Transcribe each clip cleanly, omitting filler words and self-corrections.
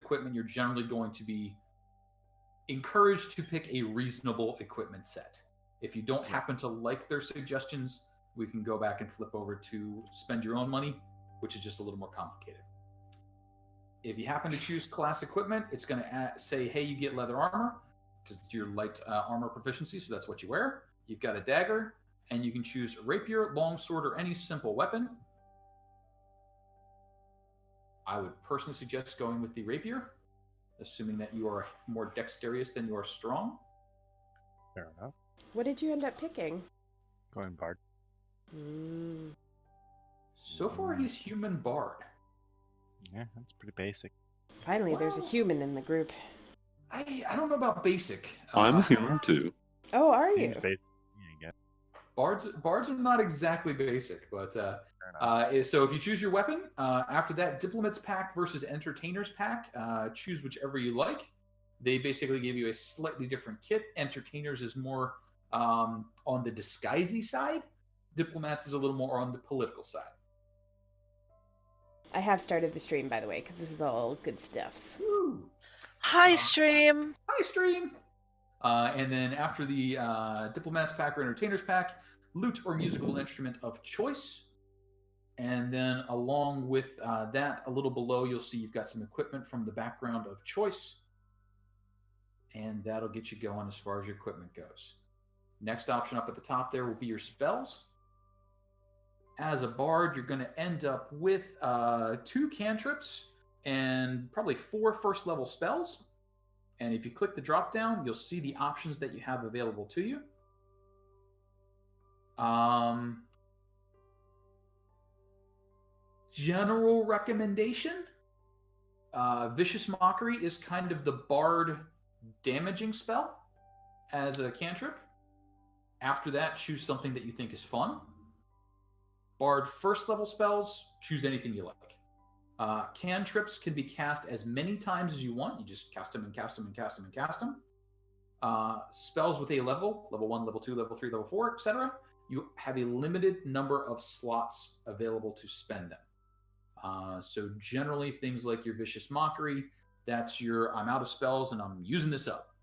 equipment, you're generally going to be encouraged to pick a reasonable equipment set. If you don't happen to like their suggestions, we can go back and flip over to spend your own money, which is just a little more complicated. If you happen to choose class equipment, it's going to say, hey, you get leather armor, because you're light armor proficiency, so that's what you wear. You've got a dagger, and you can choose rapier, longsword, or any simple weapon. I would personally suggest going with the rapier, assuming that you are more dexterous than you are strong. Fair enough. What did you end up picking? Going bard. So far, he's human bard. Yeah, that's pretty basic. Finally, there's a human in the group. I don't know about basic. I'm a human too. Oh, are you? Basic. Yeah, Bards are not exactly basic, but so if you choose your weapon, after that, Diplomats Pack versus Entertainers Pack, choose whichever you like. They basically give you a slightly different kit. Entertainers is more on the disguisey side. Diplomats is a little more on the political side. I have started the stream, by the way, because this is all good stuffs. Woo. Hi, stream. Hi, stream. And then after the Diplomats Pack or Entertainers Pack, lute or musical instrument of choice. And then along with that, a little below, you'll see you've got some equipment from the background of choice. And that'll get you going as far as your equipment goes. Next option up at the top there will be your spells. As a bard, you're going to end up with 2 cantrips and probably 4 first-level spells. And if you click the drop-down, you'll see the options that you have available to you. General recommendation, Vicious Mockery is kind of the bard damaging spell as a cantrip. After that, choose something that you think is fun. Bard first level spells, choose anything you like. Cantrips can be cast as many times as you want. You just cast them and cast them and cast them and cast them. Spells with a level 1, level 2, level 3, level 4, etc. You have a limited number of slots available to spend them. So generally things like your Vicious Mockery, that's your I'm out of spells and I'm using this up.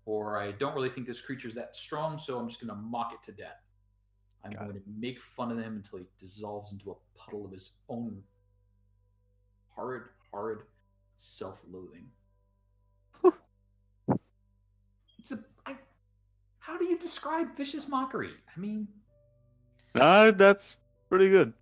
Or I don't really think this creature's that strong, so I'm just going to mock it to death. I'm going to make fun of him until he dissolves into a puddle of his own horrid self-loathing. How do you describe Vicious Mockery? I mean... That's pretty good.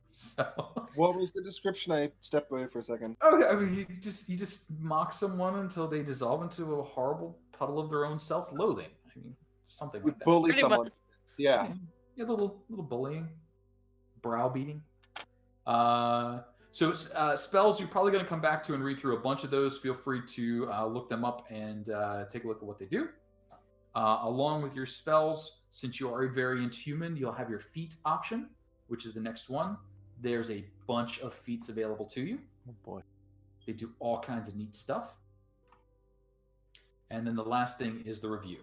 So... What was the description? I stepped away for a second. Oh, I mean, you just mock someone until they dissolve into a horrible puddle of their own self-loathing. I mean, something like that. Bully Pretty someone. much. Yeah. Yeah, little bullying, browbeating. So spells, you're probably going to come back to and read through a bunch of those. Feel free to look them up and take a look at what they do. Along with your spells, since you are a variant human, you'll have your feat option, which is the next one. There's a bunch of feats available to you. Oh boy. They do all kinds of neat stuff. And then the last thing is the review.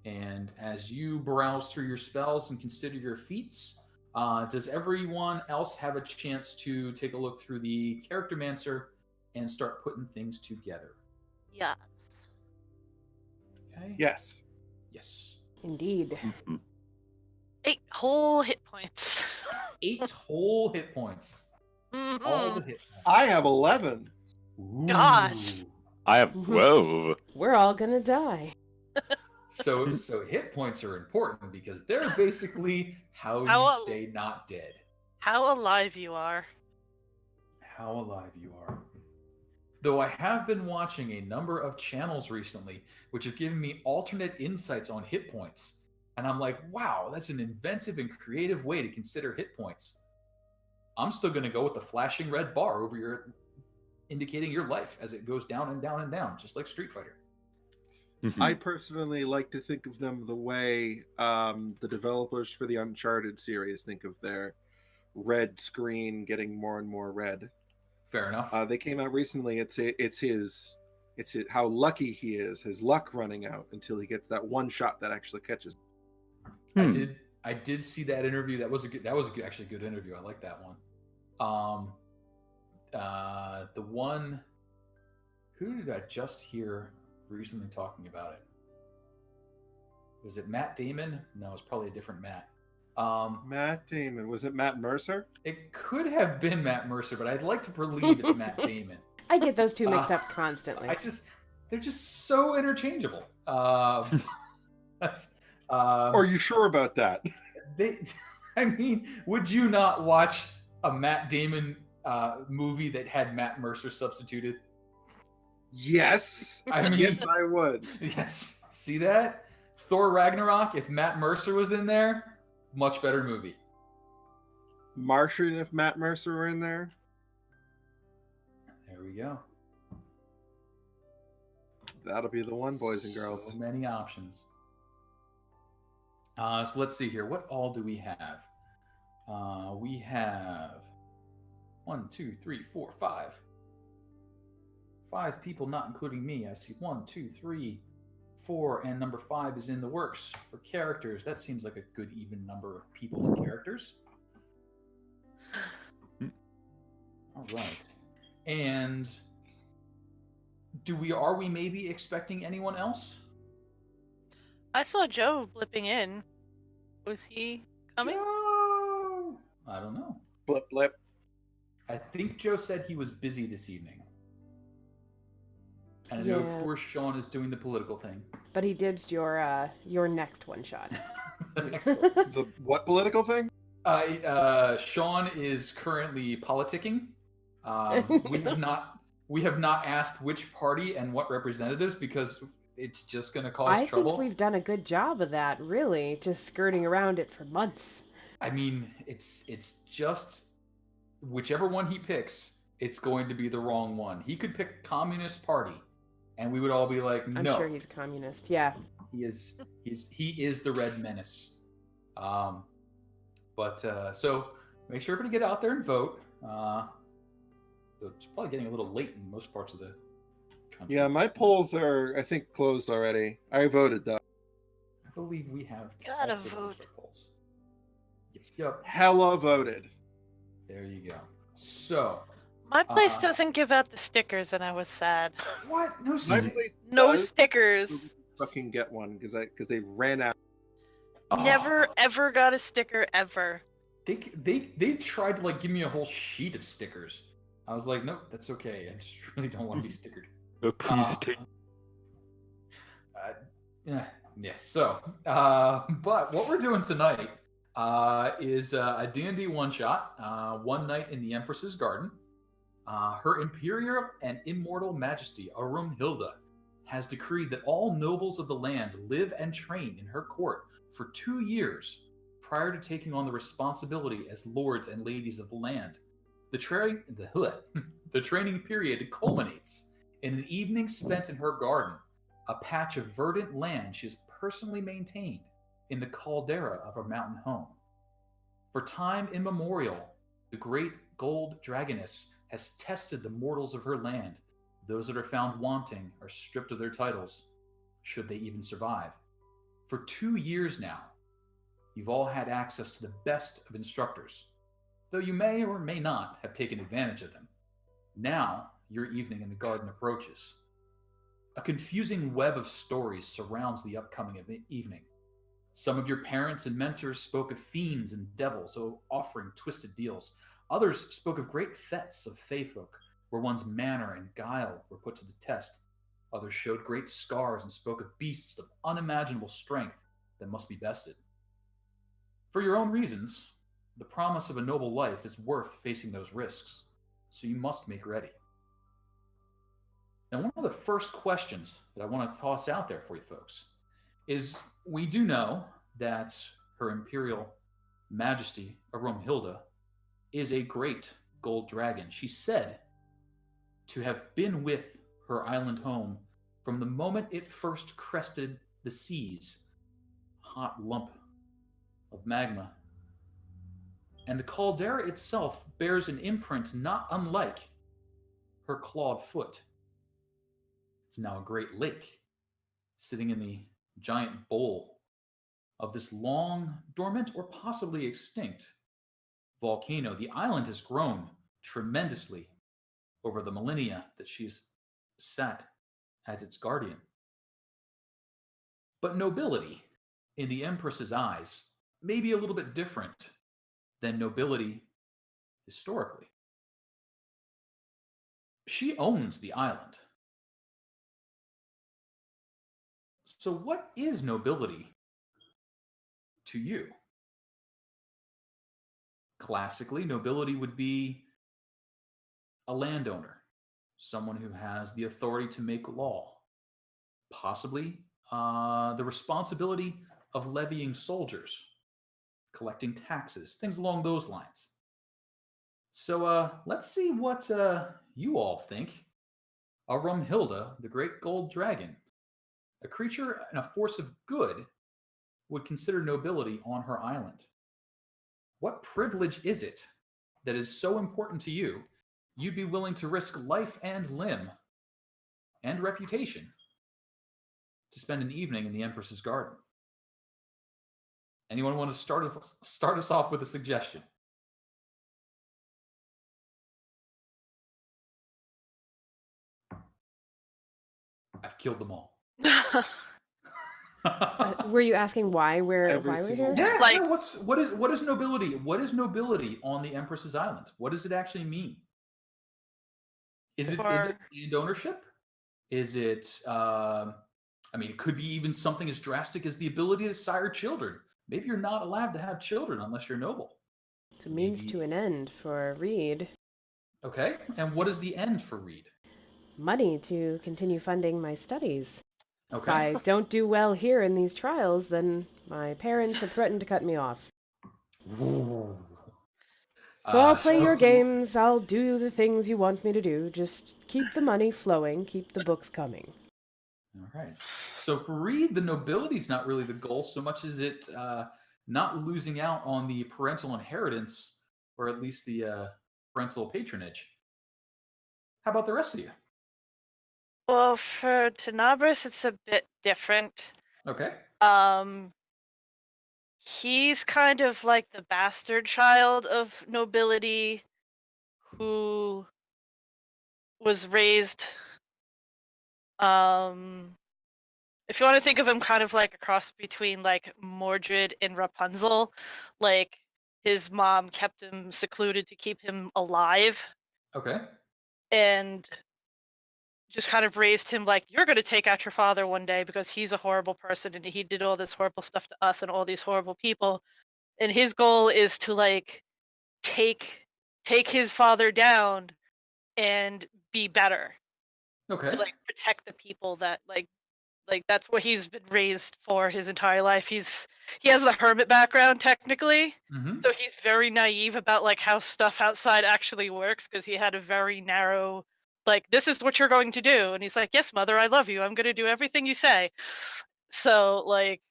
And as you browse through your spells and consider your feats, does everyone else have a chance to take a look through the Charactermancer and start putting things together? Yes. Okay. Yes. Yes. Indeed. 8 whole hit points. 8 whole hit points. Mhm. All the hit points. I have 11. Gosh. I have 12. We're all gonna die. So hit points are important because they're basically how you stay not dead. How alive you are. How alive you are. Though I have been watching a number of channels recently, which have given me alternate insights on hit points. And I'm like, wow, that's an inventive and creative way to consider hit points. I'm still going to go with the flashing red bar over your, indicating your life as it goes down and down and down, just like Street Fighter. I personally like to think of them the way the developers for the Uncharted series think of their red screen getting more and more red. Fair enough. They came out recently. It's how lucky he is, his luck running out until he gets that one shot that actually catches. I did see that interview. That was actually a good interview. I like that one. the one. Who did I just hear recently talking about it? Was it Matt Damon? No, it's probably a different Matt. Matt Damon. Was it Matt Mercer? It could have been Matt Mercer, but I'd like to believe it's Matt Damon. I get those two mixed up constantly. They're just so interchangeable. That's. Are you sure about that? I mean, would you not watch a Matt Damon movie that had Matt Mercer substituted? Yes. I mean, yes, I would. Yes. See that? Thor Ragnarok, if Matt Mercer was in there, much better movie. Martian, if Matt Mercer were in there. There we go. That'll be the one, boys and girls. So many options. So let's see here. What all do we have? We have 1, 2, 3, 4, 5. 5 people, not including me. I see 1, 2, 3, 4, and number 5 is in the works for characters. That seems like a good even number of people to characters. All right. And are we maybe expecting anyone else? I saw Joe blipping in. Was he coming? Joe! I don't know. Blip, blip. I think Joe said he was busy this evening. And I know, of course, Sean is doing the political thing. But he dibs your next one shot. The next one. The what political thing? Sean is currently politicking. We have not asked which party and what representatives because it's just going to cause trouble. I think we've done a good job of that, really, just skirting around it for months. I mean, it's just whichever one he picks, it's going to be the wrong one. He could pick Communist Party, and we would all be like, no. I'm sure he's a communist. Yeah. He is the Red Menace. So make sure everybody get out there and vote. It's probably getting a little late in most parts of the country. Yeah, my polls are, I think, closed already. I voted, though. I believe we have Gotta also vote. closed our polls. Yep. Hella voted. There you go. So. My place doesn't give out the stickers, and I was sad. What? No My stickers? place No does. stickers. Fucking get one because they ran out. Never ever got a sticker ever. They tried to give me a whole sheet of stickers. I was like, nope, that's okay. I just really don't want to be stickered. Please take. Yeah. So, but what we're doing tonight is a D&D one-shot, one night in the Empress's garden. Her Imperial and Immortal Majesty, Arumhilda, has decreed that all nobles of the land live and train in her court for 2 years prior to taking on the responsibility as lords and ladies of the land. The training period culminates in an evening spent in her garden, a patch of verdant land she has personally maintained in the caldera of her mountain home. For time immemorial, the great gold dragoness has tested the mortals of her land. Those that are found wanting are stripped of their titles, should they even survive. For 2 years now, you've all had access to the best of instructors, though you may or may not have taken advantage of them. Now, your evening in the garden approaches. A confusing web of stories surrounds the upcoming evening. Some of your parents and mentors spoke of fiends and devils offering twisted deals. Others spoke of great fetes of feyfolk, where one's manner and guile were put to the test. Others showed great scars and spoke of beasts of unimaginable strength that must be bested. For your own reasons, the promise of a noble life is worth facing those risks, so you must make ready. Now, one of the first questions that I want to toss out there for you folks is, we do know that Her Imperial Majesty, Arumhilda, is a great gold dragon. She's said to have been with her island home from the moment it first crested the seas, hot lump of magma. And the caldera itself bears an imprint not unlike her clawed foot. It's now a great lake, sitting in the giant bowl of this long, dormant, or possibly extinct volcano. The island has grown tremendously over the millennia that she's sat as its guardian. But nobility, in the Empress's eyes, may be a little bit different than nobility historically. She owns the island. So, what is nobility to you? Classically, nobility would be a landowner, someone who has the authority to make law, possibly the responsibility of levying soldiers, collecting taxes, things along those lines. So let's see what you all think. Arumhilda, the great gold dragon, a creature and a force of good, would consider nobility on her island. What privilege is it that is so important to you, you'd be willing to risk life and limb and reputation to spend an evening in the Empress's garden? Anyone want to start us off with a suggestion? I've killed them all. Were you asking why we're here? Yeah, Like- yeah, what is nobility? What is nobility on the Empress's island? What does it actually mean? Is it land ownership? Is it I mean, it could be even something as drastic as the ability to sire children. Maybe you're not allowed to have children unless you're noble. It's a means to an end for Reed. Okay, and what is the end for Reed? Money to continue funding my studies. Okay. If I don't do well here in these trials, then my parents have threatened to cut me off. So I'll play your games, I'll do the things you want me to do. Just keep the money flowing, keep the books coming. All right. So for Reed, the nobility is not really the goal so much as it not losing out on the parental inheritance, or at least the parental patronage. How about the rest of you? Well, for Tenebris, it's a bit different. Okay. He's kind of like the bastard child of nobility who was raised, if you want to think of him kind of like a cross between like Mordred and Rapunzel, like his mom kept him secluded to keep him alive Okay. and just kind of raised him like, you're going to take out your father one day because he's a horrible person and he did all this horrible stuff to us and all these horrible people. And his goal is to like take his father down and be better. Okay. To like protect the people that like that's what he's been raised for his entire life. He has the hermit background technically. Mm-hmm. So he's very naive about like how stuff outside actually works because he had a very narrow like, this is what you're going to do. And he's like, yes, mother, I love you. I'm going to do everything you say. So like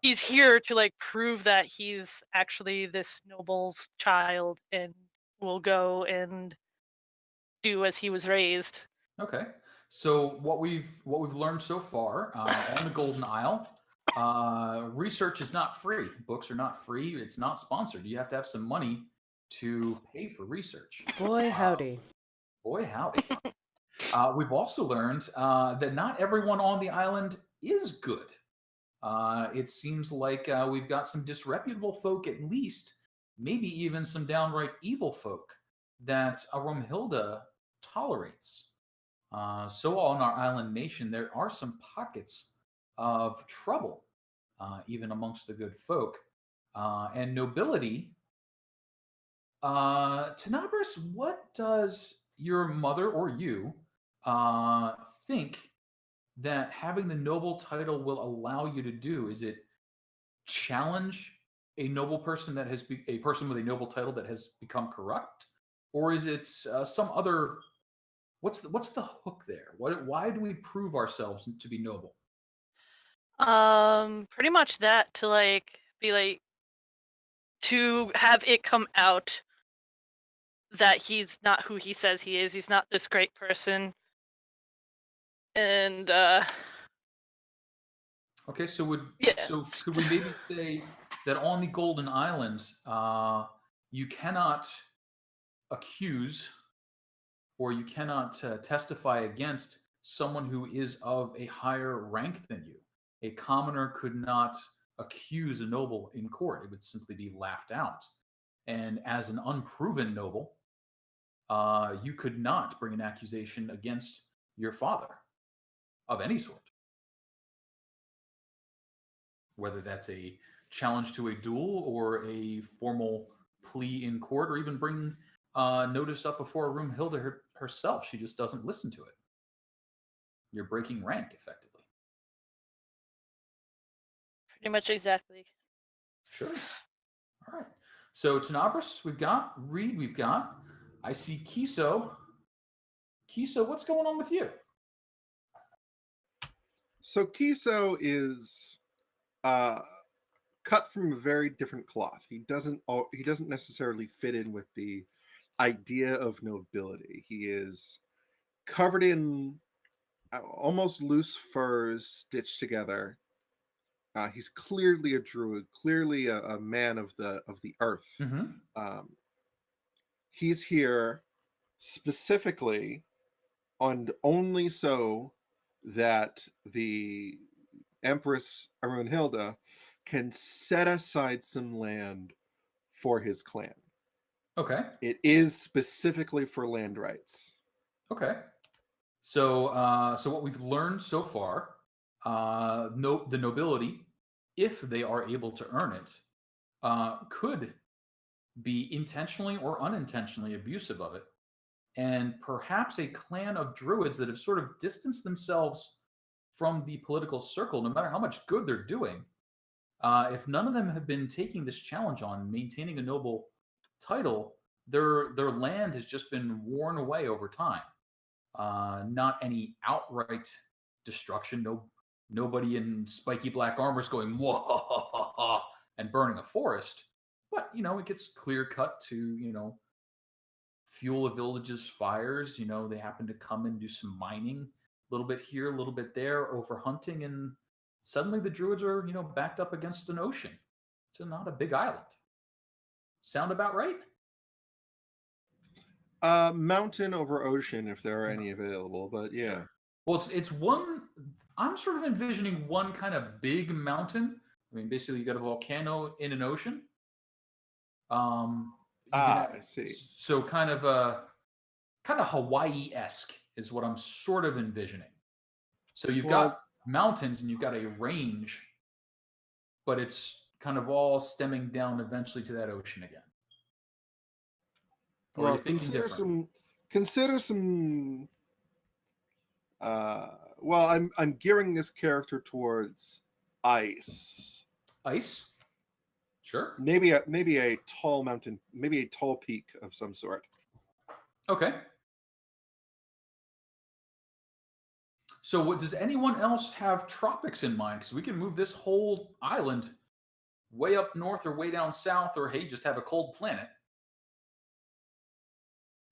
he's here to like prove that he's actually this noble's child and will go and do as he was raised. Okay. So what we've learned so far on the Golden Isle, research is not free. Books are not free. It's not sponsored. You have to have some money to pay for research. Boy, howdy. Boy, howdy. We've also learned that not everyone on the island is good. It seems like we've got some disreputable folk, at least, maybe even some downright evil folk that Arumhilda tolerates. So on our island nation, there are some pockets of trouble, even amongst the good folk. And nobility, Tenebris, what does your mother or you think that having the noble title will allow you to do? Is it challenge a noble person that has a person with a noble title that has become corrupt, or is it some other? What's the hook there? Why do we prove ourselves to be noble? Pretty much that, to like be like to have it come out that he's not who he says he is. He's not this great person. And okay, so Yeah. so could we maybe say that on the Golden Island, you cannot accuse or you cannot testify against someone who is of a higher rank than you. A commoner could not accuse a noble in court, it would simply be laughed out. And as an unproven noble, you could not bring an accusation against your father of any sort. Whether that's a challenge to a duel or a formal plea in court, or even bring notice up before Arumhilda herself. She just doesn't listen to it. You're breaking rank, effectively. Pretty much exactly. Sure. All right. So Tenebris, we've got. Reed, we've got. I see Kiso. Kiso, what's going on with you? So Kiso is cut from a very different cloth. He doesn't necessarily fit in with the idea of nobility. He is covered in almost loose furs stitched together. He's clearly a druid, clearly a man of the earth. Mm-hmm. He's here specifically, and only so that the Empress Arumhilda can set aside some land for his clan. Okay. It is specifically for land rights. Okay. So, so what we've learned so far, the nobility, if they are able to earn it, could be intentionally or unintentionally abusive of it. And perhaps a clan of druids that have sort of distanced themselves from the political circle, no matter how much good they're doing, if none of them have been taking this challenge on, maintaining a noble title, their land has just been worn away over time. Not any outright destruction. Nobody in spiky black armor is going whoa and burning a forest. But it gets clear cut to fuel a village's fires. They happen to come and do some mining, a little bit here, a little bit there, over hunting, and suddenly the druids are backed up against an ocean. It's not a big island. Sound about right? Mountain over ocean, if there are any available, but yeah. Sure. Well, it's one. I'm sort of envisioning one kind of big mountain. I mean, basically, you got a volcano in an ocean. I see. So kind of Hawaii-esque is what I'm sort of envisioning. So you've got mountains and you've got a range, but it's kind of all stemming down eventually to that ocean again. Or are you thinking different? Consider some. Well, I'm gearing this character towards ice. Ice? Sure. Maybe a tall mountain, maybe a tall peak of some sort. Okay. So does anyone else have tropics in mind? Because we can move this whole island way up north or way down south, or hey, just have a cold planet.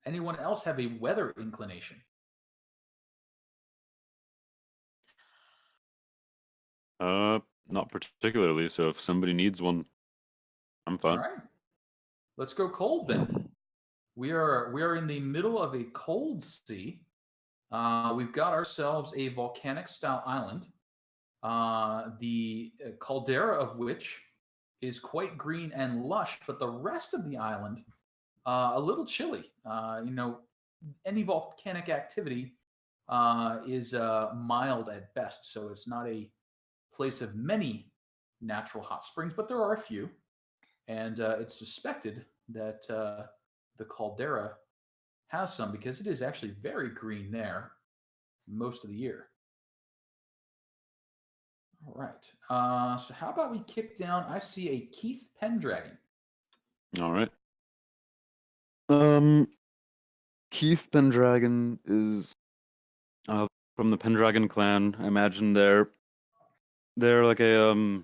Anyone else have a weather inclination? Not particularly. So if somebody needs one, I'm fine. All right. Let's go cold then. We are in the middle of a cold sea. We've got ourselves a volcanic style island. The caldera of which is quite green and lush, but the rest of the island a little chilly. Any volcanic activity is mild at best, so it's not a place of many natural hot springs, but there are a few, and it's suspected that the caldera has some, because it is actually very green there most of the year. All right. So how about we kick down? I see a Keith Pendragon. All right. Keith Pendragon is from the Pendragon clan. I imagine they're like a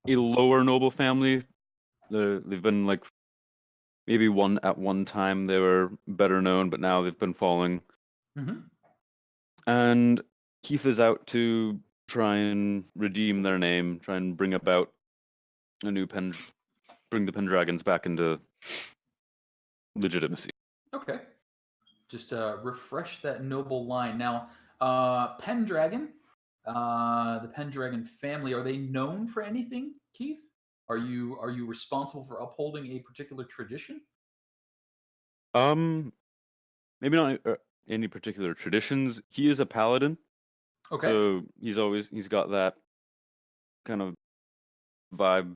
lower noble family. They've been like maybe at one time they were better known, but now they've been falling. Mm-hmm. And Keith is out to try and redeem their name, try and bring about a new bring the Pendragons back into legitimacy. Okay. just refresh that noble line. Now, Pendragon, the Pendragon family, are they known for anything, Keith? Are you responsible for upholding a particular tradition? Maybe not any particular traditions. He is a paladin, Okay. so he's got that kind of vibe.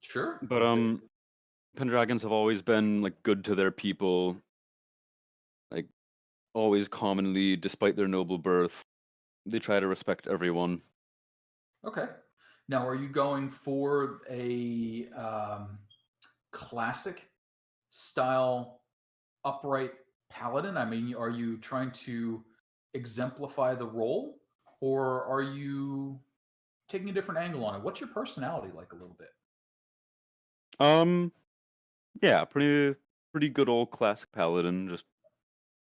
Sure. But Let's Pendragons have always been like good to their people, like always commonly, despite their noble birth, they try to respect everyone. Okay. Now, are you going for a classic style upright paladin? I mean, are you trying to exemplify the role, or are you taking a different angle on it? What's your personality like a little bit? Yeah, pretty good old classic paladin. Just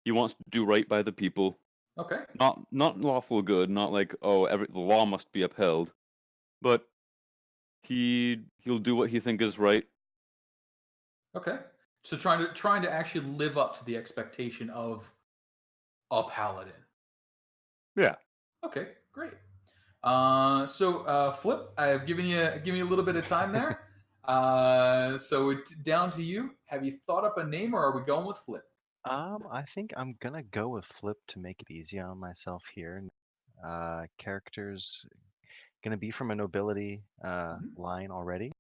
he wants to do right by the people. Okay. Not lawful good, not like the law must be upheld, but he'll do what he think is right. Okay. So trying to actually live up to the expectation of a paladin. Yeah. Okay, great. Flip, I've given you a little bit of time there. So it's down to you. Have you thought up a name, or are we going with Flip? I think I'm gonna go with Flip to make it easy on myself here. Characters gonna be from a nobility line already.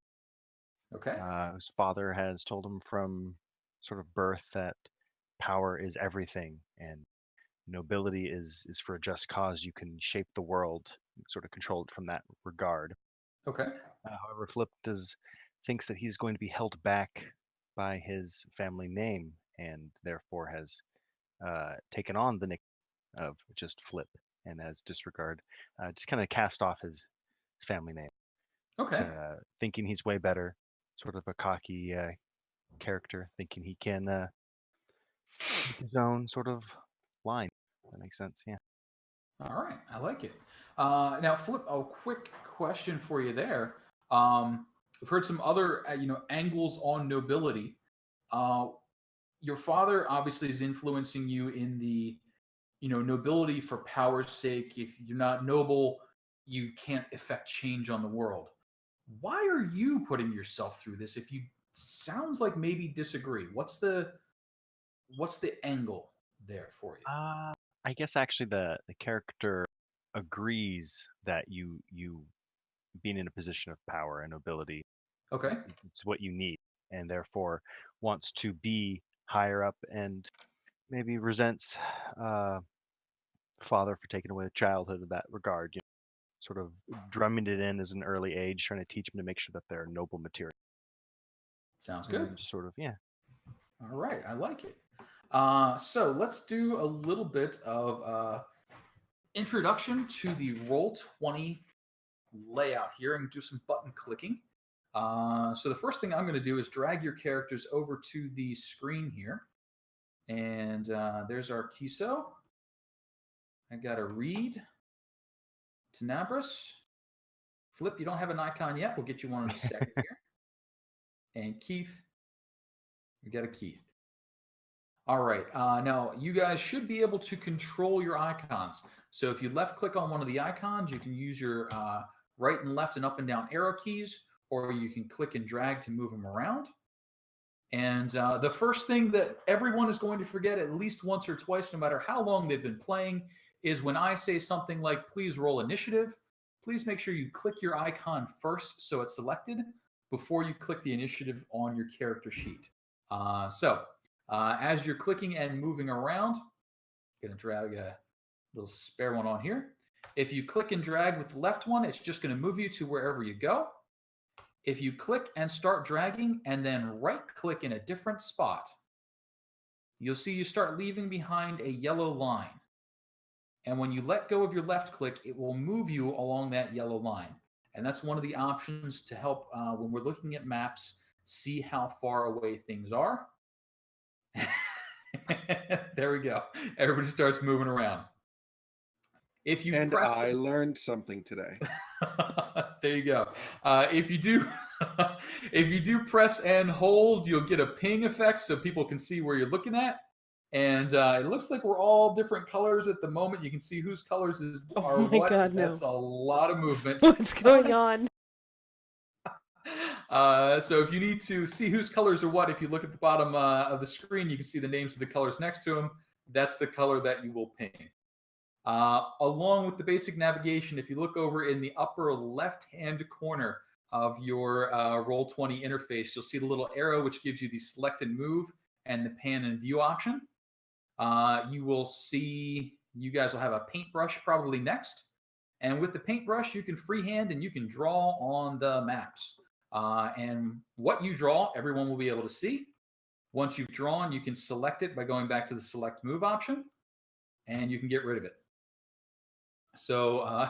Okay. Whose father has told him from sort of birth that power is everything and nobility is for a just cause. You can shape the world, sort of control it from that regard. Okay. However, Flip thinks that he's going to be held back by his family name and therefore has taken on the nickname of just Flip and as disregard, just kind of cast off his family name. Okay. Thinking he's way better, sort of a cocky character, thinking he can his own sort of line. That makes sense, yeah. All right, I like it. Now, Flip, a quick question for you there. I've heard some other, angles on nobility. Your father obviously is influencing you in the, nobility for power's sake. If you're not noble, you can't effect change on the world. Why are you putting yourself through this? If you sounds like maybe disagree, what's the angle there for you? I guess actually the character agrees that you being in a position of power and nobility, Okay. it's what you need, and therefore wants to be higher up and maybe resents father for taking away the childhood in that regard. Sort of drumming it in as an early age, trying to teach them to make sure that they're noble material. Sounds good. And just sort of, yeah. All right, I like it. So let's do a little bit of introduction to the Roll20 layout here and do some button clicking. So the first thing I'm going to do is drag your characters over to the screen here. And there's our Kiso. I got to read. Tenebris. Flip, you don't have an icon yet. We'll get you one in a second here. And Keith, we got a Keith. All right. Now, you guys should be able to control your icons. So if you left click on one of the icons, you can use your right and left and up and down arrow keys, or you can click and drag to move them around. And the first thing that everyone is going to forget at least once or twice, no matter how long they've been playing, is when I say something like, please roll initiative, please make sure you click your icon first so it's selected before you click the initiative on your character sheet. As you're clicking and moving around, I'm going to drag a little spare one on here. If you click and drag with the left one, it's just going to move you to wherever you go. If you click and start dragging and then right-click in a different spot, you'll see you start leaving behind a yellow line. And when you let go of your left click, it will move you along that yellow line. And that's one of the options to help when we're looking at maps, see how far away things are. There we go. Everybody starts moving around. If you I learned something today. There you go. If you do press and hold, you'll get a ping effect so people can see where you're looking at. And it looks like we're all different colors at the moment. You can see whose colors are my what. God, no. That's a lot of movement. What's going on? So if you need to see whose colors are what, if you look at the bottom of the screen, you can see the names of the colors next to them. That's the color that you will paint. Along with the basic navigation, if you look over in the upper left-hand corner of your Roll20 interface, you'll see the little arrow which gives you the select and move and the pan and view option. You will see, you guys will have a paintbrush probably next. And with the paintbrush, you can freehand and you can draw on the maps. And what you draw, everyone will be able to see. Once you've drawn, you can select it by going back to the select move option, and you can get rid of it. So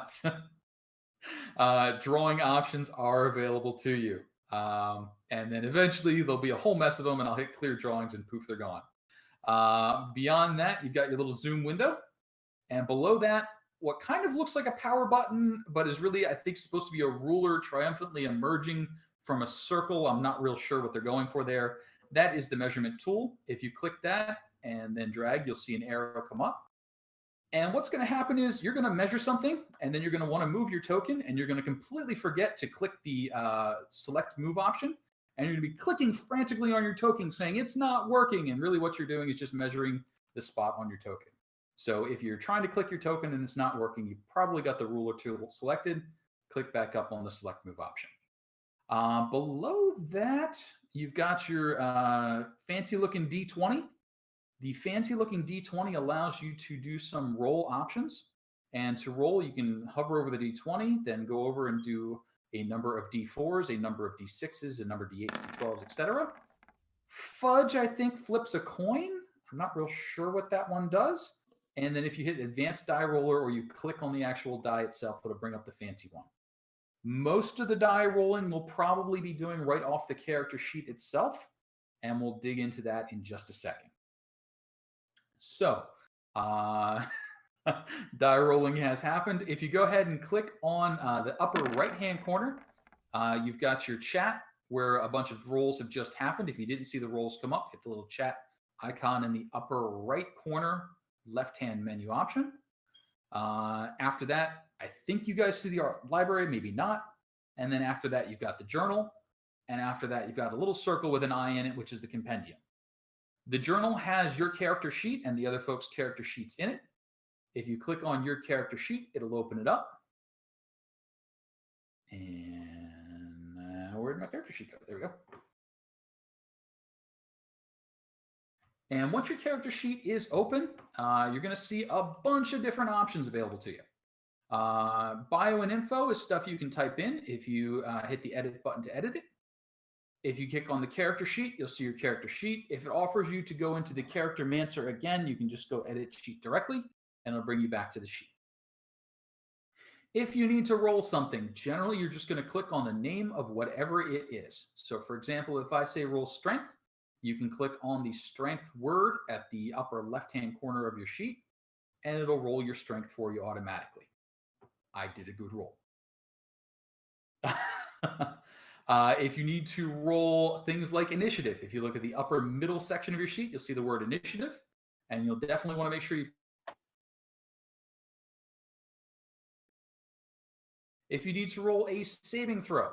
drawing options are available to you. And then eventually there'll be a whole mess of them, and I'll hit clear drawings and poof, they're gone. Beyond that, you've got your little zoom window. And below that, what kind of looks like a power button, but is really, I think, supposed to be a ruler triumphantly emerging from a circle. I'm not real sure what they're going for there. That is the measurement tool. If you click that and then drag, you'll see an arrow come up. And what's going to happen is you're going to measure something, and then you're going to want to move your token, and you're going to completely forget to click the select move option. And you're going to be clicking frantically on your token saying it's not working. And really what you're doing is just measuring the spot on your token. So if you're trying to click your token and it's not working, you've probably got the ruler tool selected. Click back up on the select move option. Below that, you've got your fancy looking D20. The fancy looking D20 allows you to do some roll options. And to roll, you can hover over the D20, then go over and do a number of D4s, a number of D6s, a number of D8s, D12s, etc. Fudge, I think, flips a coin. I'm not real sure what that one does. And then if you hit advanced die roller or you click on the actual die itself, it'll bring up the fancy one. Most of the die rolling we'll probably be doing right off the character sheet itself, and we'll dig into that in just a second. So, die rolling has happened. If you go ahead and click on the upper right-hand corner, you've got your chat where a bunch of rolls have just happened. If you didn't see the rolls come up, hit the little chat icon in the upper right corner, left-hand menu option. After that, I think you guys see the art library, maybe not. And then after that, you've got the journal. And after that, you've got a little circle with an eye in it, which is the compendium. The journal has your character sheet and the other folks' character sheets in it. If you click on your character sheet, it'll open it up. And where did my character sheet go? There we go. And once your character sheet is open, you're going to see a bunch of different options available to you. Bio and info is stuff you can type in if you hit the edit button to edit it. If you click on the character sheet, you'll see your character sheet. If it offers you to go into the character mancer again, you can just go edit sheet directly, and it'll bring you back to the sheet. If you need to roll something, generally you're just going to click on the name of whatever it is. So for example, if I say roll strength, you can click on the strength word at the upper left-hand corner of your sheet, and it'll roll your strength for you automatically. I did a good roll. If you need to roll things like initiative, if you look at the upper middle section of your sheet, you'll see the word initiative, and you'll definitely want to make sure you. If you need to roll a saving throw,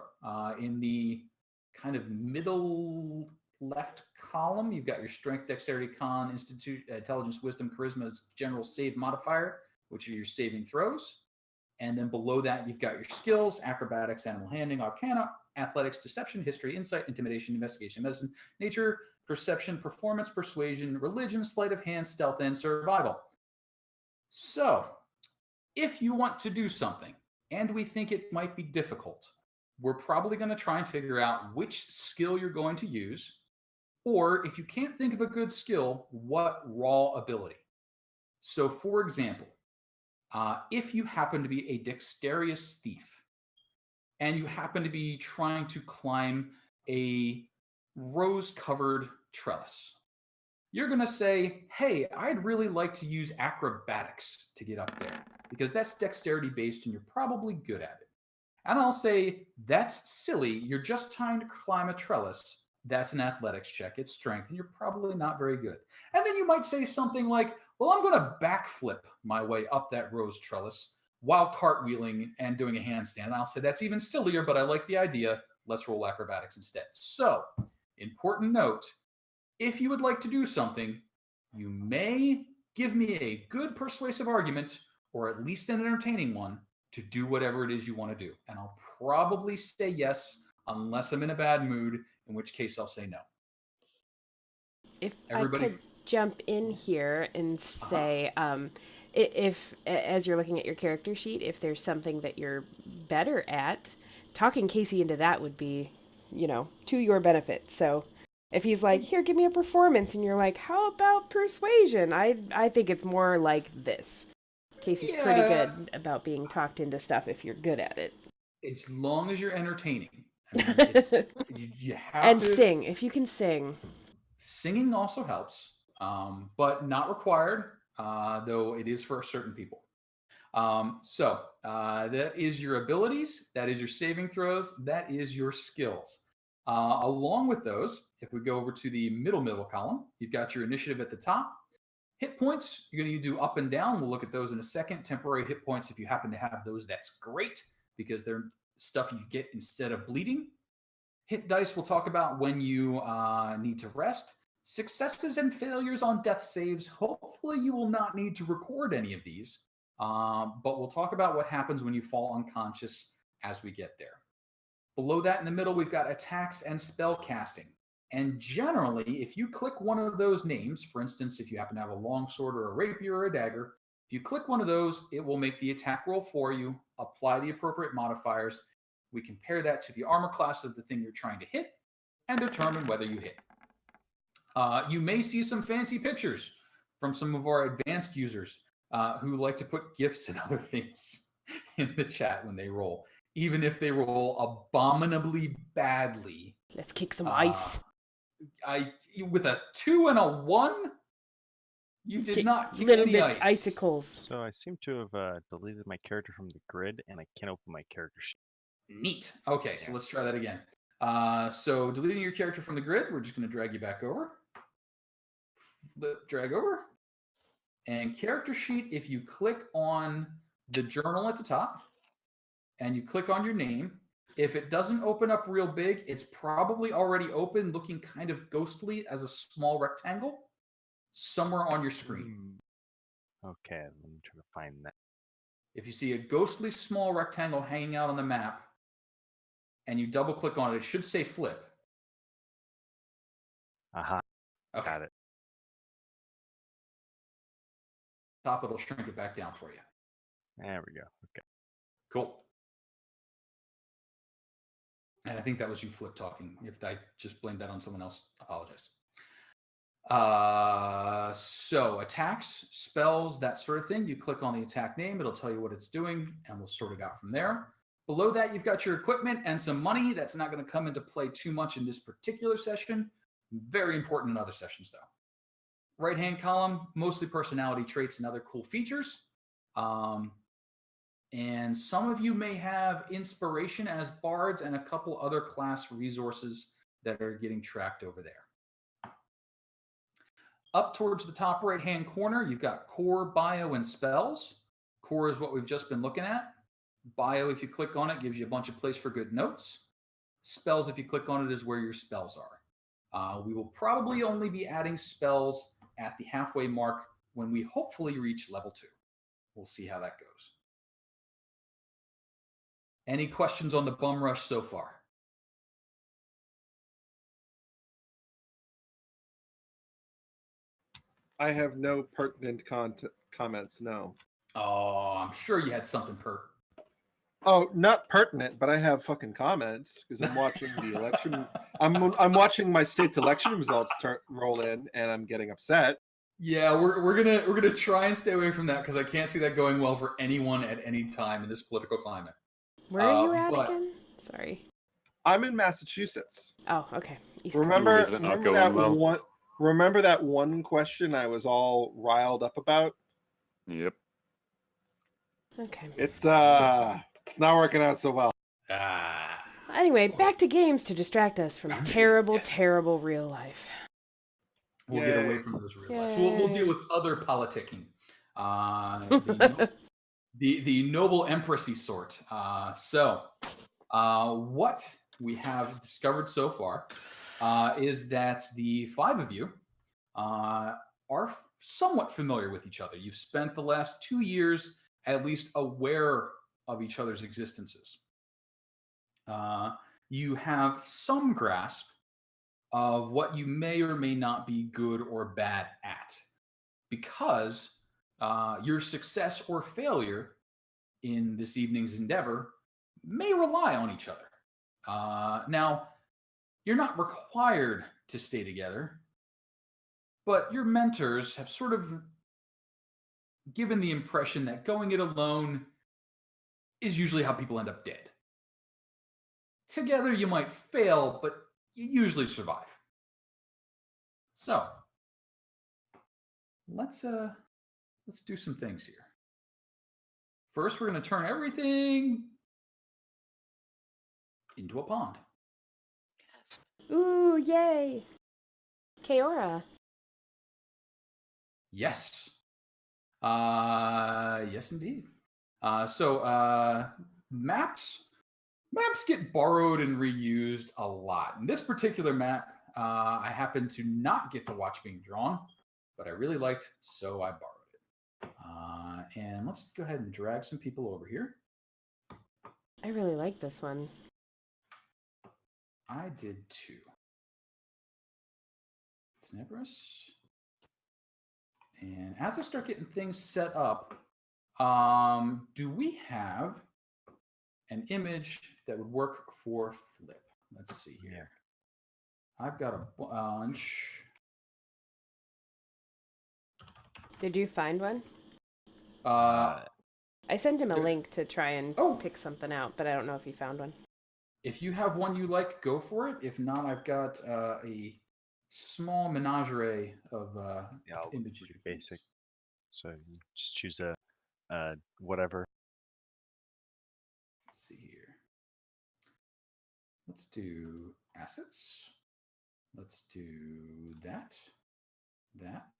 in the kind of middle left column, you've got your strength, dexterity, con, intelligence, wisdom, charisma, general save modifier, which are your saving throws. And then below that, you've got your skills: acrobatics, animal handling, arcana, athletics, deception, history, insight, intimidation, investigation, medicine, nature, perception, performance, persuasion, religion, sleight of hand, stealth, and survival. So, if you want to do something, and we think it might be difficult, we're probably going to try and figure out which skill you're going to use, or if you can't think of a good skill, what raw ability. So, for example, if you happen to be a dexterous thief, and you happen to be trying to climb a rose-covered trellis, you're going to say, hey, I'd really like to use acrobatics to get up there, because that's dexterity-based and you're probably good at it. And I'll say, that's silly. You're just trying to climb a trellis. That's an athletics check. It's strength, and you're probably not very good. And then you might say something like, well, I'm going to backflip my way up that rose trellis while cartwheeling and doing a handstand. And I'll say that's even sillier, but I like the idea. Let's roll acrobatics instead. So, important note, if you would like to do something, you may give me a good persuasive argument, or at least an entertaining one, to do whatever it is you want to do. And I'll probably say yes, unless I'm in a bad mood, in which case I'll say no. If Everybody? I could jump in here and say, if, as you're looking at your character sheet, if there's something that you're better at, talking Casey into that would be, to your benefit. So if he's like, here, give me a performance, and you're like, how about persuasion? I think it's more like this. Casey's pretty good about being talked into stuff if you're good at it. As long as you're entertaining. You have and to sing, if you can sing. Singing also helps, but not required, though it is for certain people. So that is your abilities, that is your saving throws, that is your skills. Along with those, if we go over to the middle column, you've got your initiative at the top. Hit points, you're going to do up and down. We'll look at those in a second. Temporary hit points, if you happen to have those, that's great, because they're stuff you get instead of bleeding. Hit dice we'll talk about when you need to rest. Successes and failures on death saves. Hopefully you will not need to record any of these, but we'll talk about what happens when you fall unconscious as we get there. Below that in the middle, we've got attacks and spell casting. And generally, if you click one of those names, for instance, if you happen to have a longsword or a rapier or a dagger, if you click one of those, it will make the attack roll for you, apply the appropriate modifiers. We compare that to the armor class of the thing you're trying to hit and determine whether you hit. You may see some fancy pictures from some of our advanced users who like to put GIFs and other things in the chat when they roll, even if they roll abominably badly. Let's kick some ice. With a 2 and a 1, you did not kick any ice. Icicles. So I seem to have deleted my character from the grid, and I can't open my character sheet. Neat. Okay, so let's try that again. So deleting your character from the grid, we're just going to drag you back over. Drag over. And character sheet, if you click on the journal at the top, and you click on your name, if it doesn't open up real big, it's probably already open, looking kind of ghostly as a small rectangle somewhere on your screen. Okay, let me try to find that. If you see a ghostly small rectangle hanging out on the map, and you double click on it, it should say flip. Aha. Okay. Got it. Top, it'll shrink it back down for you. There we go. Okay. Cool. And I think that was you flip talking. If I just blamed that on someone else, apologize. So attacks, spells, that sort of thing. You click on the attack name, it'll tell you what it's doing, and we'll sort it out from there. Below that, you've got your equipment and some money. That's not going to come into play too much in this particular session. Very important in other sessions, though. Right-hand column, mostly personality traits and other cool features. And some of you may have inspiration as bards and a couple other class resources that are getting tracked over there. Up towards the top right-hand corner, you've got core, bio, and spells. Core is what we've just been looking at. Bio, if you click on it, gives you a bunch of place for good notes. Spells, if you click on it, is where your spells are. We will probably only be adding spells at the halfway mark when we hopefully reach level 2. We'll see how that goes. Any questions on the bum rush so far? I have no pertinent comments, no. Oh, I'm sure you had something Oh, not pertinent, but I have fucking comments because I'm watching the election. I'm watching my state's election results roll in, and I'm getting upset. Yeah, we're gonna try and stay away from that because I can't see that going well for anyone at any time in this political climate. Where are you at again? Sorry. I'm in Massachusetts. Oh, okay. Remember that one question I was all riled up about? Yep. Okay. It's not working out so well. Anyway, back to games to distract us from Back to games, terrible, yes. terrible real life. We'll get away Yay. from those real lives. We'll deal Yay. with other politicking. The noble empressy sort. What we have discovered so far is that the 5 of you are somewhat familiar with each other. You've spent the last 2 years at least aware of each other's existences. You have some grasp of what you may or may not be good or bad at, because your success or failure in this evening's endeavor may rely on each other. Now, you're not required to stay together, but your mentors have sort of given the impression that going it alone is usually how people end up dead. Together you might fail, but you usually survive. So, let's do some things here. First, we're going to turn everything into a pond. Yes. Ooh, yay! Kaora. Yes. Yes, indeed. Maps get borrowed and reused a lot. In this particular map, I happen to not get to watch being drawn, but I really liked, so I borrowed it. And let's go ahead and drag some people over here. I really like this one. I did too. Empress. And as I start getting things set up, do we have an image that would work for Flip? Let's see here. I've got a bunch. Did you find one? I sent him a link to try and pick something out, but I don't know if he found one. If you have one you like, go for it. If not, I've got a small menagerie of images. Pretty basic. So you just choose a whatever. Let's see here. Let's do assets. Let's do that. That.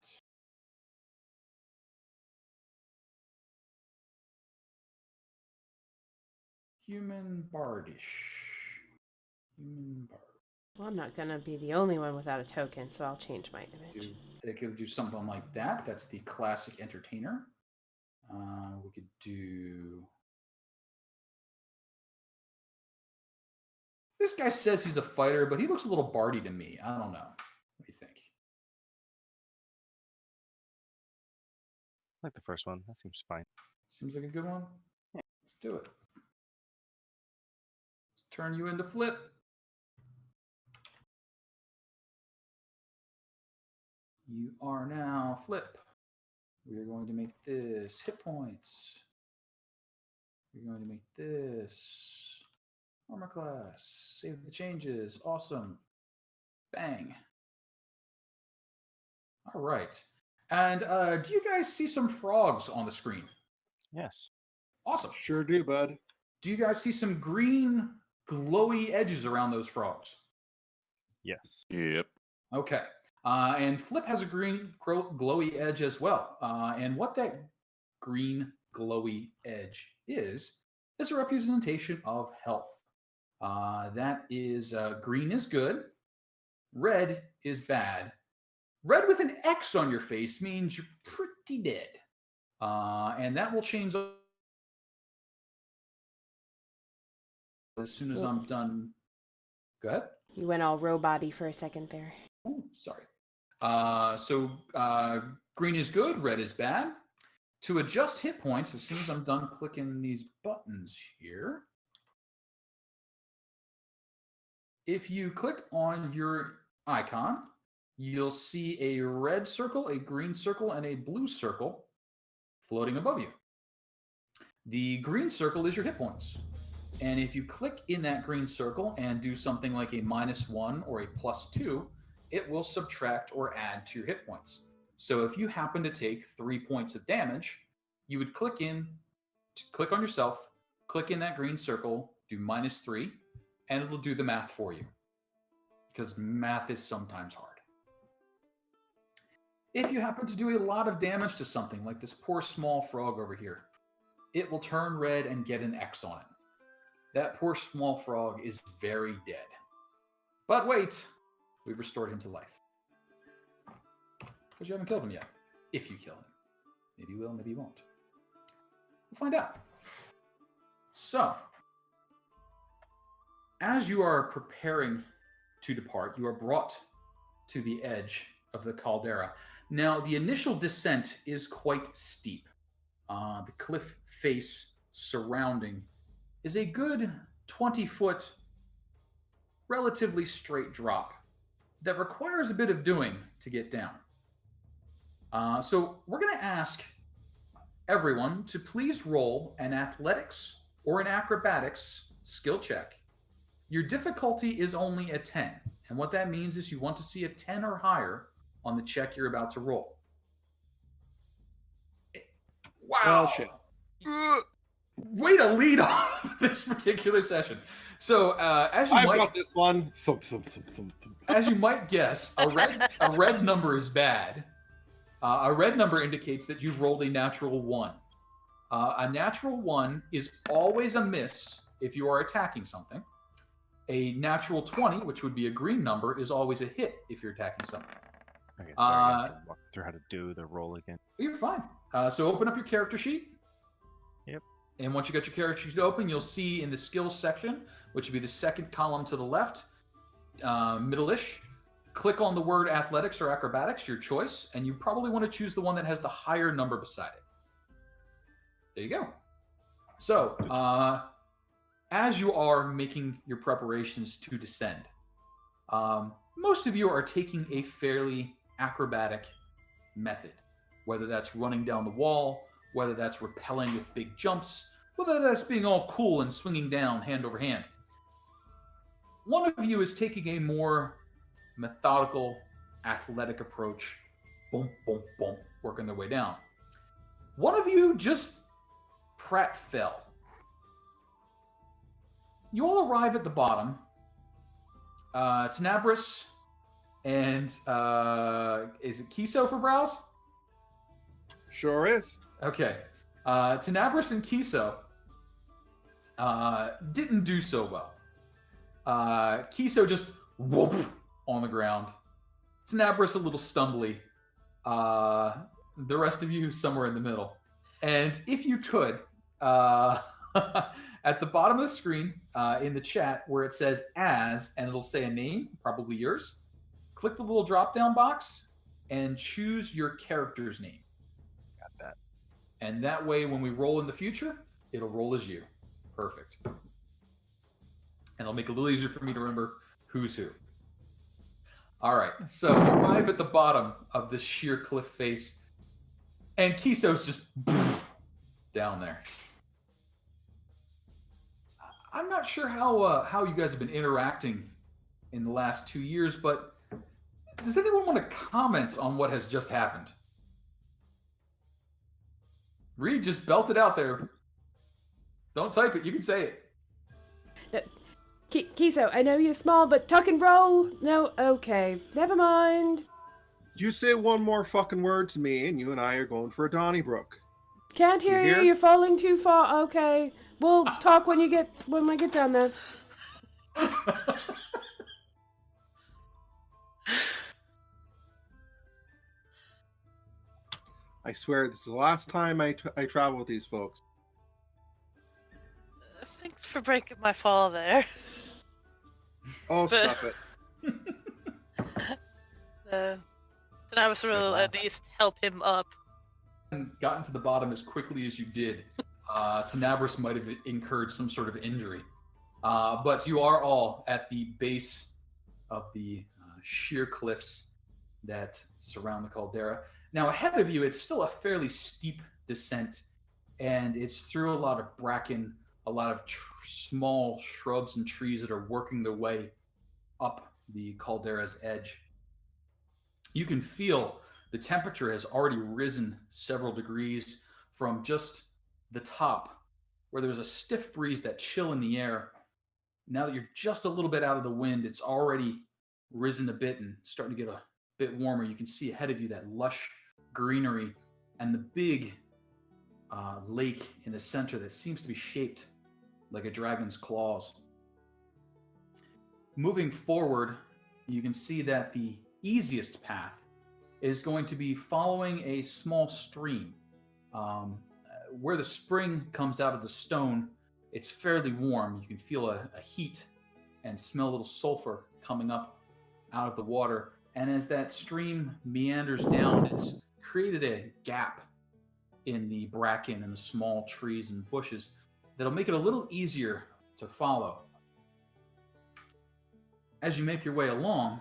Human bardish. Human bard. Well, I'm not gonna be the only one without a token, so I'll change my image. It could do something like that. That's the classic entertainer. We could do. This guy says he's a fighter, but he looks a little bardy to me. I don't know. What do you think? I like the first one. That seems fine. Seems like a good one. Yeah. Let's do it. Let's turn you into Flip. You are now Flip. We are going to make this hit points. We're going to make this armor class. Save the changes. Awesome. Bang. All right. And do you guys see some frogs on the screen? Yes. Awesome. Sure do, bud. Do you guys see some green glowy edges around those frogs? Yes. Yep. Okay. And Flip has a green glowy edge as well. And what that green glowy edge is a representation of health. That is green is good, red is bad. Red with an X on your face means you're pretty dead. And that will change as soon as I'm done. Go ahead. You went all robot-y for a second there. Oh, sorry. Green is good, red is bad. To adjust hit points, as soon as I'm done clicking these buttons here, if you click on your icon, you'll see a red circle, a green circle, and a blue circle floating above you. The green circle is your hit points. And if you click in that green circle and do something like a -1 or a +2, it will subtract or add to your hit points. So if you happen to take 3 points of damage, you would click on yourself, click in that green circle, do -3, and it'll do the math for you. Because math is sometimes hard. If you happen to do a lot of damage to something, like this poor small frog over here, it will turn red and get an X on it. That poor small frog is very dead. But wait, we've restored him to life. Because you haven't killed him yet. If you kill him. Maybe you will, maybe you won't. We'll find out. So, as you are preparing to depart, you are brought to the edge of the caldera. Now, the initial descent is quite steep. The cliff face surrounding is a good 20-foot, relatively straight drop that requires a bit of doing to get down. So we're going to ask everyone to please roll an athletics or an acrobatics skill check. Your difficulty is only a 10, and what that means is you want to see a 10 or higher on the check you're about to roll. Wow. Oh, shit. Way to lead off this particular session. So, as you I've might, got this one. Thump, thump, thump, thump, thump. as you might guess, a red number is bad. A red number indicates that you've rolled a natural 1. A natural 1 is always a miss if you are attacking something. A natural 20, which would be a green number, is always a hit if you're attacking something. Okay, sorry, I can walk through how to do the roll again. You're fine. So open up your character sheet. Yep. And once you get your character sheet open, you'll see in the skills section, which would be the second column to the left, middle-ish, click on the word athletics or acrobatics, your choice, and you probably want to choose the one that has the higher number beside it. There you go. So, as you are making your preparations to descend, most of you are taking a fairly acrobatic method, whether that's running down the wall, whether that's rappelling with big jumps, whether that's being all cool and swinging down hand over hand. One of you is taking a more methodical, athletic approach, boom, boom, boom, working their way down. One of you just pratfell. You all arrive at the bottom. Tenebris and is it Kiso for browse? Sure is. Okay. Tenebris and Kiso didn't do so well. Kiso just whoop on the ground. Tenebris a little stumbly. The rest of you somewhere in the middle. And if you could, at the bottom of the screen, in the chat where it says as, and it'll say a name, probably yours, click the little drop-down box and choose your character's name. Got that. And that way, when we roll in the future, it'll roll as you. Perfect. And it'll make it a little easier for me to remember who's who. All right, so we arrive at the bottom of this sheer cliff face, and Kiso's just down there. I'm not sure how you guys have been interacting in the last 2 years, but does anyone want to comment on what has just happened? Reed, just belt it out there. Don't type it. You can say it. Kiso, I know you're small, but tuck and roll? No, okay. Never mind. You say one more fucking word to me, and you and I are going for a Donnybrook. Can't hear you. You're falling too far. Okay. We'll talk when we get down there. I swear, this is the last time I travel with these folks. Thanks for breaking my fall there. Oh, stuff it. Then I was will at least help him up. And gotten to the bottom as quickly as you did. Tenebris might have incurred some sort of injury. But you are all at the base of the sheer cliffs that surround the caldera. Now, ahead of you, it's still a fairly steep descent, and it's through a lot of bracken, a lot of small shrubs and trees that are working their way up the caldera's edge. You can feel the temperature has already risen several degrees from just the top, where there's a stiff breeze, that chill in the air, Now that you're just a little bit out of the wind, it's already risen a bit and starting to get a bit warmer. You can see ahead of you that lush greenery and the big lake in the center that seems to be shaped like a dragon's claws. Moving forward, you can see that the easiest path is going to be following a small stream. Where the spring comes out of the stone, it's fairly warm. You can feel a heat and smell a little sulfur coming up out of the water. And as that stream meanders down, it's created a gap in the bracken and the small trees and bushes that'll make it a little easier to follow. As you make your way along,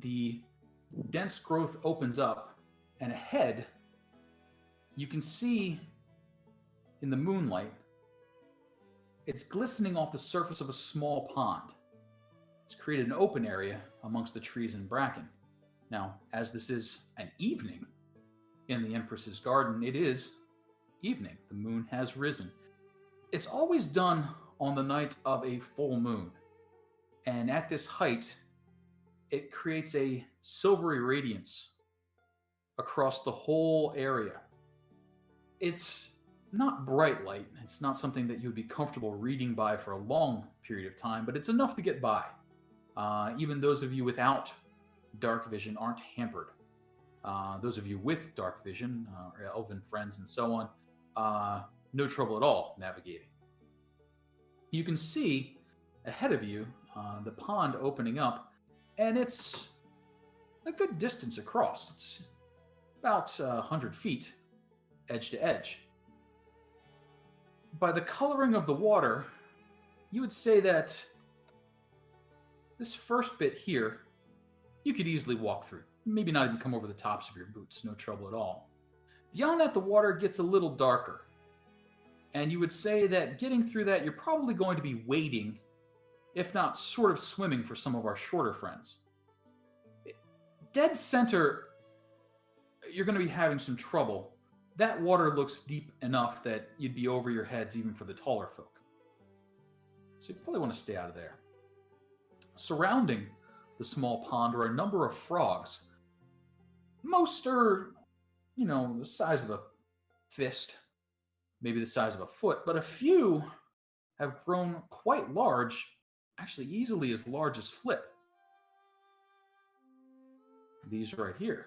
the dense growth opens up, and ahead, you can see in the moonlight, it's glistening off the surface of a small pond. It's created an open area amongst the trees and bracken. Now, as this is an evening in the Empress's garden, it is evening. The moon has risen. It's always done on the night of a full moon. And at this height, it creates a silvery radiance across the whole area. It's not bright light. It's not something that you would be comfortable reading by for a long period of time, but it's enough to get by. Even those of you without dark vision aren't hampered. Those of you with dark vision, elven friends and so on, no trouble at all navigating. You can see ahead of you the pond opening up, and it's a good distance across. It's about 100 feet, edge to edge. By the coloring of the water, you would say that this first bit here, you could easily walk through. Maybe not even come over the tops of your boots, no trouble at all. Beyond that, the water gets a little darker. And you would say that getting through that, you're probably going to be wading, if not sort of swimming for some of our shorter friends. Dead center, you're going to be having some trouble. That water looks deep enough that you'd be over your heads even for the taller folk. So you probably want to stay out of there. Surrounding the small pond are a number of frogs. Most are, the size of a fist, maybe the size of a foot, but a few have grown quite large, actually easily as large as Flip. These right here.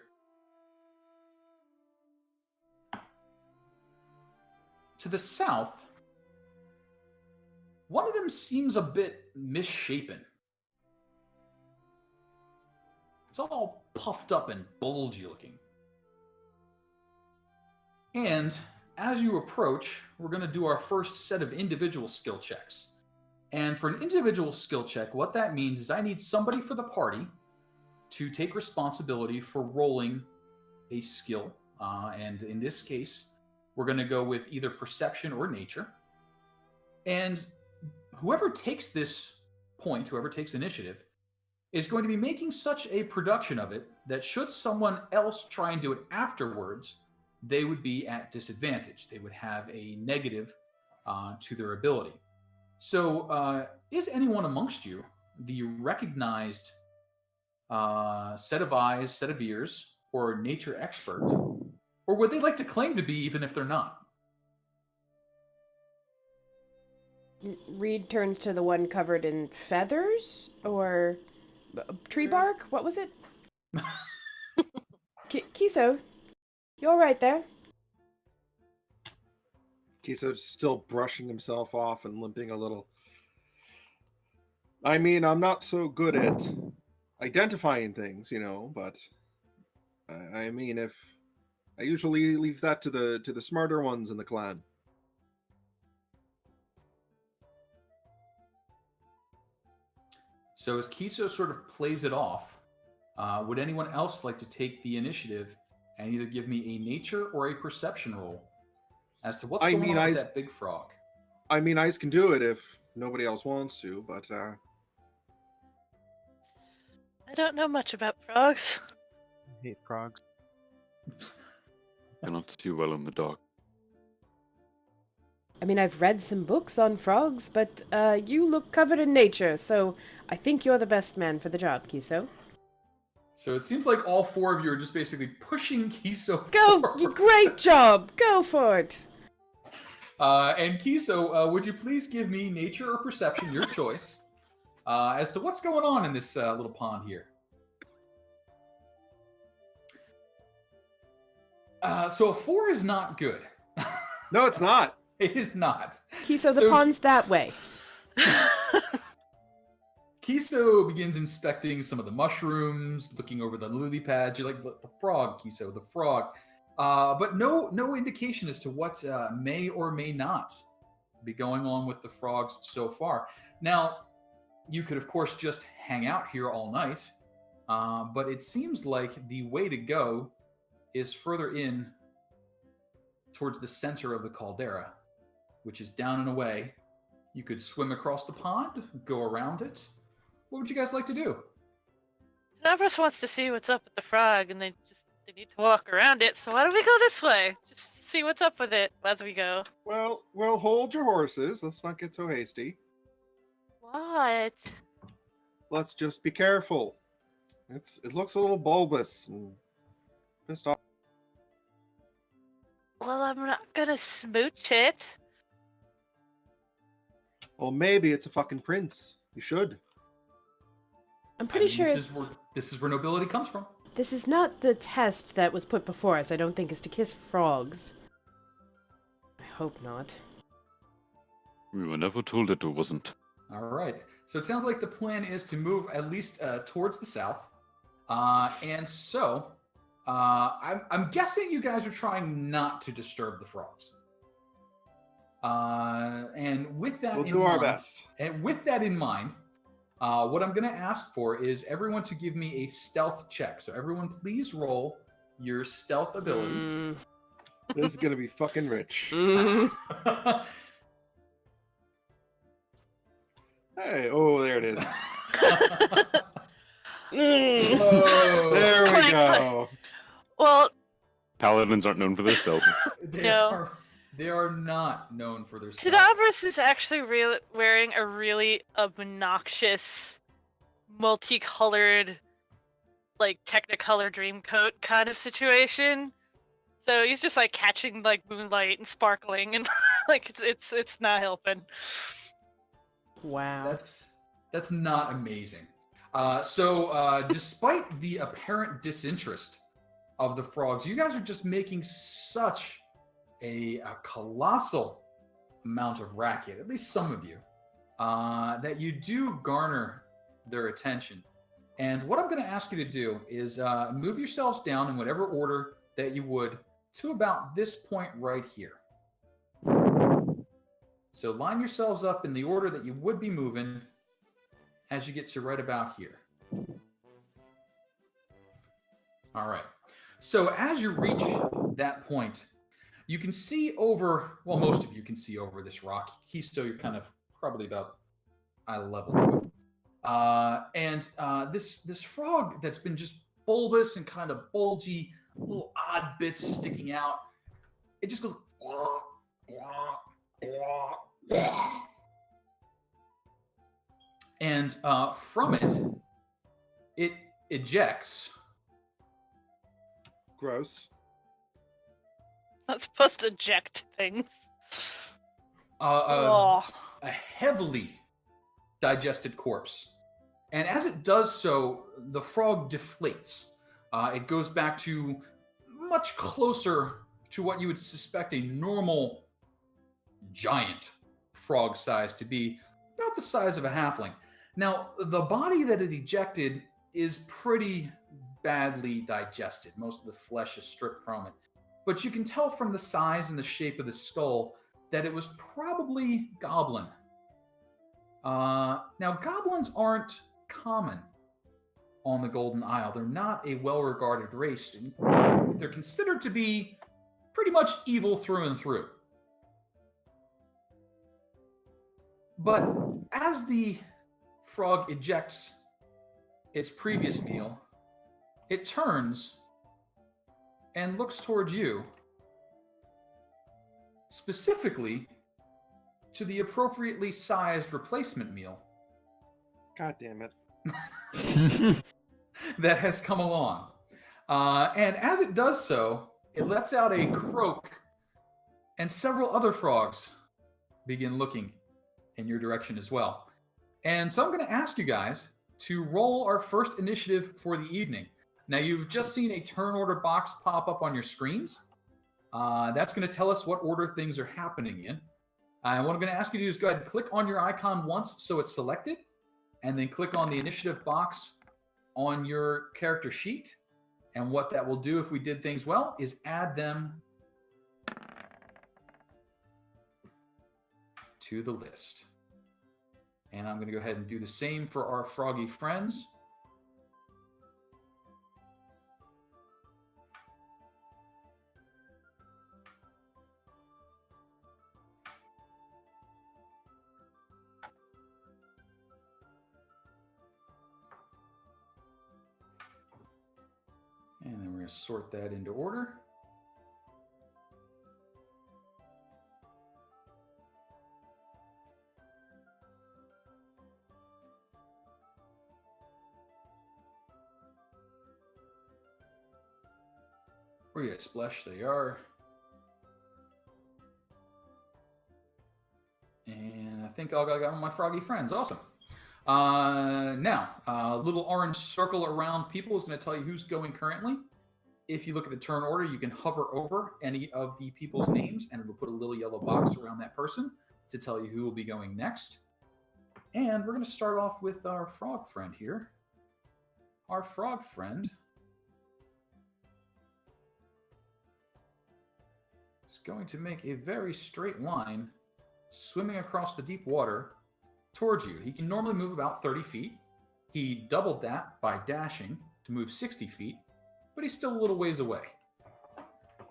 To the south, one of them seems a bit misshapen. It's all puffed up and bulgy looking. And as you approach, we're going to do our first set of individual skill checks. And for an individual skill check, what that means is I need somebody for the party to take responsibility for rolling a skill. And in this case, we're going to go with either perception or nature. And whoever takes this point, whoever takes initiative, is going to be making such a production of it that should someone else try and do it afterwards, they would be at disadvantage. They would have a negative to their ability. So is anyone amongst you the recognized set of eyes, set of ears, or nature expert? Or would they like to claim to be even if they're not? Reed turns to the one covered in feathers or tree bark. What was it? Kiso, you all right there? Kiso's still brushing himself off and limping a little. I mean, I'm not so good at identifying things, but I mean, if I usually leave that to the smarter ones in the clan. So as Kiso sort of plays it off, would anyone else like to take the initiative and either give me a nature or a perception roll as to what's going on with that big frog? I mean, Ice can do it if nobody else wants to, but I don't know much about frogs. I hate frogs. Cannot see well in the dark. I mean, I've read some books on frogs, but you look covered in nature, so I think you're the best man for the job, Kiso. So it seems like all four of you are just basically pushing Kiso Go! forward. Great job! Go for it! And Kiso, would you please give me nature or perception, your choice, as to what's going on in this little pond here? So a 4 is not good. No, it's not. It is not. Kiso, the So pond's that way. Kiso begins inspecting some of the mushrooms, looking over the lily pads. You're like, the frog, Kiso, the frog. But no indication as to what may or may not be going on with the frogs so far. Now, you could, of course, just hang out here all night, but it seems like the way to go is further in towards the center of the caldera, which is down and away. You could swim across the pond, go around it. What would you guys like to do? Empress wants to see what's up with the frog, and they need to walk around it. So why don't we go this way? Just see what's up with it as we go. Well, hold your horses. Let's not get so hasty. What? Let's just be careful. It looks a little bulbous and pissed off. Well, I'm not gonna smooch it. Well, maybe it's a fucking prince. You should. I'm pretty sure This is where nobility comes from. this is not the test that was put before us. I don't think is to kiss frogs. I hope not. We were never told it wasn't. All right. So it sounds like the plan is to move at least towards the south. And so I'm guessing you guys are trying not to disturb the frogs. And with that We'll in do our mind, best. And with that in mind, what I'm going to ask for is everyone to give me a stealth check. So everyone, please roll your stealth ability. This is gonna be fucking rich. Hey, oh, there it is. Whoa. There we Clank, go. Well, Paladins aren't known for their stealth. They are not known for their stealth. Tidabris is actually wearing a really obnoxious, multicolored, like Technicolor Dreamcoat kind of situation. So he's just like catching like moonlight and sparkling, and like it's not helping. Wow. That's not amazing. So despite the apparent disinterest of the frogs, you guys are just making such a colossal amount of racket, at least some of you, that you do garner their attention. And what I'm going to ask you to do is move yourselves down in whatever order that you would to about this point right here. So line yourselves up in the order that you would be moving as you get to right about here. All right. So as you reach that point, you can see over, well, most of you can see over this rock. Kiso, you're kind of probably about eye level to it. And this frog that's been just bulbous and kind of bulgy, little odd bits sticking out, it just goes... And from it ejects Gross. Not supposed to eject things. a heavily digested corpse. And as it does so, the frog deflates. It goes back to much closer to what you would suspect a normal giant frog size to be, about the size of a halfling. Now, the body that it ejected is pretty badly digested. Most of the flesh is stripped from it. But you can tell from the size and the shape of the skull that it was probably Goblin. Now, goblins aren't common on the Golden Isle. They're not a well-regarded race. They're considered to be pretty much evil through and through. But as the frog ejects its previous meal, it turns and looks towards you. Specifically, to the appropriately sized replacement meal God damn it. that has come along. And as it does so, it lets out a croak, and several other frogs begin looking in your direction as well. And so I'm going to ask you guys to roll our first initiative for the evening. Now, you've just seen a turn order box pop up on your screens. That's going to tell us what order things are happening in. And what I'm going to ask you to do is go ahead and click on your icon once so it's selected, and then click on the initiative box on your character sheet. And what that will do if we did things well is add them to the list. And I'm going to go ahead and do the same for our froggy friends. And then we're going to sort that into order. Where you at, Splash? There you are. And I think I got my froggy friends. Awesome. Now, a little orange circle around people is going to tell you who's going currently. If you look at the turn order, you can hover over any of the people's names, and it'll put a little yellow box around that person to tell you who will be going next. And we're going to start off with our frog friend here. Our frog friend is going to make a very straight line, swimming across the deep water towards you. He can normally move about 30 feet. He doubled that by dashing to move 60 feet, but he's still a little ways away.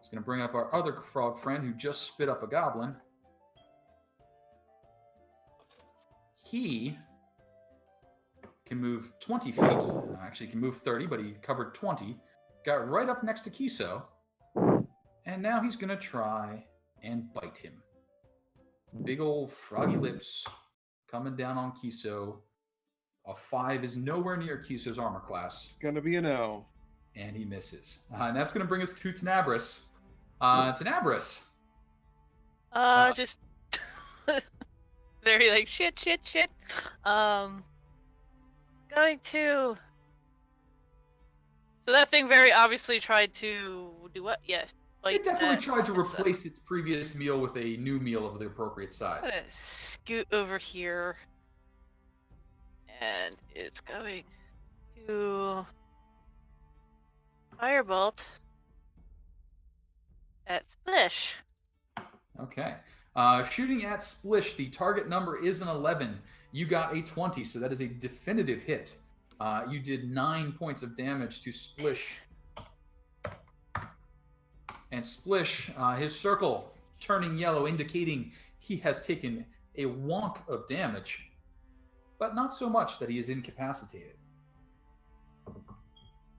He's going to bring up our other frog friend who just spit up a goblin. He can move 20 feet. Actually, he can move 30, but he covered 20. Got right up next to Kiso. And now he's going to try and bite him. Big old froggy lips coming down on Kiso. A 5 is nowhere near Kiso's armor class. It's going to be a no. And he misses. And that's going to bring us to Tenebris. Tenebris. Just very like shit. Going to. So that thing very obviously tried to do what? Yeah. It definitely tried to replace its previous meal with a new meal of the appropriate size. I'm gonna scoot over here. And it's going to Firebolt at Splish. Okay. Shooting at Splish, the target number is an 11. You got a 20, so that is a definitive hit. You did 9 points of damage to Splish. And Splish, his circle turning yellow, indicating he has taken a wonk of damage, but not so much that he is incapacitated.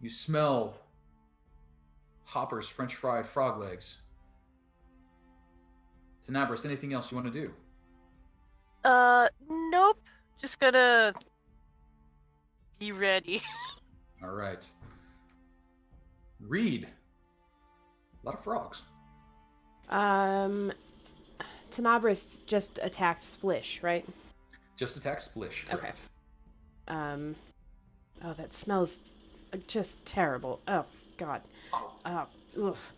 You smell Hopper's French fried frog legs. Tenebris, anything else you want to do? Nope. Just gonna be ready. All right. Reed. A lot of frogs. Tenebris just attacked Splish, right? Just attack Splish, correct. Okay. Oh, that smells just terrible. Oh, God. Oof.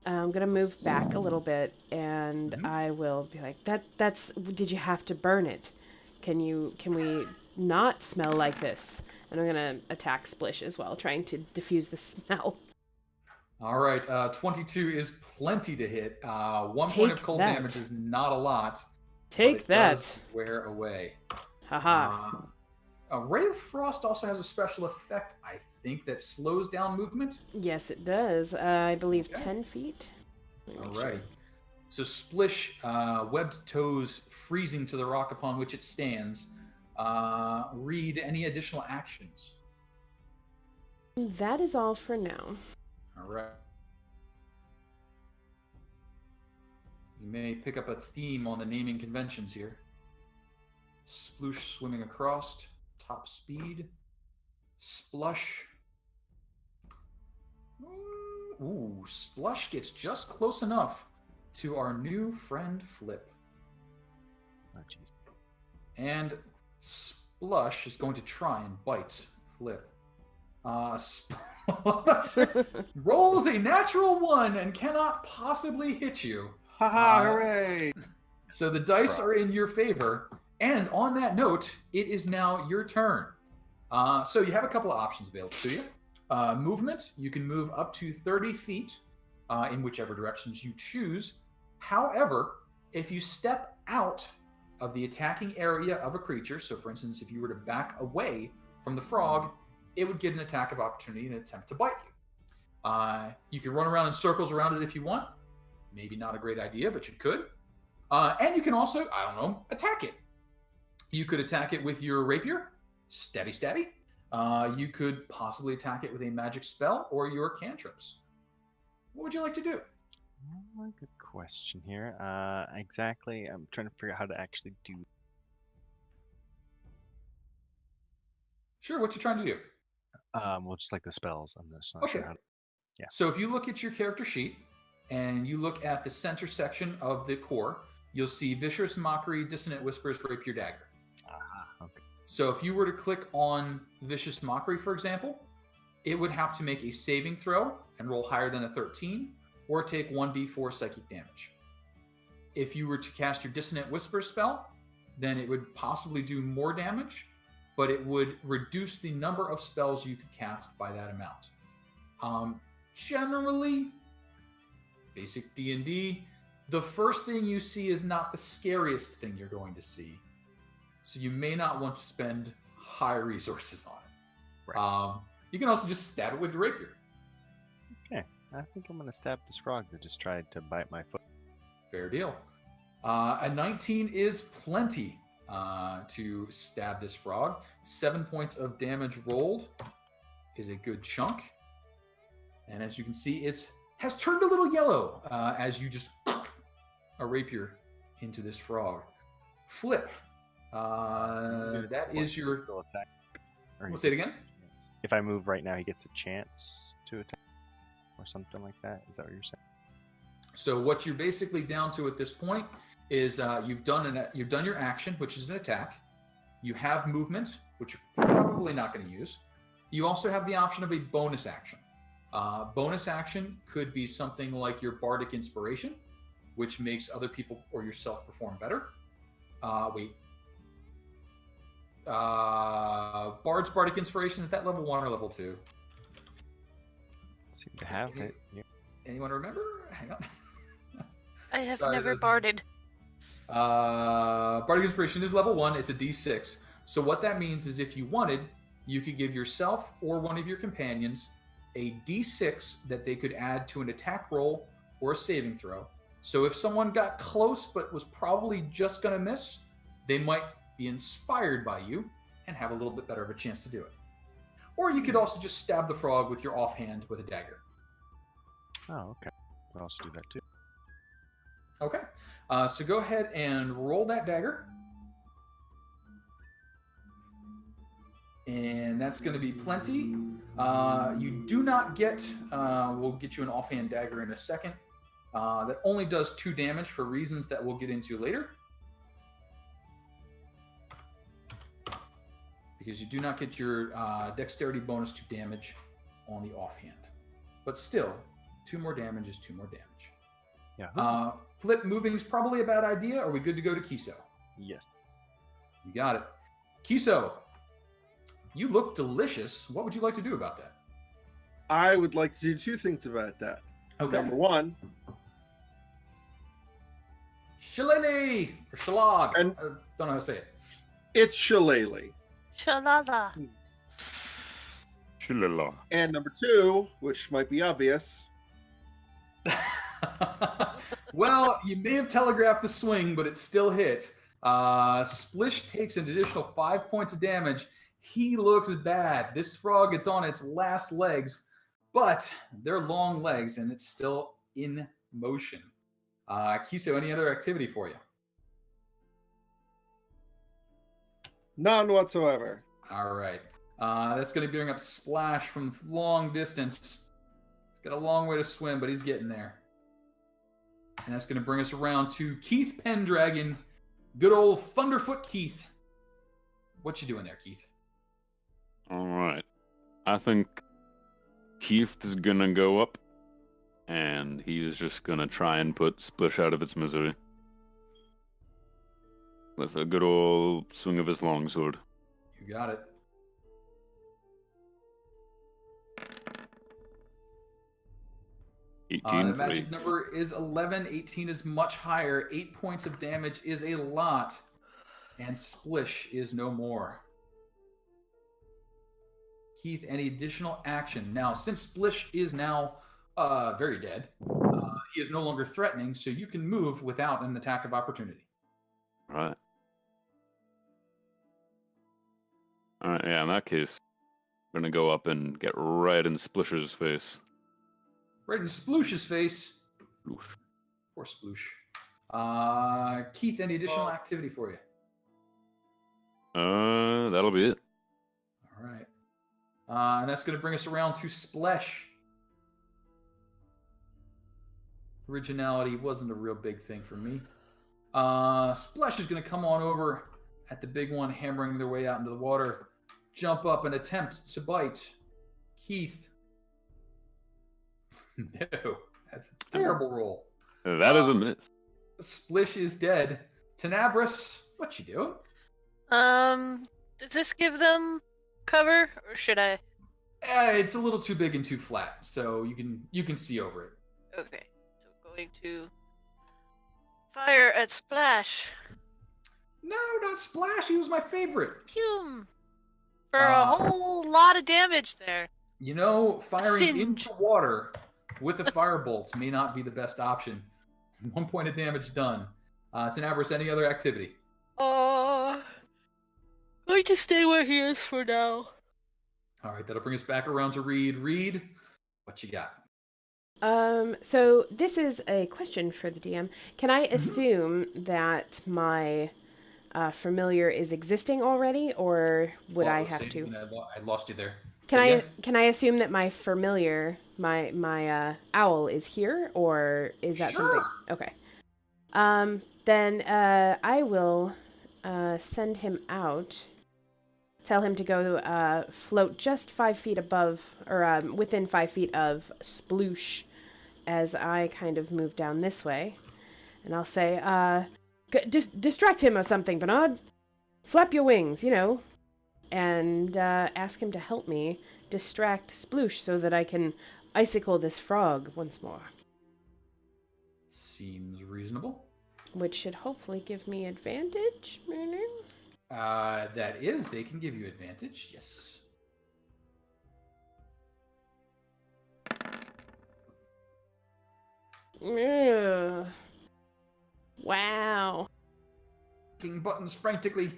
I'm gonna move back a little bit, and I will be like, that's, did you have to burn it? Can we not smell like this? And I'm gonna attack Splish as well, trying to diffuse the smell. All right, 22 is plenty to hit. 1 Take point of cold that. damage is not a lot. Take but it that. does wear away. Haha. Ray of Frost also has a special effect, I think, that slows down movement. Yes, it does. I believe Okay. 10 feet. Let me make Alrighty. sure. So Splish, webbed toes freezing to the rock upon which it stands. Read any additional actions. That is all for now. All right. You may pick up a theme on the naming conventions here. Sploosh swimming across, top speed, splush. Ooh, splush gets just close enough to our new friend Flip. Oh, jeez. And Splush is going to try and bite Flip. Splush rolls a natural 1 and cannot possibly hit you. Haha, hooray! So the dice are in your favor. And on that note, it is now your turn. So you have a couple of options available to you. Movement, you can move up to 30 feet in whichever directions you choose. However, if you step out of the attacking area of a creature, so for instance, if you were to back away from the frog, it would get an attack of opportunity and attempt to bite you. You can run around in circles around it if you want. Maybe not a great idea, but you could. And you can also, attack it. You could attack it with your rapier, stabby. You could possibly attack it with a magic spell or your cantrips. What would you like to do? Good question here. Exactly, I'm trying to figure out how to actually do. Sure, what you trying to do? Well, just like the spells, I'm just not sure how to. Yeah. So if you look at your character sheet and you look at the center section of the core, you'll see Vicious Mockery, Dissonant Whispers, Rapier, Dagger. Okay. So if you were to click on Vicious Mockery, for example, it would have to make a saving throw and roll higher than a 13, or take 1d4 psychic damage. If you were to cast your Dissonant Whisper spell, then it would possibly do more damage, but it would reduce the number of spells you could cast by that amount. Generally, basic D&D, the first thing you see is not the scariest thing you're going to see. So you may not want to spend high resources on it. Right. You can also just stab it with your rapier. Okay, I think I'm going to stab this frog that just tried to bite my foot. Fair deal. A 19 is plenty to stab this frog. 7 points of damage rolled is a good chunk. And as you can see, it has turned a little yellow as you just a rapier into this frog. Flip. That is your... attack. We'll say it again. If I move right now, he gets a chance to attack, or something like that. Is that what you're saying? So what you're basically down to at this point is you've done your action, which is an attack. You have movement, which you're probably not going to use. You also have the option of a bonus action. Bonus action could be something like your Bardic Inspiration, which makes other people or yourself perform better. Bard's Bardic Inspiration, is that level 1 or level 2? Seem to have it. Yeah. Anyone remember? Hang on. I have Sorry, never those- barded. Bardic Inspiration is level 1. It's a d6. So what that means is if you wanted, you could give yourself or one of your companions a d6 that they could add to an attack roll or a saving throw. So if someone got close but was probably just going to miss, they might be inspired by you and have a little bit better of a chance to do it. Or you could also just stab the frog with your offhand with a dagger. Oh, okay. I'll also do that too. Okay. So go ahead and roll that dagger. And that's going to be plenty. You do not get... we'll get you an offhand dagger in a second. That only does 2 damage for reasons that we'll get into later. Because you do not get your dexterity bonus to damage on the offhand. But still, 2 more damage is 2 more damage. Yeah. Flip moving is probably a bad idea. Are we good to go to Kiso? Yes. You got it. Kiso, you look delicious. What would you like to do about that? I would like to do 2 things about that. Okay. Number 1, Shillelagh or Shalag. And- I don't know how to say it. it's shillelagh. Shalala. Shillelagh. And number 2, which might be obvious, Well, you may have telegraphed the swing, but it still hit. Splish takes an additional 5 points of damage. He looks bad. This frog gets on its last legs, but they're long legs and it's still in motion. Kiso, any other activity for you? None whatsoever. All right. That's going to bring up Splash from long distance. He's got a long way to swim, but he's getting there. And that's going to bring us around to Keith Pendragon. Good old Thunderfoot Keith. What you doing there, Keith? All right. I think Keith is gonna go up, and he's just gonna try and put Splish out of its misery with a good old swing of his longsword. You got it. The magic number is 11. 18 is much higher. 8 points of damage is a lot. And Splish is no more. Keith, any additional action? Now, since Splish is now very dead, he is no longer threatening, so you can move without an attack of opportunity. Right. Alright, yeah, in that case, I'm gonna go up and get right in Splish's face. Right in Sploosh's face. Sploosh. Poor Sploosh. Keith, any additional activity for you? That'll be it. All right. And that's going to bring us around to Splash. Originality wasn't a real big thing for me. Splash is going to come on over at the big one, hammering their way out into the water. Jump up and attempt to bite Keith. No, that's a terrible roll. That is a miss. Splish is dead. Tenebris, what you doing? Does this give them cover, or should I? It's a little too big and too flat, so you can see over it. Okay, so going to fire at Splash. No, not Splash. He was my favorite. Pum! For a whole lot of damage there. You know, firing Singe. into water with a firebolt may not be the best option. 1 point of damage done. Tenebris, any other activity? Going to stay where he is for now. All right, that'll bring us back around to Reed. Reed, what you got? So this is a question for the DM. Can I assume that my familiar is existing already, or would I have to? I lost you there. Can I assume that my familiar, my owl is here, or is that something? Okay. Then I will send him out. Tell him to go float just 5 feet above, or within 5 feet of Sploosh, as I kind of move down this way. And I'll say, distract him or something, Bernard. Flap your wings, you know. And ask him to help me distract Sploosh so that I can icicle this frog once more. Seems reasonable. Which should hopefully give me advantage. They can give you advantage, yes. Ugh. Wow. Clicking buttons frantically.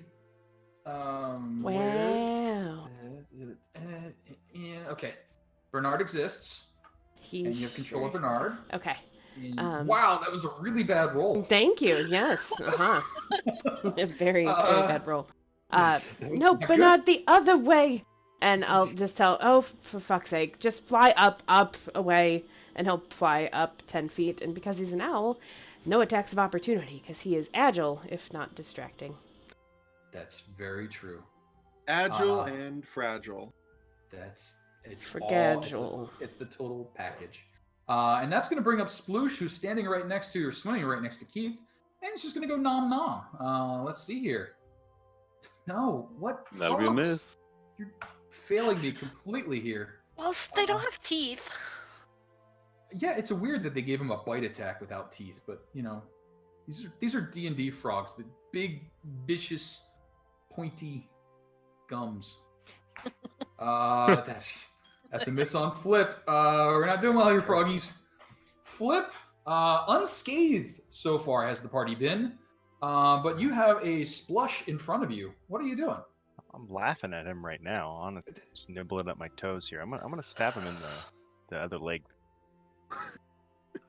Wow. Yeah, okay. Bernard exists. And you have control of Bernard. Okay. Wow, that was a really bad roll. Thank you. Yes. A very bad roll. No, Bernard, the other way. And I'll just tell, for fuck's sake, just fly up, away, and he'll fly up 10 feet. And because he's an owl, no attacks of opportunity, because he is agile, if not distracting. That's very true. Agile and fragile. It's Fragile. It's the total package. And that's going to bring up Sploosh, who's standing right next to, or swimming right next to Keith. And it's just going to go nom nom. Let's see here. No, what? That'll be a miss. You're failing me completely here. Well, they don't have teeth. Yeah, it's weird that they gave him a bite attack without teeth, but you know, these are D&D frogs, the big, vicious, pointy gums. That's a miss on Flip. We're not doing well here, froggies. Flip, unscathed so far has the party been, but you have a Splush in front of you. What are you doing? I'm laughing at him right now, honestly, just nibbling at my toes here. I'm gonna stab him in the other leg.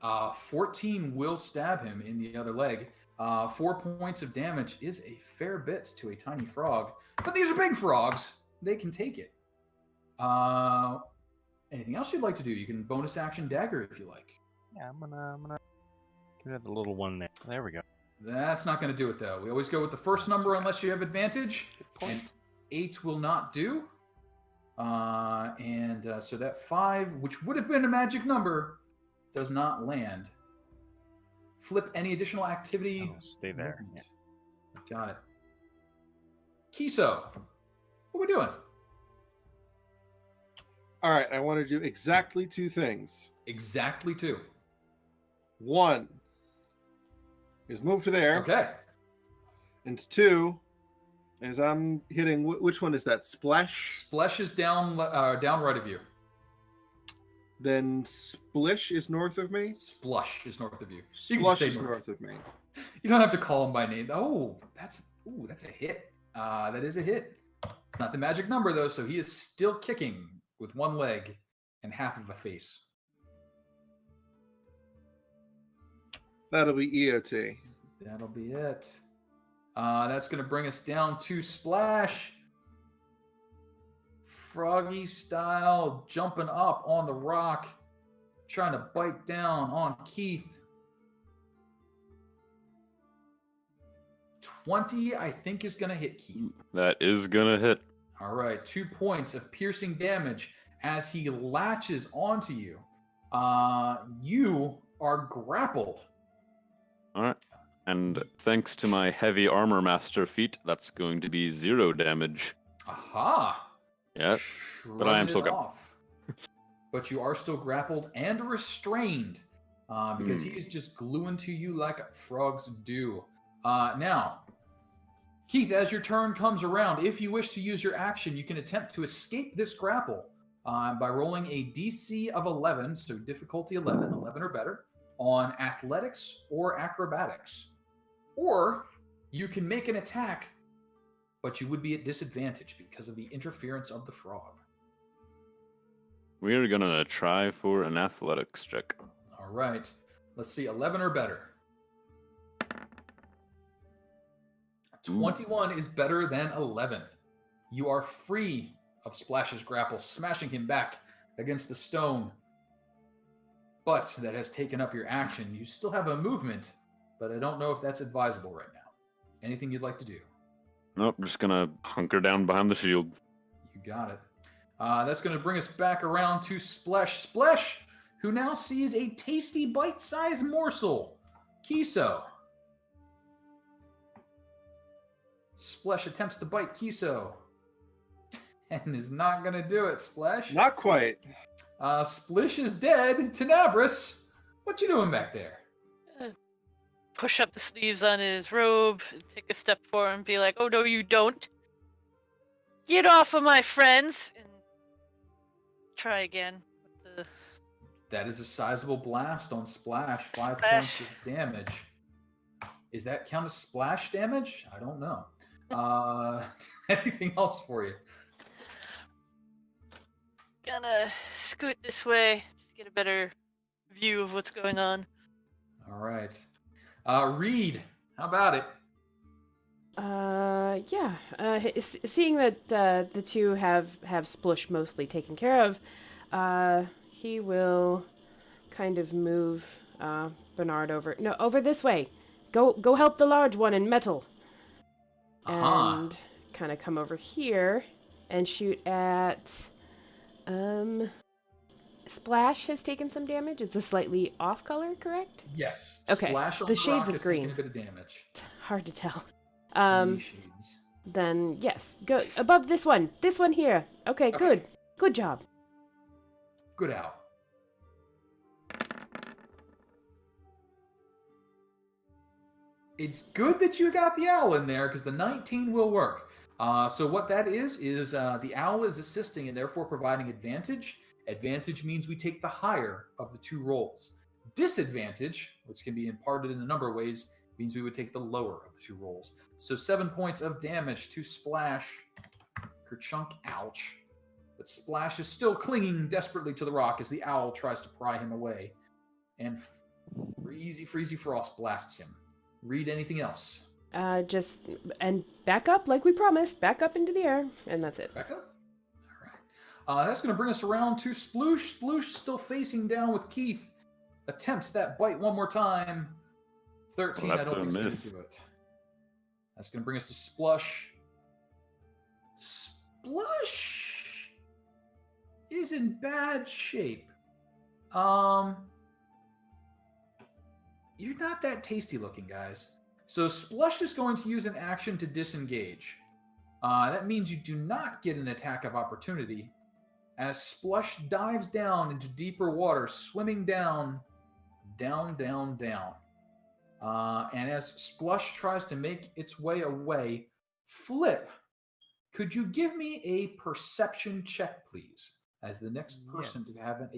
14 will stab him in the other leg. 4 points of damage is a fair bit to a tiny frog. But these are big frogs. They can take it. Anything else you'd like to do? You can bonus action dagger if you like. Yeah, I'm gonna give it the little one there. There we go. That's not going to do it, though. We always go with the first number unless you have advantage. And 8 will not do. So that 5, which would have been a magic number, does not land. Flip any additional activity. Oh, stay there. Yeah. Got it. Kiso, what are we doing? All right, I want to do exactly 2 things. Exactly 2. 1 is move to there. Okay. And 2 is I'm hitting. Which one is that? Splash? Splash is down right of you. Then Splish is north of me. Splush is north of you. You can Splush say is north of me. You don't have to call him by name. Oh, that's a hit. That is a hit. It's not the magic number though, so he is still kicking with 1 leg and half of a face. That'll be EOT. That'll be it. That's going to bring us down to Splash. Froggy style, jumping up on the rock, trying to bite down on Keith. 20, I think, is going to hit Keith. That is gonna hit. All right, 2 points of piercing damage as he latches onto you. You are grappled. All right. And thanks to my heavy armor master feat, that's going to be 0 damage. Aha! Yeah. But I am still grappled. But you are still grappled and restrained because he is just gluing to you like frogs do. Now, Keith, as your turn comes around, if you wish to use your action, you can attempt to escape this grapple by rolling a DC of 11, so difficulty 11 or better, on athletics or acrobatics. Or you can make an attack, but you would be at disadvantage because of the interference of the frog. We're gonna try for an athletics check. All right. Let's see, 11 or better. 21 is better than 11. You are free of Splash's grapple, smashing him back against the stone. But that has taken up your action. You still have a movement, but I don't know if that's advisable right now. Anything you'd like to do? Nope, just gonna hunker down behind the shield. You got it. That's going to bring us back around to Splash. Splash, who now sees a tasty bite-sized morsel. Kiso. Splash attempts to bite Kiso. And is not going to do it, Splash. Not quite. Splish is dead. Tenebris, what you doing back there? Push up the sleeves on his robe, take a step forward and be like, oh no you don't. Get off of my friends! And try again. With the... That is a sizable blast on Splash. 5 Splash. points of damage. Is that count as splash damage? I don't know. Anything else for you? Gonna scoot this way, just to get a better view of what's going on. All right. Reed, how about it? Seeing that the two have Splush mostly taken care of, he will kind of move Bernard over this way. Go help the large one in metal. And kind of come over here and shoot at Splash has taken some damage. It's a slightly off color, correct? Yes. Okay. Splash on the shades rock of is green. taking a bit of damage. It's hard to tell. Many shades. Then yes, go above this one. This one here. Okay, good. Good job. Good owl. It's good that you got the owl in there because the 19 will work. So what that is the owl is assisting and therefore providing advantage. Advantage means we take the higher of the 2 rolls. Disadvantage, which can be imparted in a number of ways, means we would take the lower of the 2 rolls. So 7 points of damage to Splash. Kerchunk, ouch. But Splash is still clinging desperately to the rock as the owl tries to pry him away. And Freezy, freezy frost blasts him. Read anything else. And back up like we promised. Back up into the air, and that's it. Back up. All right. That's going to bring us around to Sploosh. Sploosh still facing down with Keith. Attempts that bite one more time. 13. Well, I don't think it's going to do it. That's going to bring us to Splush. Splush is in bad shape. You're not that tasty looking, guys. So Splush is going to use an action to disengage. That means you do not get an attack of opportunity as Splush dives down into deeper water, swimming down. And as Splush tries to make its way away, Flip, could you give me a perception check, please, as the next person to have an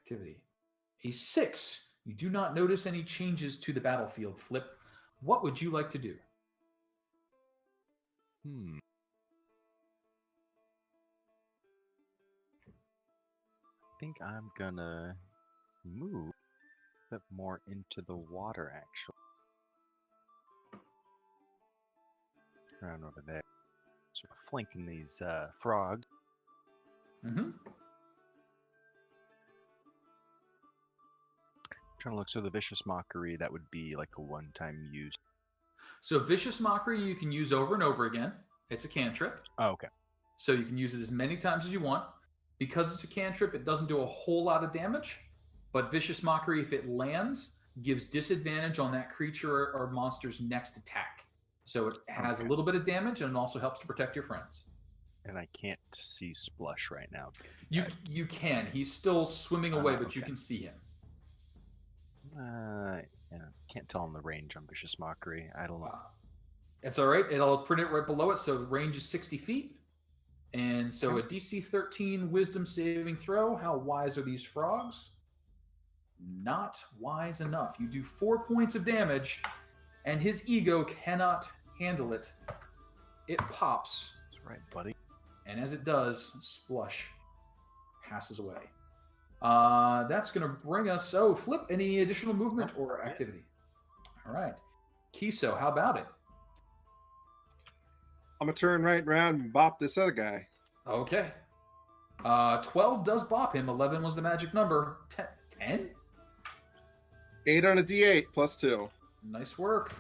activity? A 6. You do not notice any changes to the battlefield, Flip. What would you like to do? I think I'm gonna move a bit more into the water, actually. Around over there. Sort of flanking these frogs. Mm-hmm. Trying to look, so the Vicious Mockery, that would be like a one-time use. So Vicious Mockery you can use over and over again. It's a cantrip. Oh, okay. So you can use it as many times as you want. Because it's a cantrip, it doesn't do a whole lot of damage. But Vicious Mockery, if it lands, gives disadvantage on that creature or monster's next attack. So it has a little bit of damage, and it also helps to protect your friends. And I can't see Splush right now. You can. He's still swimming away, but you can see him. Yeah, can't tell on the range on Vicious Mockery. I don't know. It's all right. It'll print it right below it, so the range is 60 feet. And so a DC 13 Wisdom saving throw. How wise are these frogs? Not wise enough. You do 4 points of damage, and his ego cannot handle it. It pops. That's right, buddy. And as it does, Splush passes away. That's going to bring us... Oh, Flip, any additional movement or activity? All right. Kiso, how about it? I'm going to turn right around and bop this other guy. Okay. 12 does bop him. 11 was the magic number. 10? 8 on a D8 plus 2. Nice work.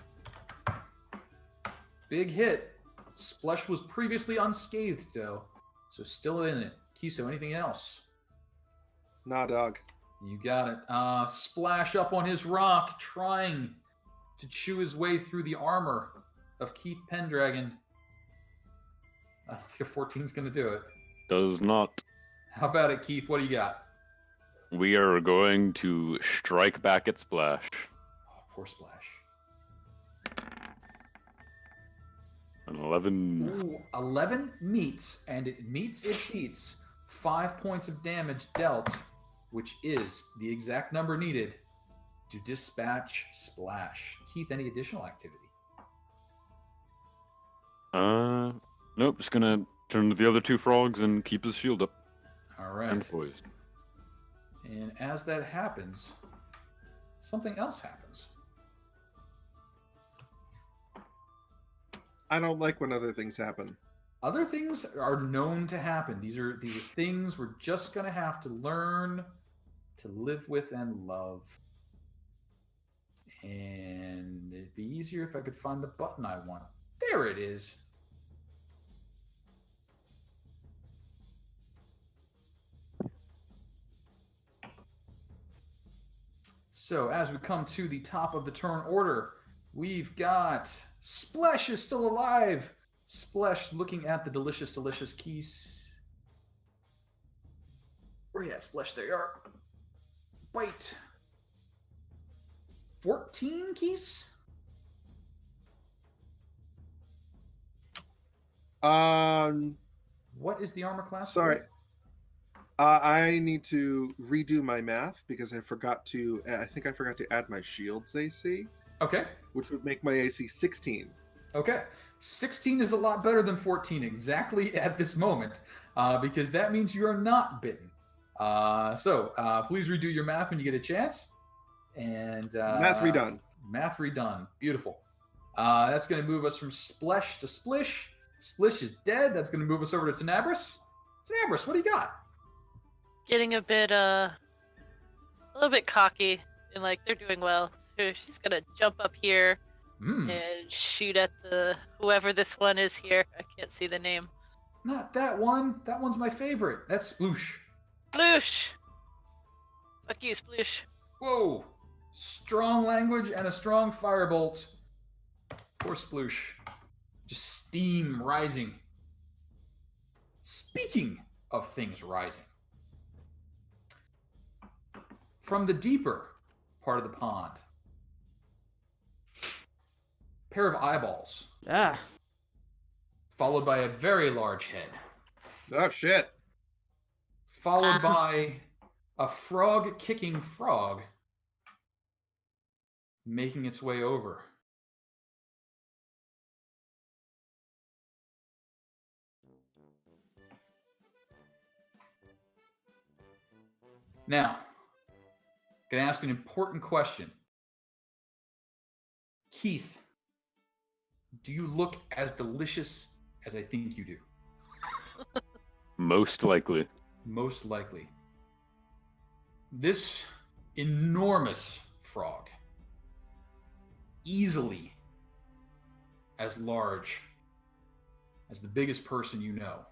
Big hit. Splush was previously unscathed, though. So still in it. Kiso, anything else? Nah, dog. You got it. Splash up on his rock, trying to chew his way through the armor of Keith Pendragon. I don't think a 14 is going to do it. Does not. How about it, Keith? What do you got? We are going to strike back at Splash. Oh, poor Splash. An 11. Ooh, 11 meets, and it meets its beats. 5 points of damage dealt, which is the exact number needed to dispatch Splash. Keith, any additional activity? Nope. Just gonna turn to the other 2 frogs and keep his shield up. All right. And poised. And as that happens, something else happens. I don't like when other things happen. Other things are known to happen. These are things we're just gonna have to learn to live with and love. And it'd be easier if I could find the button I want. There it is. So as we come to the top of the turn order, we've got Splash is still alive. Splash looking at the delicious, delicious keys. Where you at, Splash? There you are. Bite. 14 keys? What is the armor class? Sorry. I need to redo my math because I think I forgot to add my shield's AC. Okay. Which would make my AC 16. Okay. 16 is a lot better than 14 exactly at this moment, because that means you are not bitten. Please redo your math when you get a chance. And Math redone. Math redone. Beautiful. That's going to move us from Splesh to Splish. Splish is dead. That's going to move us over to Tenebris. Tenebris, what do you got? Getting a little bit cocky, and like they're doing well. So she's gonna jump up here and shoot at whoever this one is here. I can't see the name. Not that one. That one's my favorite. That's Sploosh. Sploosh! Fuck you, Sploosh. Whoa! Strong language and a strong firebolt. Poor Sploosh. Just steam rising. Speaking of things rising, from the deeper part of the pond, pair of eyeballs, followed by a very large head, Oh shit! followed by a frog-kicking frog making its way over. Now, I'm going to ask an important question. Keith, do you look as delicious as I think you do? Most likely. Most likely. This enormous frog, easily as large as the biggest person you know,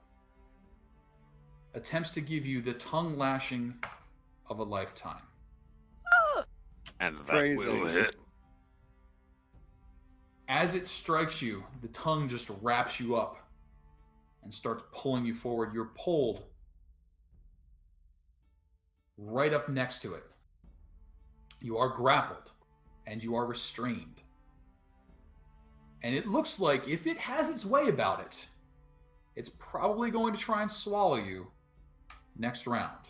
attempts to give you the tongue lashing of a lifetime. And that Crazy. will hit. As it strikes you, the tongue just wraps you up and starts pulling you forward. You're pulled right up next to it. You are grappled and you are restrained. And it looks like if it has its way about it, it's probably going to try and swallow you next round.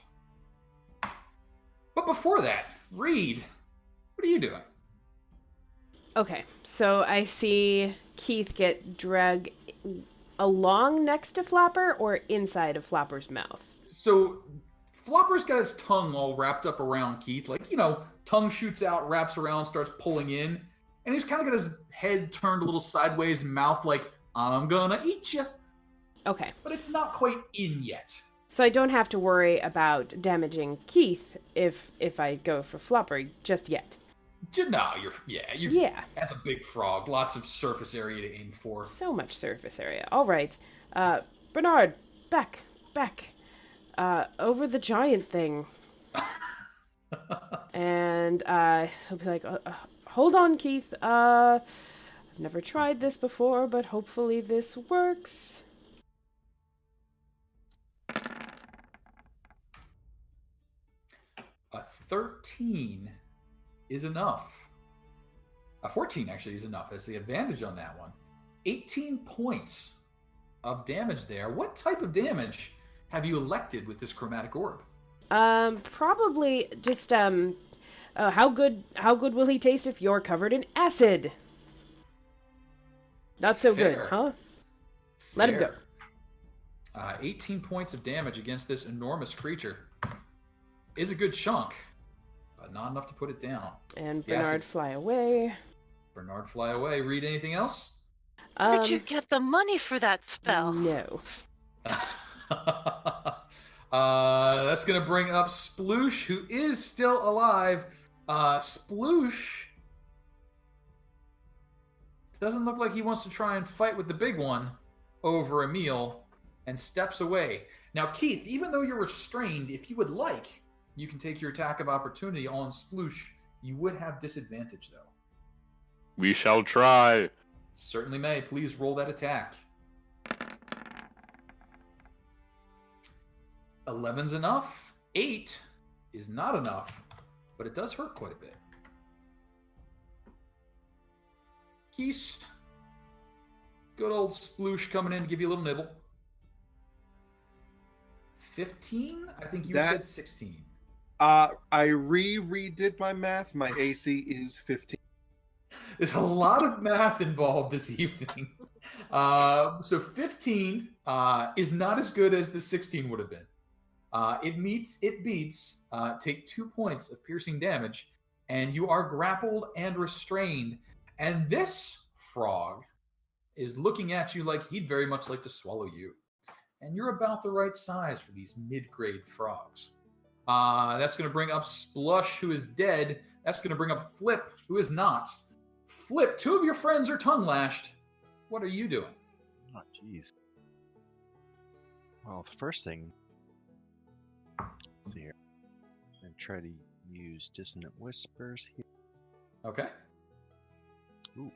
But before that, Reed, what are you doing? Okay, so I see Keith get dragged along next to Flapper or inside of Flapper's mouth. So Flopper's got his tongue all wrapped up around Keith. Like, tongue shoots out, wraps around, starts pulling in. And he's kind of got his head turned a little sideways, mouth like, I'm gonna eat you. Okay. But it's not quite in yet. So I don't have to worry about damaging Keith if I go for Flopper just yet. No, Yeah. That's a big frog. Lots of surface area to aim for. So much surface area. All right. Bernard, back. Over the giant thing. And he'll be like, hold on, Keith. I've never tried this before, but hopefully this works. A 13 is enough. A 14 actually is enough. That's the advantage on that one. 18 points of damage there. What type of damage have you elected with this chromatic orb? Probably just how good will he taste if you're covered in acid? Not so Fair. good, huh? Let him go. 18 points of damage against this enormous creature is a good chunk, but not enough to put it down. And Yes. Bernard fly away. Bernard, fly away. Read anything else? Where'd you get the money for that spell? No. That's going to bring up Sploosh, who is still alive. Sploosh doesn't look like he wants to try and fight with the big one over a meal and steps away. Now, Keith, even though you're restrained, if you would like, you can take your attack of opportunity on Sploosh. You would have disadvantage, though. We shall try. Certainly may. Please roll that attack. 11's enough. 8 is not enough, but it does hurt quite a bit. Keith, good old Sploosh coming in to give you a little nibble. 15? I think you said 16. I redid my math. My AC is 15. There's a lot of math involved this evening. So 15 is not as good as the 16 would have been. It beats. Take 2 points of piercing damage, and you are grappled and restrained. And this frog is looking at you like he'd very much like to swallow you. And you're about the right size for these mid-grade frogs. That's going to bring up Splush, who is dead. That's going to bring up Flip, who is not. Flip, 2 of your friends are tongue-lashed. What are you doing? Oh, jeez. Well, the first thing... Let's see here. I'm going to try to use Dissonant Whispers here. Okay. Ooh,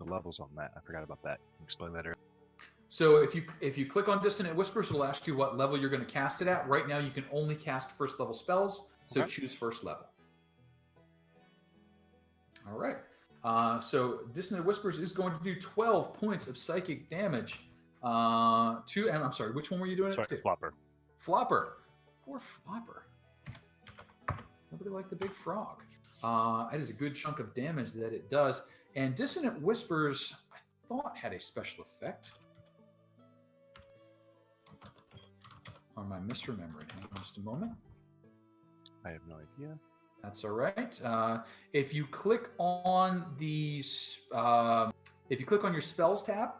the levels on that. I forgot about that. Can you explain that earlier? So if you click on Dissonant Whispers, it'll ask you what level you're going to cast it at. Right now, you can only cast first level spells, so Okay. choose first level. All right. So Dissonant Whispers is going to do 12 points of psychic damage. And I'm sorry, which one were you doing it Sorry, to? Flopper. Flopper. Poor Flopper. Nobody liked the big frog. That is a good chunk of damage that it does. And Dissonant Whispers, I thought, had a special effect. Or am I misremembering? Hang on just a moment. I have no idea. That's all right. If you click on the, if you click on your spells tab,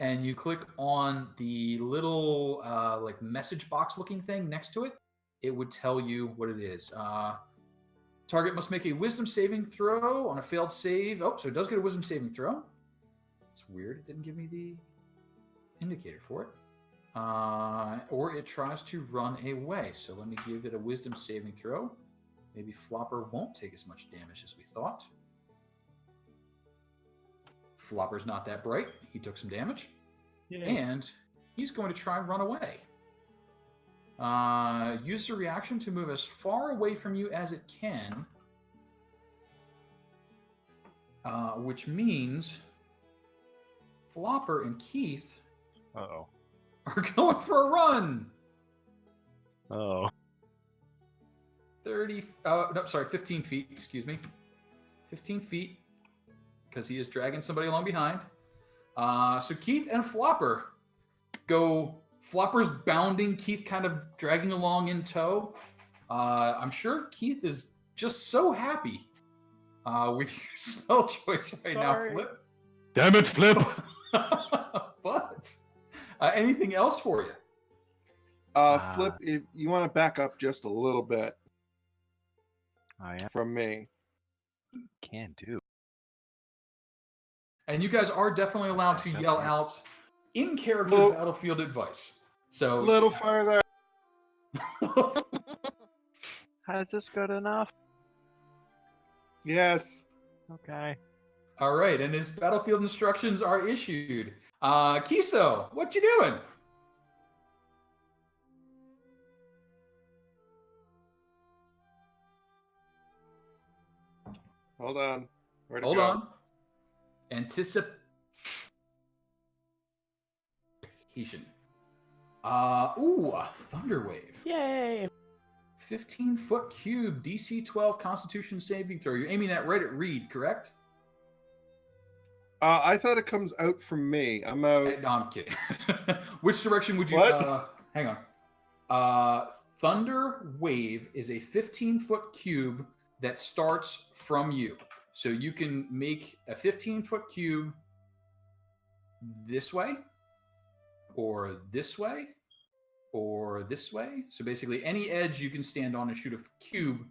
and you click on the little like message box looking thing next to it, it would tell you what it is. Target must make a wisdom saving throw on a failed save. Oh, so it does get a wisdom saving throw. It's weird. It didn't give me the indicator for it. Or it tries to run away. So let me give it a wisdom saving throw. Maybe Flopper won't take as much damage as we thought. Flopper's not that bright. He took some damage. Yay. And he's going to try and run away. Use a reaction to move as far away from you as it can. Which means Flopper and Keith Uh-oh. are going for a run. Oh. 15 feet, excuse me. 15 feet, because he is dragging somebody along behind. So Keith and Flopper go. Flopper's bounding, Keith kind of dragging along in tow. I'm sure Keith is just so happy with your spell choice right Sorry. now, Flip. Damn it, Flip! But anything else for you? Flip, if you want to back up just a little bit I am. from me. Can do. And you guys are definitely allowed to yell out in character Little- battlefield advice. So Little further. Is this good enough? Yes. Okay. All right, and his battlefield instructions are issued. Kiso, what you doing? Hold on. Where'd it Hold go? on. Anticipation. A thunder wave. Yay! 15-foot cube, DC 12 Constitution saving throw. You're aiming that right at Reed, correct? I thought it comes out from me. I'm out. No, I'm kidding. Which direction would you? What? Hang on. Thunder wave is a 15-foot cube that starts from you. So you can make a 15-foot cube this way, or this way, or this way. So basically, any edge you can stand on and shoot a cube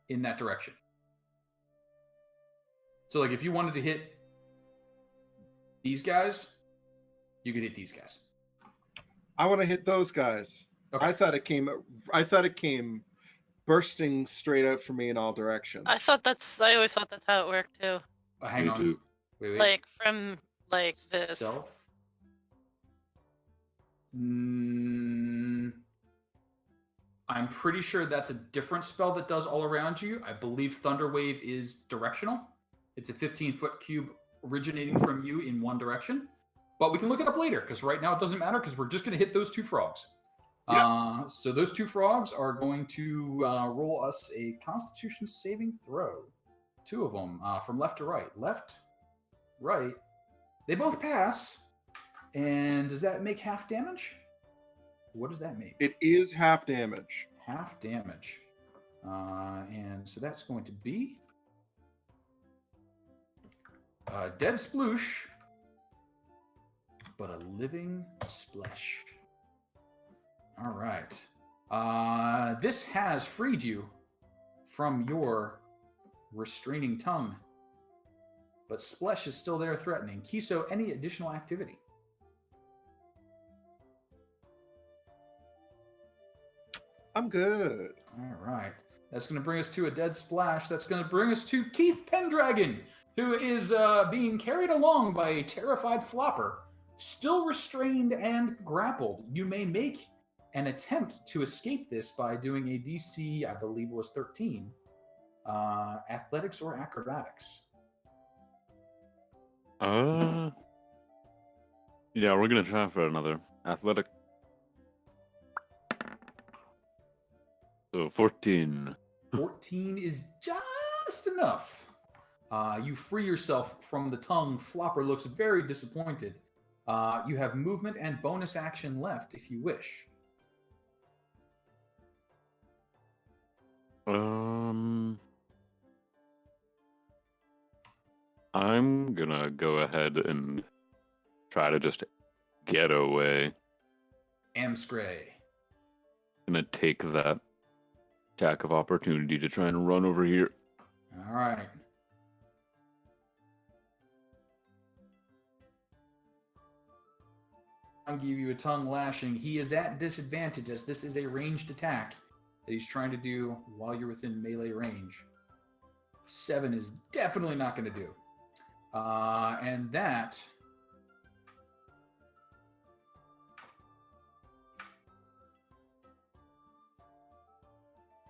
in that direction. So, like, if you wanted to hit these guys, you could hit these guys. I want to hit those guys. Okay. I thought it came bursting straight out for me in all directions. I always thought that's how it worked too. Hang Me on. too. Wait. Like from like this. Self. I'm pretty sure that's a different spell that does all around you. I believe Thunder Wave is directional. It's a 15-foot cube originating from you in one direction. But we can look it up later, because right now it doesn't matter, because we're just going to hit those two frogs. Yeah. So those two frogs are going to roll us a Constitution saving throw. Two of them, from left to right. Left, right. They both pass. And does that make half damage? What does that make? It is half damage. Half damage. And so that's going to be a dead sploosh, but a living splash. All right. This has freed you from your restraining tongue, but Splesh is still there threatening. Kiso, any additional activity? I'm good. All right. That's going to bring us to a dead splash. That's going to bring us to Keith Pendragon, who is being carried along by a terrified flopper, still restrained and grappled. You may make an attempt to escape this by doing a DC, I believe it was 13, athletics or acrobatics. Yeah, we're gonna try for another athletic. So 14. 14 is just enough. You free yourself from the tongue. Flopper looks very disappointed. You have movement and bonus action left if you wish. I'm gonna go ahead and try to just get away. Amscray. Gonna take that attack of opportunity to try and run over here. All right. I'll give you a tongue lashing. He is at disadvantage as this is a ranged attack that he's trying to do while you're within melee range. 7 is definitely not going to do. And that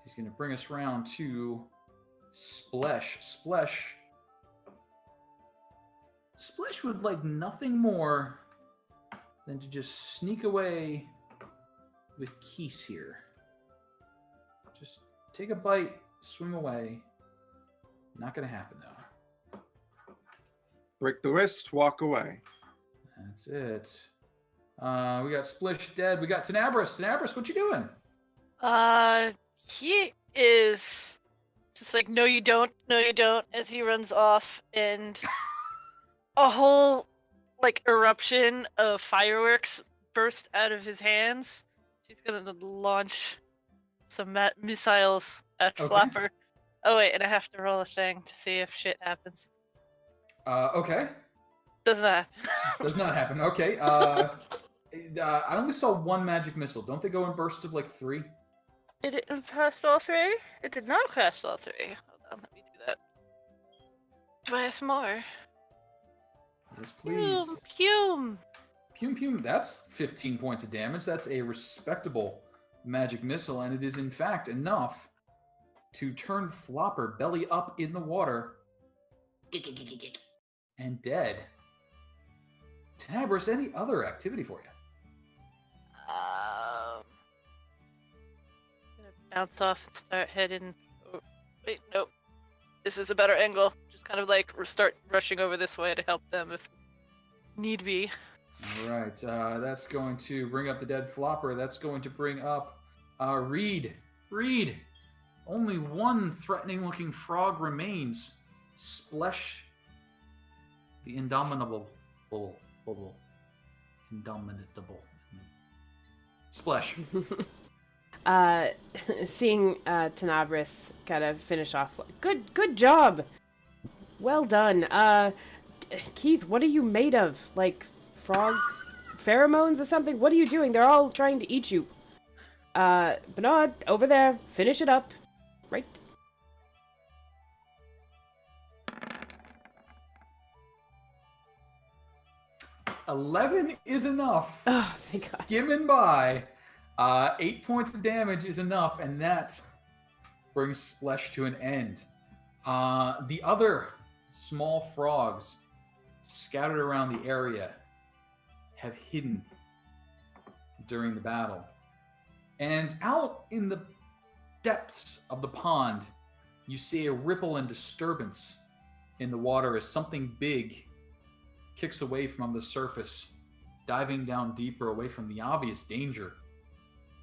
is going to bring us around to Splesh. Splesh would like nothing more than to just sneak away with Keese here. Just take a bite, swim away. Not going to happen, though. Break the wrist, walk away. That's it. We got Splish dead. We got Tenabris. Tenabris, what you doing? He is just like, no, you don't, as he runs off, and a whole, like, eruption of fireworks burst out of his hands. She's gonna launch some missiles at Okay. Flopper. Oh, wait, and I have to roll a thing to see if shit happens. Okay. Does not happen. Does not happen. Okay. I only saw one magic missile. Don't they go in bursts of like 3? It didn't cast all 3? It did not cast all 3. Hold on, let me do that. Twice more. Yes, please. Pew! Pum. That's 15 points of damage. That's a respectable magic missile, and it is in fact enough to turn Flopper belly up in the water and dead. Tenabris, any other activity for you? Gonna bounce off and start heading. Oh, wait, nope. This is a better angle. Just kind of like start rushing over this way to help them if need be. All right. That's going to bring up the dead Flopper. That's going to bring up Reed. Reed. Only one threatening-looking frog remains. Splesh. The indomitable. Indomitable. Splash. Seeing Tenabris kind of finish off. Good job. Well done. Keith, what are you made of? Like frog pheromones or something? What are you doing? They're all trying to eat you. Bernard, over there, finish it up. Right. $11 is enough. Oh, thank God. Skimming by. 8 points of damage is enough, and that brings Splesh to an end. The other small frogs scattered around the area have hidden during the battle. And out in the depths of the pond, you see a ripple and disturbance in the water as something big kicks away from the surface, diving down deeper away from the obvious danger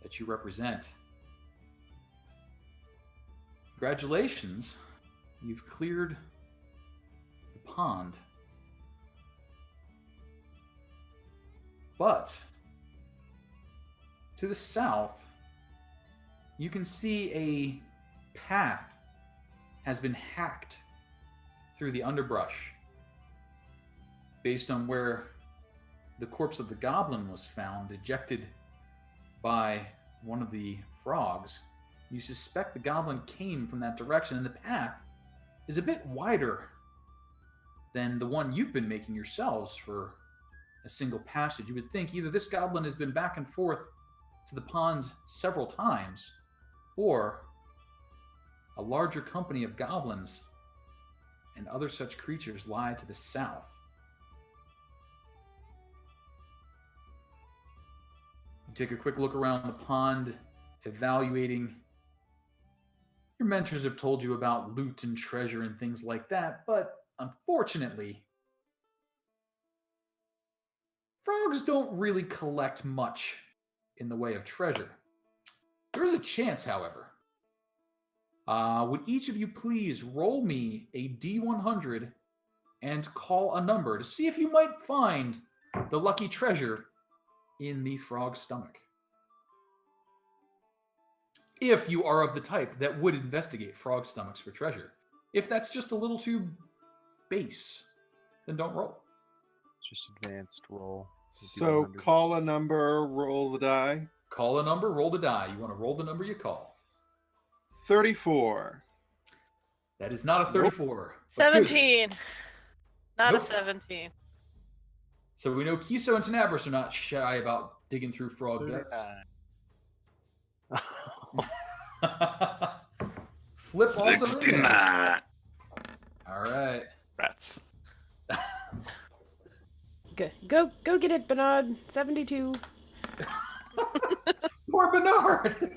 that you represent. Congratulations, you've cleared the pond. But to the south, you can see a path has been hacked through the underbrush based on where the corpse of the goblin was found, ejected by one of the frogs. You suspect the goblin came from that direction, and the path is a bit wider than the one you've been making yourselves for a single passage. You would think either this goblin has been back and forth to the pond several times, or a larger company of goblins and other such creatures lie to the south. You take a quick look around the pond, evaluating. Your mentors have told you about loot and treasure and things like that, but unfortunately, frogs don't really collect much in the way of treasure. There is a chance, however. Would each of you please roll me a D100 and call a number to see if you might find the lucky treasure in the frog's stomach? If you are of the type that would investigate frog stomachs for treasure. If that's just a little too base, then don't roll. Just advanced roll. So 100. call a number, roll the die. Call a number, roll the die. You want to roll the number you call. 34. That is not a 34. but good. 17. Not Nope. a 17. So we know Kiso and Tenebris are not shy about digging through frog guts. Flip also in 69. there. All right. Rats. Go get it, Bernard. 72. Poor Bernard.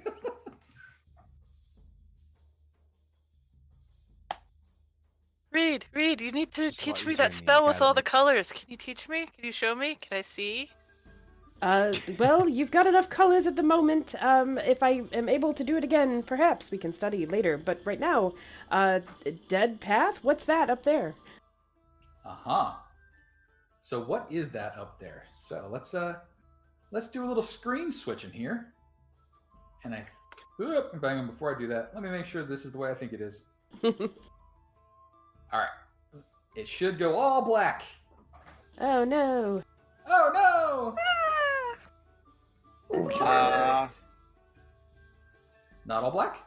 Reed, you need to Just teach while me he's that doing the spell with all the academy. colors. Can you teach me? Can you show me? Can I see? Well, you've got enough colors at the moment. If I am able to do it again, perhaps we can study later. But right now, dead path? What's that up there? Aha. So what is that up there? So let's do a little screen switching here. And bang on, before I do that, let me make sure this is the way I think it is. All right. It should go all black. Oh no. Oh no! Not all black?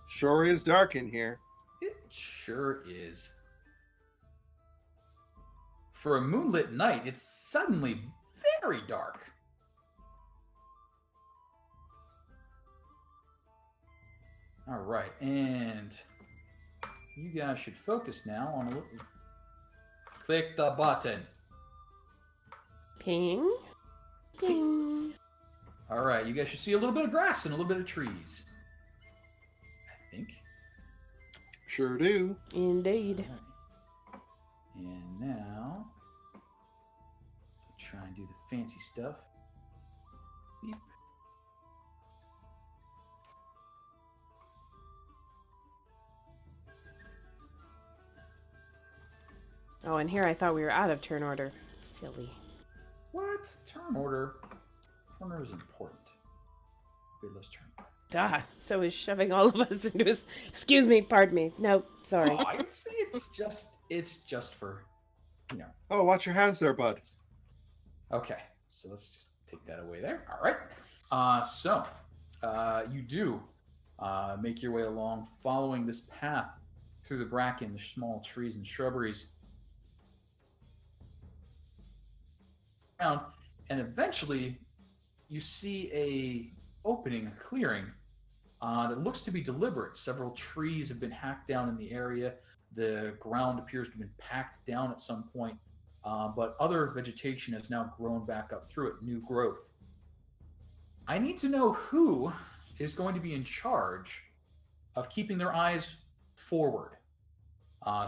Sure is dark in here. It sure is. For a moonlit night, it's suddenly very dark. All right, and you guys should focus now on click the button. Ping. Ping. All right, you guys should see a little bit of grass and a little bit of trees. I think. Sure do. Indeed. And now, try and do the fancy stuff. Beep. Oh, and here I thought we were out of turn order. Silly. What? Turn order? Turn order is important. Everybody loves turn order. So is shoving all of us into his... Excuse me, pardon me. No, sorry. Oh, it's just for, you know. Oh, watch your hands there, bud. Okay, so let's just take that away there. All right. So you do make your way along, following this path through the bracken, the small trees and shrubberies, around, and eventually you see a opening, a clearing that looks to be deliberate. Several trees have been hacked down in the area. The ground appears to have been packed down at some point, but other vegetation has now grown back up through it, new growth. I need to know who is going to be in charge of keeping their eyes forward.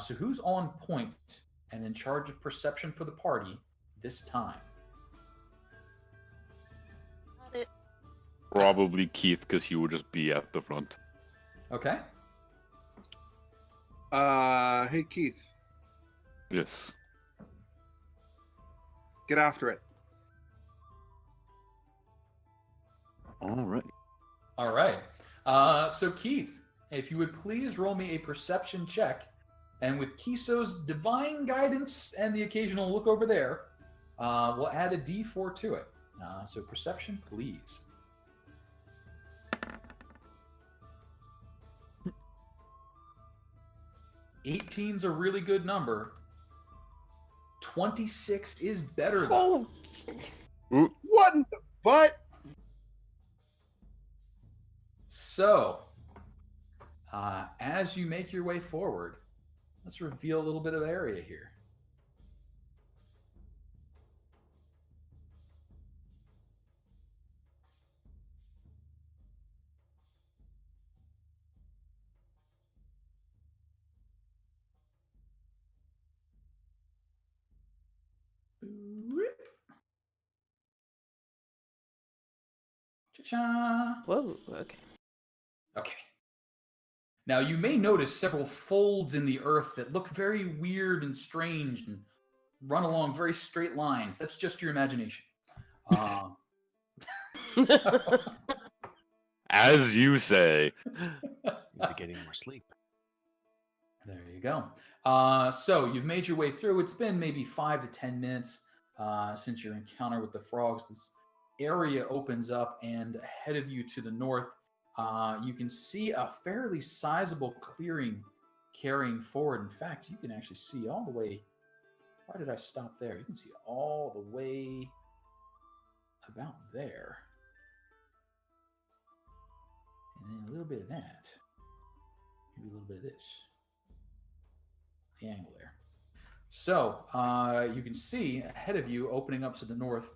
So who's on point and in charge of perception for the party this time? Got it. Probably Keith, because he would just be at the front. Okay. Hey Keith, Yes. get after it. All right. All right. So Keith, if you would please roll me a perception check, and with Kiso's divine guidance and the occasional look over there, we'll add a D4 to it. So perception, please. 18's a really good number. 26 is better though. Oh, What in the butt? So, as you make your way forward, let's reveal a little bit of area here. Cha-cha. whoa, okay. Okay. Now you may notice several folds in the earth that look very weird and strange and run along very straight lines. That's just your imagination. So- As you say. Maybe getting more sleep. There you go. So you've made your way through. It's been maybe 5 to 10 minutes since your encounter with the frogs. This area opens up, and ahead of you to the north, you can see a fairly sizable clearing carrying forward. In fact, you can actually see all the way. Why did I stop there? You can see all the way about there. And then a little bit of that. Maybe a little bit of this. The angle there. So you can see ahead of you, opening up to the north,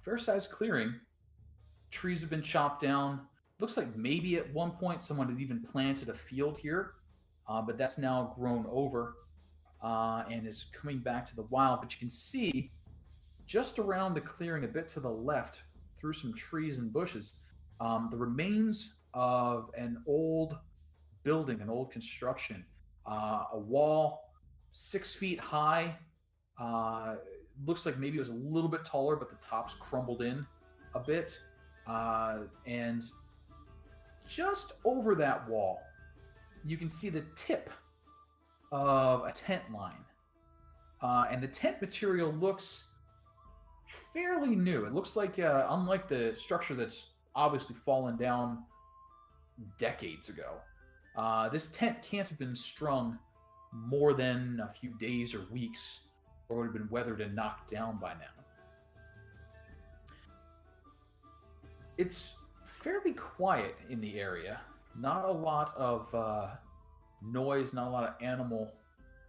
fair-sized clearing. Trees have been chopped down. Looks like maybe at one point someone had even planted a field here, but that's now grown over and is coming back to the wild. But you can see just around the clearing, a bit to the left, through some trees and bushes, the remains of an old building, an old construction. A wall 6 feet high. Looks like maybe it was a little bit taller, but the top's crumbled in a bit. And just over that wall, you can see the tip of a tent line. And the tent material looks fairly new. It looks like, unlike the structure that's obviously fallen down decades ago, this tent can't have been strung more than a few days or weeks, or would have been weathered and knocked down by now. It's fairly quiet in the area. Not a lot of noise, not a lot of animal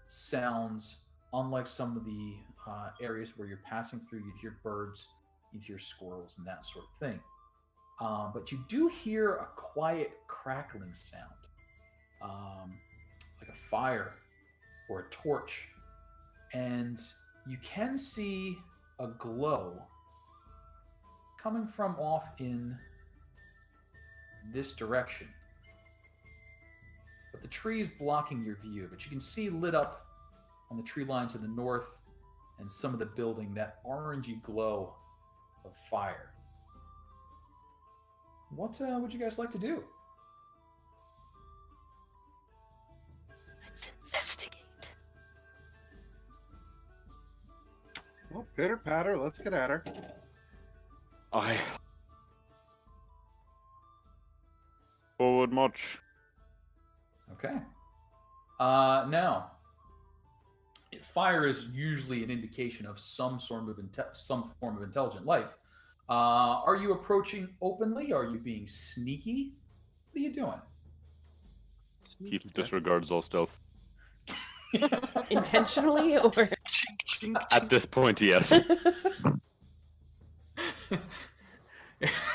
sounds, unlike some of the areas where you're passing through. You'd hear birds, you'd hear squirrels, and that sort of thing. But you do hear a quiet crackling sound, like a fire or a torch. And you can see a glow coming from off in this direction. But the tree's blocking your view, but you can see lit up on the tree line to the north and some of the building, that orangey glow of fire. What would you guys like to do? Let's investigate. Well, pitter patter, let's get at her. I forward march. Okay. Now, fire is usually an indication of some form of intelligent life. Are you approaching openly? Are you being sneaky? What are you doing? Keith disregards all stealth. Intentionally, or At this point, yes.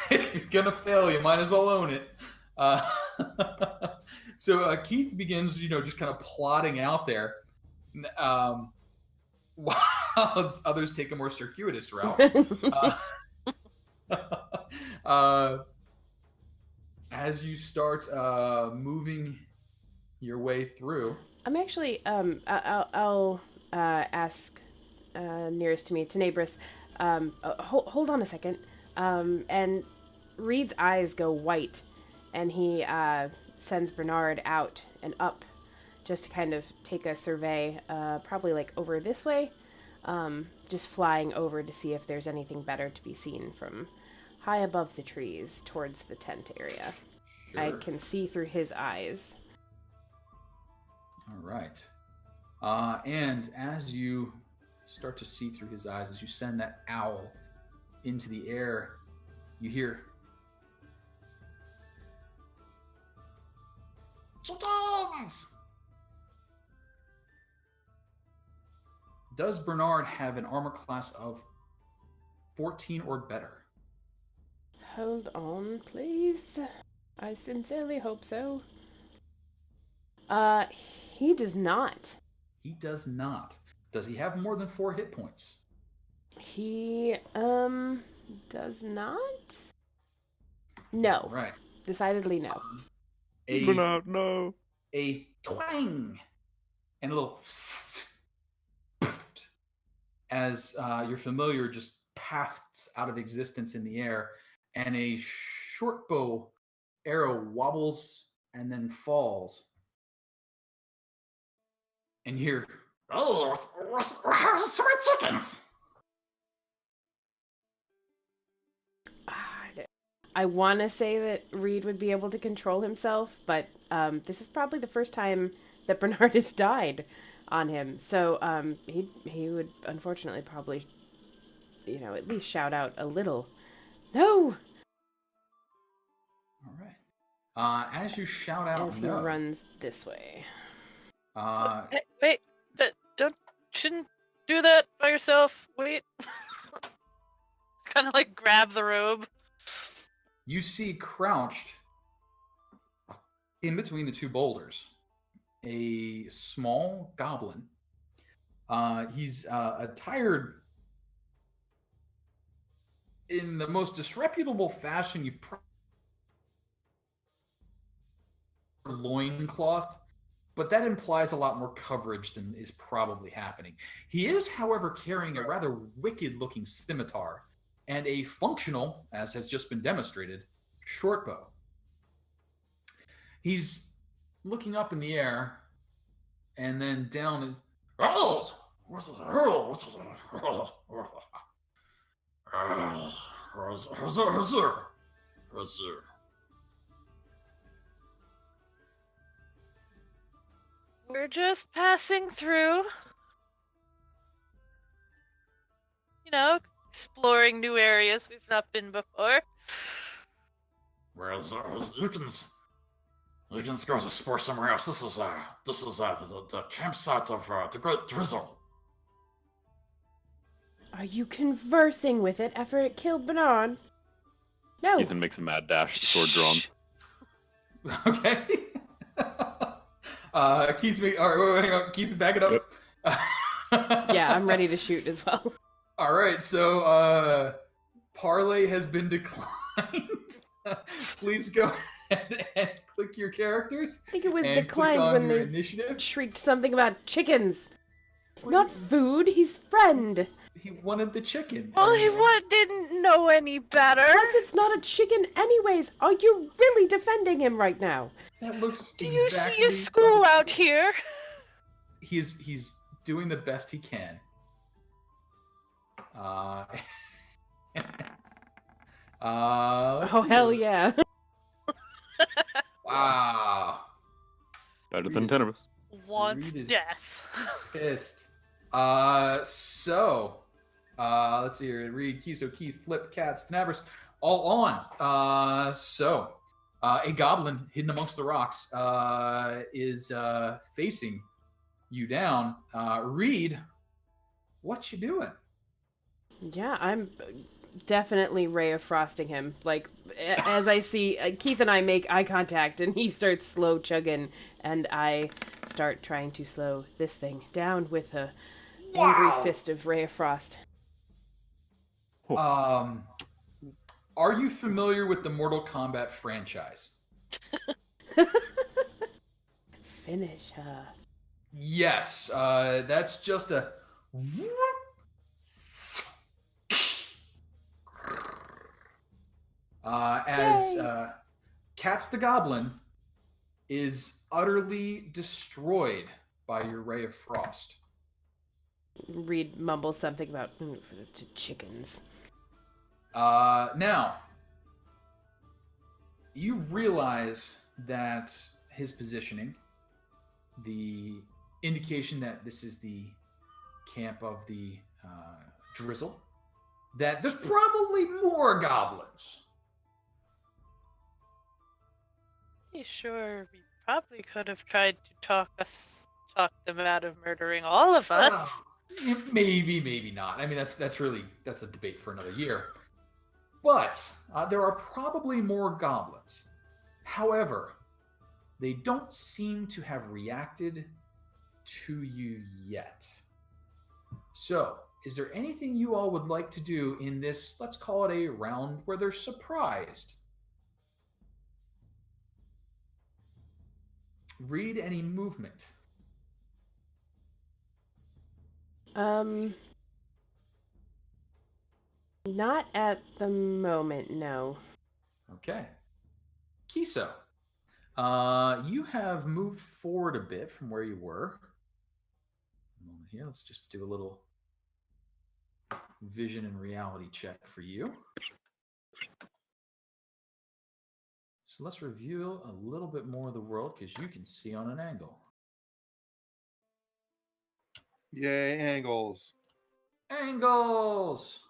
If you're gonna fail, you might as well own it. So Keith begins, just kind of plotting out there, while others take a more circuitous route. As you start moving your way through, I'm actually I'll ask nearest to me, Tenebris, hold on a second. And Reed's eyes go white, and he sends Bernard out and up just to kind of take a survey, probably like over this way, just flying over to see if there's anything better to be seen from high above the trees towards the tent area. Sure. I can see through his eyes. All right. And as you start to see through his eyes, as you send that owl into the air, you hear, "Chickens!" Does Bernard have an armor class of 14 or better? Hold on, please. I sincerely hope so. He does not. He does not. Does he have more than 4 hit points? He, does not? No. Right. Decidedly no. Bernard, no. A twang and a little as your familiar just pafts out of existence in the air, and a short bow arrow wobbles and then falls. And you hear, "Oh, where's the chickens?" I want to say that Reed would be able to control himself, but this is probably the first time that Bernard has died on him. So he would unfortunately probably, at least shout out a little, "No!" All right. As you shout out, as he no, runs this way. Hey, wait, shouldn't do that by yourself. Wait. Kind of like grab the robe. you see crouched in between the 2 boulders a small goblin. He's attired in the most disreputable fashion. You've loincloth, but that implies a lot more coverage than is probably happening. He is, however, carrying a rather wicked-looking scimitar and a functional, as has just been demonstrated, short bow. He's looking up in the air, and then down is, We're just passing through. Exploring new areas we've not been before. Whereas you can go to explore somewhere else. This is the campsite of the Great Drizzle. Are you conversing with it after it killed Bernard? No. Ethan makes a mad dash, sword drawn. Okay. Keith, all right, wait, hang on. Keith, back it up. Yep. Yeah, I'm ready to shoot as well. All right, so parlay has been declined. Please go ahead and click your characters. I think it was and declined click on when your they initiative. shrieked something about chickens. It's not food, he's friend. He wanted the chicken. Well, he didn't know any better. Plus, it's not a chicken anyways. Are you really defending him right now? That looks. Do you see a school out here? He's doing the best he can. Oh, Let's see hell this. yeah. Wow. Better Reed than is- Tenebris. Wants Reed is death. Pissed. Let's see here. Reed, Keith, Flip, Cats, Tenebris, all on. A goblin hidden amongst the rocks is facing you down. Reed, what you doing? Yeah, I'm definitely Ray of Frosting him. Like, as I see, Keith and I make eye contact, and he starts slow chugging, and I start trying to slow this thing down with a angry fist of Ray of Frost. Are you familiar with the Mortal Kombat franchise? Finish her. Yes, that's just a. As Cats the Goblin is utterly destroyed by your ray of frost. Reed mumbles something about chickens. Now, you realize that his positioning, the indication that this is the camp of the Drizzle, that there's probably more goblins. Pretty sure we probably could have tried to talk them out of murdering all of us. Maybe not. I mean, that's a debate for another year. But there are probably more goblins. However, they don't seem to have reacted to you yet. So, is there anything you all would like to do in this, let's call it a round where they're surprised? Read any movement. Not at the moment, no. Okay. Kiso, you have moved forward a bit from where you were. A moment here, let's just do a little vision and reality check for you. So let's reveal a little bit more of the world because you can see on an angle. Yay, angles. Angles!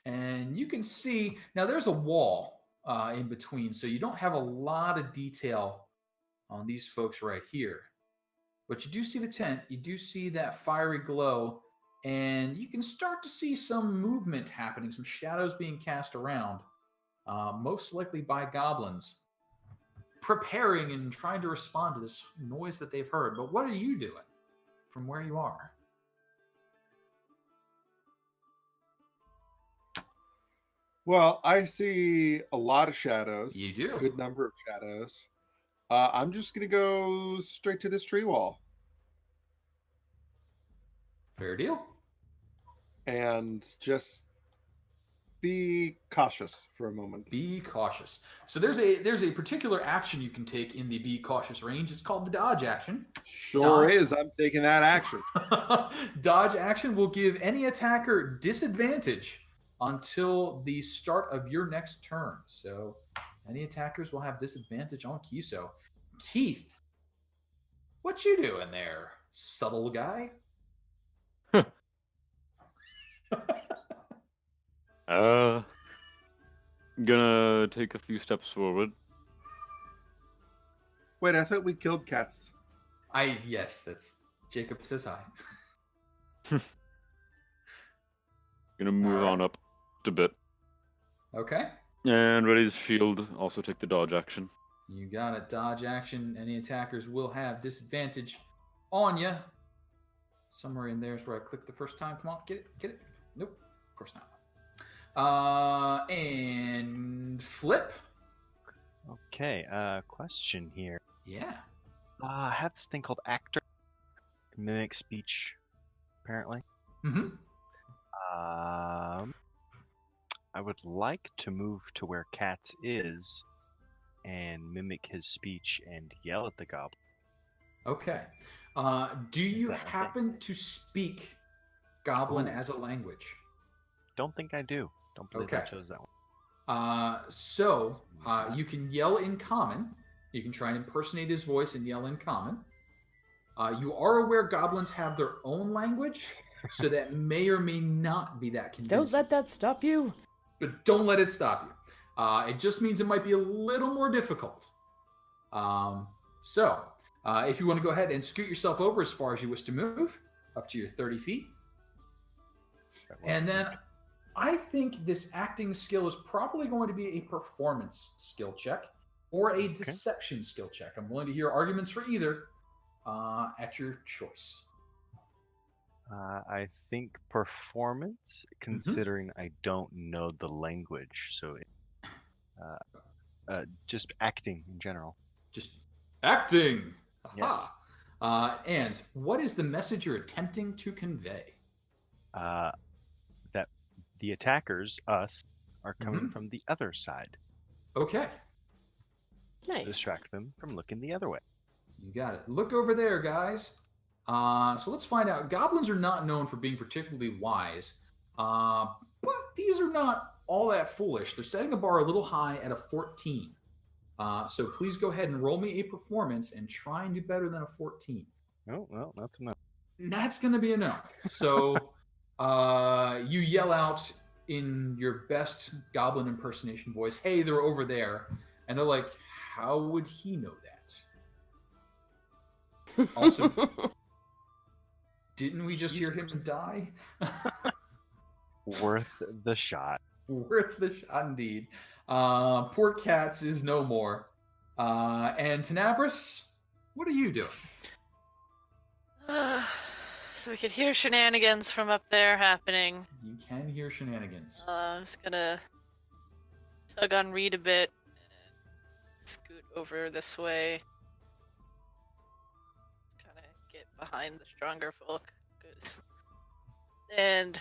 And you can see, now there's a wall in between, so you don't have a lot of detail on these folks right here. But you do see the tent, you do see that fiery glow, and you can start to see some movement happening, some shadows being cast around, most likely by goblins, preparing and trying to respond to this noise that they've heard. But what are you doing from where you are? Well, I see a lot of shadows. You do. A good number of shadows. I'm just going to go straight to this tree wall. Fair deal. And just be cautious for a moment. Be cautious. So there's a particular action you can take in the be cautious range. It's called the dodge action. Sure Dodge. is. I'm taking that action. Dodge action will give any attacker disadvantage until the start of your next turn. So any attackers will have disadvantage on Kiso. Keith, what you doing there, subtle guy? Gonna take a few steps forward. Wait, I thought we killed cats. Yes, that's Jacob says hi. Gonna move Alright. on up a bit. Okay. And ready to shield, also take the dodge action. You got it. Dodge action. Any attackers will have disadvantage on you. Somewhere in there is where I clicked the first time. Come on, get it, get it. Nope, of course not. And flip. Okay, question here. Yeah. I have this thing called actor. Mimic speech, apparently. Mm-hmm. I would like to move to where Katz is and mimic his speech and yell at the goblin. Okay. Do you that a thing? happen to speak Goblin as a language? Don't think I do. Don't believe I Okay. chose that one. So you can yell in common. You can try and impersonate his voice and yell in common. You are aware goblins have their own language, so that may or may not be that convincing. Don't let that stop you. But don't let it stop you. It just means it might be a little more difficult. So if you want to go ahead and scoot yourself over as far as you wish to move, up to your 30 feet. And then I think this acting skill is probably going to be a performance skill check or a deception skill check. I'm willing to hear arguments for either at your choice. I think performance, considering I don't know the language, so just acting in general. Just acting. Yes. Aha. And what is the message you're attempting to convey? That the attackers, us, are coming from the other side Okay, to Nice. distract them from looking the other way. you got it. Look over there, guys. So let's find out. Goblins are not known for being particularly wise, but these are not all that foolish. They're setting the bar a little high at a 14. So please go ahead and roll me a performance and try and do better than a 14. Oh, well, that's enough. That's going to be enough. So you yell out in your best goblin impersonation voice, "Hey, they're over there." And they're like, "How would he know that?" Also, didn't we just hear him die? Worth the shot. Worth the shot indeed. Poor Cats is no more. And Tenebris, what are you doing? So we could hear shenanigans from up there happening. You can hear shenanigans. I'm just gonna tug on Reed a bit. Scoot over this way. Kind of get behind the stronger folk. And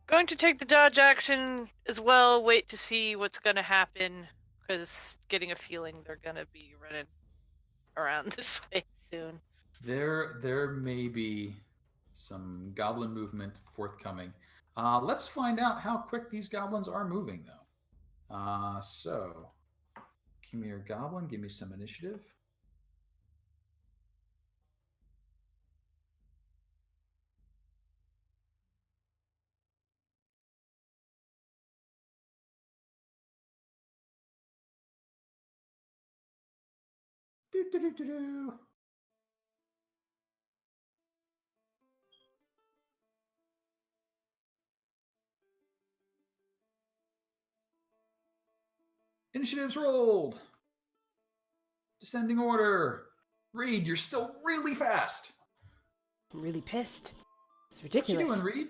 going to take the dodge action as well. Wait to see what's gonna happen, because getting a feeling they're gonna be running around this way soon. There may be some goblin movement forthcoming. Let's find out how quick these goblins are moving, though. So, give me your goblin. Give me some initiative. Do-do-do-do-do. Initiatives rolled. Descending order. Reed, you're still really fast. I'm really pissed. It's What you ridiculous. doing, Reed?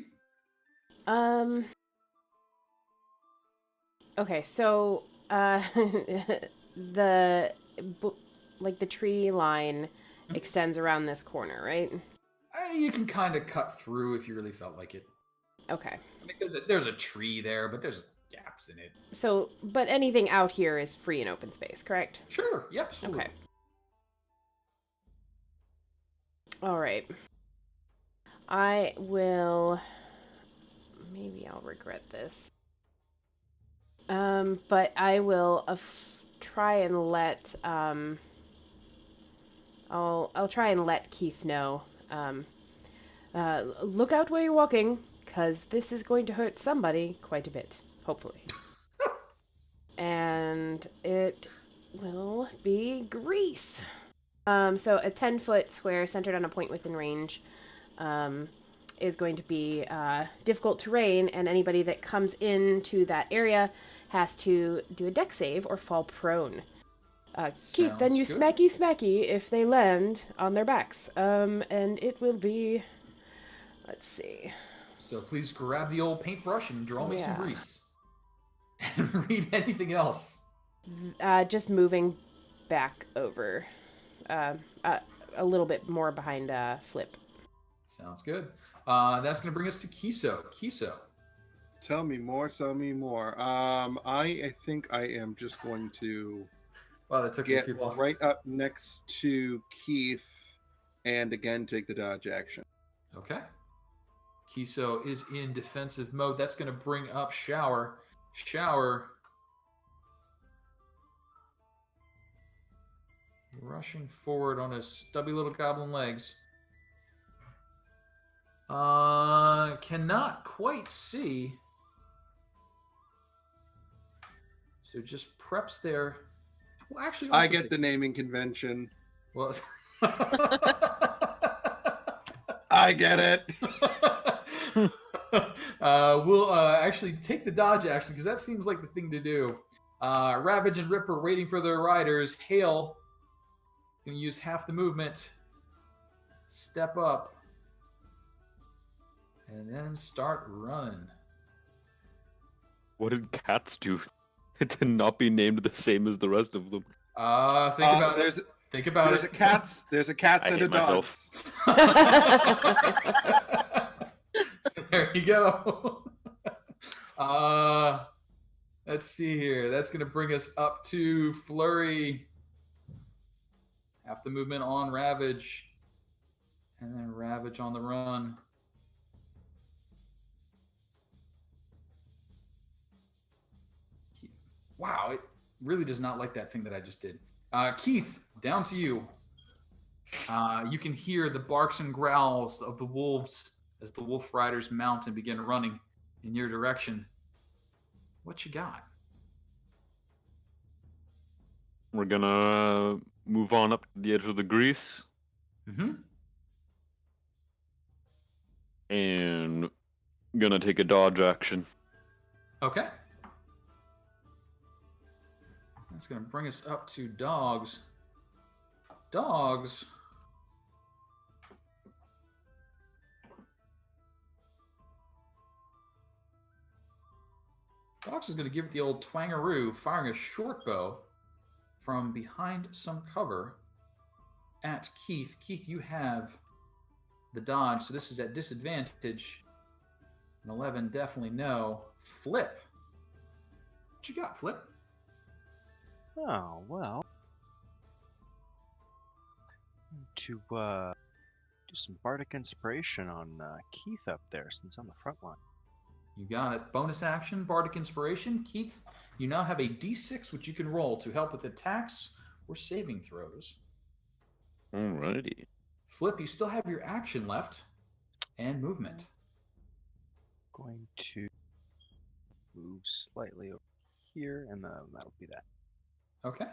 Okay, so the tree line extends around this corner, right? You can kind of cut through if you really felt like it. Okay. I mean, there's a tree there, but there's gaps in it. So, but anything out here is free and open space, correct? Sure. Yep. Absolutely. Okay. All right. I will. Maybe I'll regret this. But I will try and let I'll try and let Keith know. Look out where you're walking, 'cause this is going to hurt somebody quite a bit, hopefully. And it will be Grease. So a 10-foot square centered on a point within range is going to be difficult terrain, and anybody that comes into that area has to do a dex save or fall prone. Keith, then you good. smacky if they land on their backs. And it will be... Let's see. So please grab the old paintbrush and draw me some Yeah. grease. And read anything else. Just moving back over. A little bit more behind Flip. Sounds good. That's going to bring us to Kiso. Kiso. Tell me more. Tell me more. I think I am just going to Wow, that took you a get few while. right up next to Keith, and again take the dodge action. Okay. Kiso is in defensive mode. That's going to bring up Shower. Shower. Rushing forward on his stubby little goblin legs. Cannot quite see. So just preps there. Well, actually, I also get the naming convention. Well, I get it. We'll actually take the dodge action because that seems like the thing to do. Ravage and Ripper waiting for their riders. Hail. Gonna use half the movement. Step up. And then start running. What did cats do to not be named the same as the rest of them? Think about it. Think about There's it. a cats I and hate a dogs. There you go. Let's see here. That's going to bring us up to Flurry. Half the movement on Ravage. And then Ravage on the run. Wow, it really does not like that thing that I just did. Keith, down to you. You can hear the barks and growls of the wolves as the wolf riders mount and begin running in your direction. What you got? We're gonna move on up to the edge of the grease. Mm-hmm. And gonna take a dodge action. Okay. That's going to bring us up to dogs. Dogs. Dogs is going to give it the old twangaroo, firing a short bow from behind some cover at Keith. Keith, you have the dodge, so this is at disadvantage. An 11, definitely no. Flip. What you got, Flip? Oh, well. To do some bardic inspiration on Keith up there, since I'm the front line. You got it. Bonus action, Bardic Inspiration. Keith, you now have a d6 which you can roll to help with attacks or saving throws. Alrighty. Flip, you still have your action left and movement. Going to move slightly over here, and that'll be that. Okay.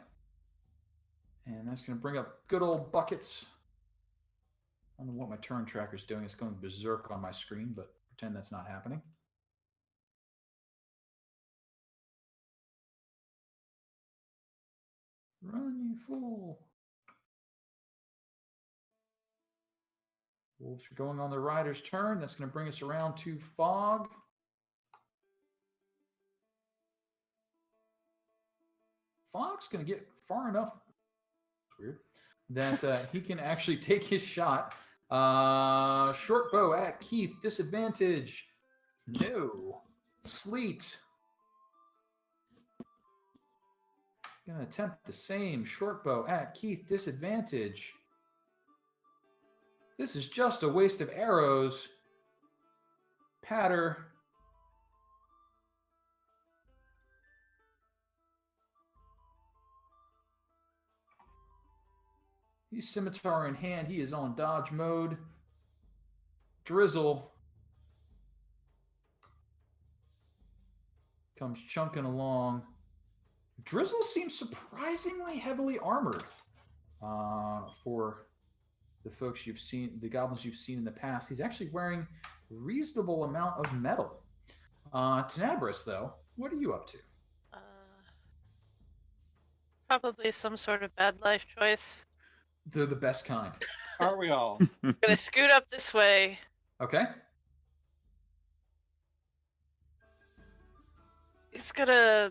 And that's going to bring up good old buckets. I don't know what my turn tracker's doing. It's going berserk on my screen, but pretend that's not happening. Run, you fool. Wolves are going on the rider's turn. That's going to bring us around to Fog. Fog's going to get far enough. It's weird. That he can actually take his shot. Short bow at Keith. Disadvantage. No. Sleet. Gonna attempt the same. Short bow at Keith. Disadvantage. This is just a waste of arrows. Patter. He's scimitar in hand. He is on dodge mode. Drizzle comes chunking along. Drizzle seems surprisingly heavily armored for the folks you've seen, the goblins you've seen in the past. He's actually wearing a reasonable amount of metal. Tenebris, though, what are you up to? Probably some sort of bad life choice. They're the best kind. Aren't we all? Gonna scoot up this way. Okay. He's gonna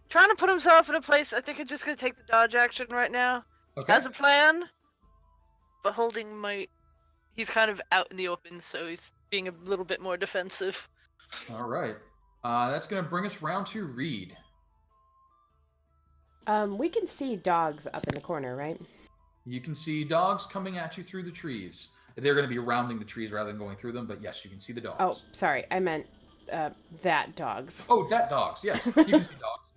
trying to put himself in a place. I think I'm just gonna take the dodge action right now. Okay. Has a plan, but holding my. He's kind of out in the open, so he's being a little bit more defensive. All right. That's going to bring us round to Reed. We can see dogs up in the corner, right? You can see dogs coming at you through the trees. They're going to be rounding the trees rather than going through them, but yes, you can see the dogs. Oh, sorry. I meant that dogs. Oh, that dogs. Yes, you can see dogs.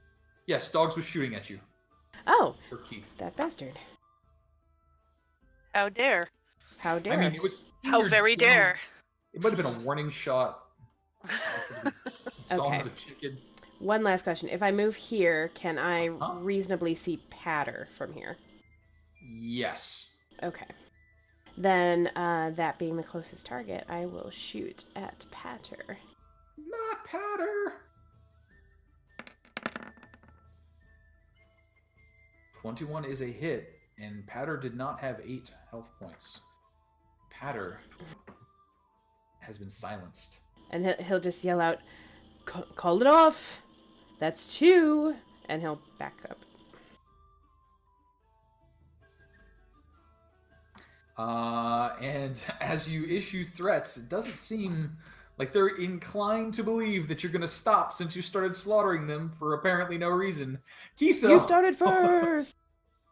Yes, dogs was shooting at you. Oh, For Keith. that bastard. How dare? How dare. I mean, it was. How very dare? It might have been a warning shot. Okay. The chicken. One last question. If I move here, can I reasonably see Patter from here? Yes. Okay. Then, that being the closest target, I will shoot at Patter. Not Patter. 21 is a hit, and Patter did not have 8 health points. Patter has been silenced. And he'll just yell out, call it off. That's 2. And he'll back up. And as you issue threats, it doesn't seem like they're inclined to believe that you're going to stop since you started slaughtering them for apparently no reason. Kiso! You started first!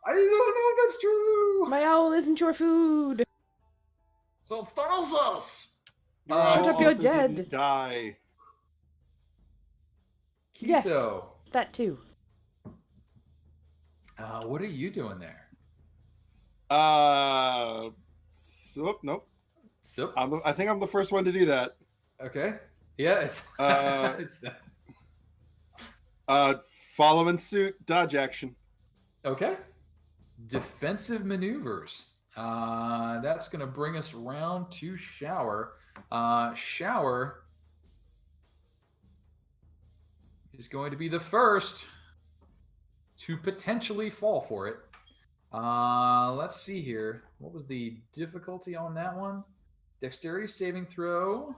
I don't know if that's true! My owl isn't your food! So us! Shut up, you're dead! Die. Kiso, Yes. That too. what are you doing there? Nope. So, I think I'm the first one to do that. okay. Yeah, it's... it's Following suit, dodge action. okay. Defensive maneuvers. That's going to bring us round to Shower. Shower is going to be the first to potentially fall for it. Let's see here. What was the difficulty on that one? Dexterity saving throw.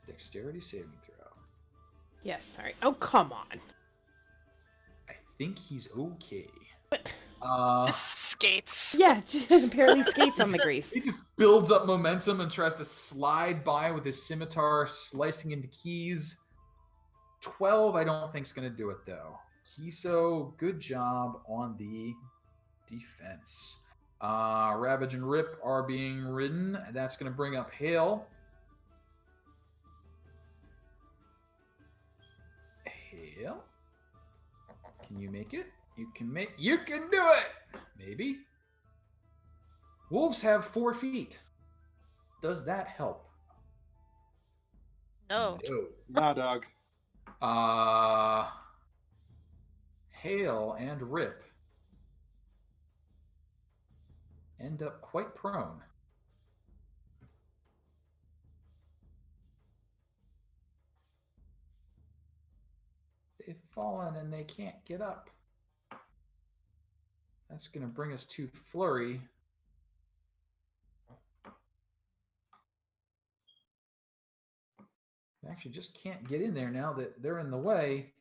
Dexterity saving throw. Yes, sorry. Oh, come on. I think he's okay. Skates. Yeah, apparently skates on the grease. He just builds up momentum and tries to slide by with his scimitar, slicing into keys. 12, I don't think is going to do it, though. Kiso, good job on the defense. Ravage and Rip are being ridden. That's going to bring up Hail. Hail? Can you make it? You can do it! Maybe. Wolves have 4 feet. Does that help? No. Nah, dog. Hail and Rip end up quite prone. They've fallen and they can't get up. That's going to bring us to Flurry. They actually just can't get in there now that they're in the way.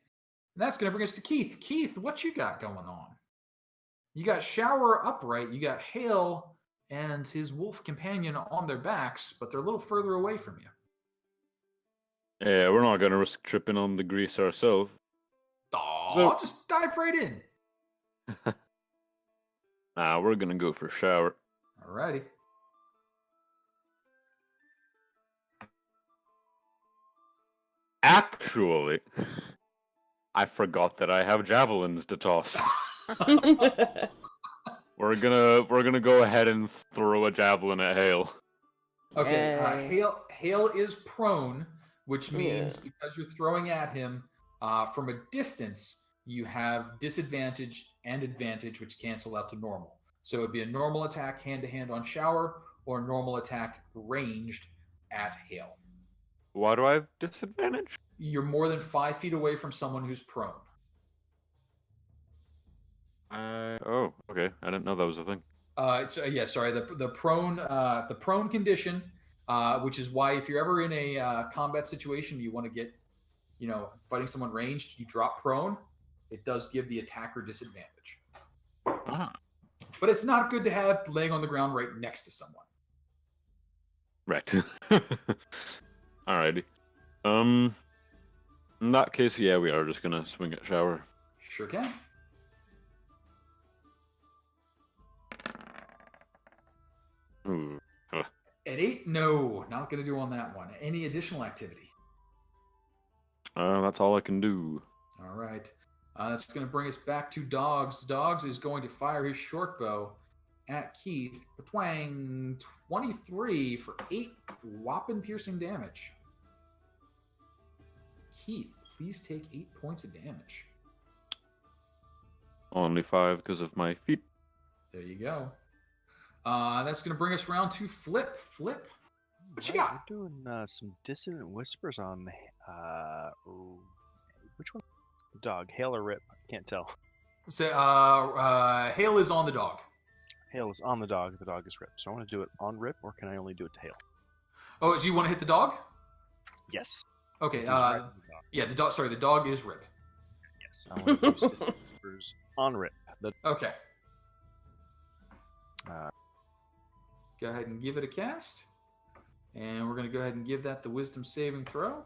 And that's going to bring us to Keith. Keith, what you got going on? You got Shower upright. You got Hail and his wolf companion on their backs, but they're a little further away from you. Yeah, we're not going to risk tripping on the grease ourselves. Oh, just dive right in. Nah, we're going to go for Shower. Alrighty. Actually, I forgot that I have javelins to toss. We're gonna go ahead and throw a javelin at Hail. Okay, Hail is prone, which means because you're throwing at him from a distance, you have disadvantage and advantage, which cancel out to normal. So it'd be a normal attack hand-to-hand on Shower, or a normal attack ranged at Hail. Why do I have disadvantage? You're more than 5 feet away from someone who's prone. Oh, okay. I didn't know that was a thing. Sorry. The prone condition, which is why if you're ever in a combat situation, you want to get, fighting someone ranged, you drop prone. It does give the attacker disadvantage. Ah. But it's not good to have laying on the ground right next to someone. Right. Alrighty. In that case, yeah, we are just gonna swing at Shower. Sure can. Ooh. At 8, no, not gonna do on that one. Any additional activity? That's all I can do. All right. That's going to bring us back to Dogs. Dogs is going to fire his short bow at Keith. Twang, 23 for 8 whopping piercing damage. Keith, please take 8 points of damage. Only 5 because of my feet. There you go. That's going to bring us round to Flip. Flip, what you got? We're doing some dissonant whispers on which one? Dog, Hail or Rip? Can't tell. So, Hail is on the dog. Hail is on the dog is Rip. So I want to do it on Rip, or can I only do it to Hail? Oh, do you want to hit the dog? Yes. Okay. Since he's riding the dog. Yeah, the dog. Sorry, the dog is Rip. Yes. I want to do Stiff Whispers on Rip. Okay. Uh, Go ahead and give it a cast. And we're going to go ahead and give that the wisdom saving throw.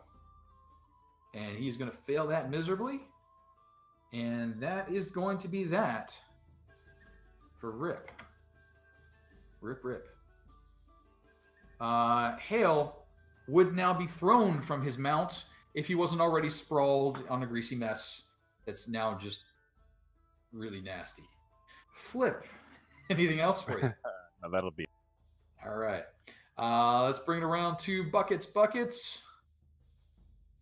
And he's going to fail that miserably. And that is going to be that for Rip. Rip. Hail would now be thrown from his mount if he wasn't already sprawled on a greasy mess that's now just really nasty. Flip. Anything else for you? no, that'll be. All right. Let's bring it around to Buckets. Buckets.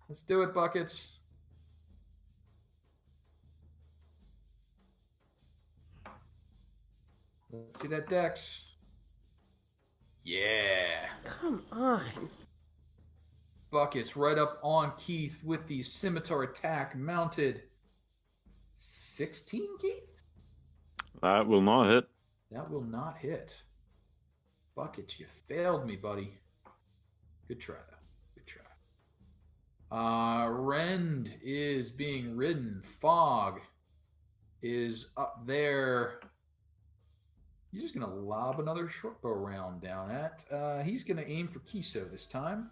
Let's do it, Buckets. Let's see that dex. Yeah. Come on. Buckets right up on Keith with the scimitar attack mounted. 16, Keith? That will not hit. That will not hit. Buckets, you failed me, buddy. Good try, though. Good try. Rend is being ridden. Fog is up there. He's just going to lob another short bow round down at. He's going to aim for Kiso this time.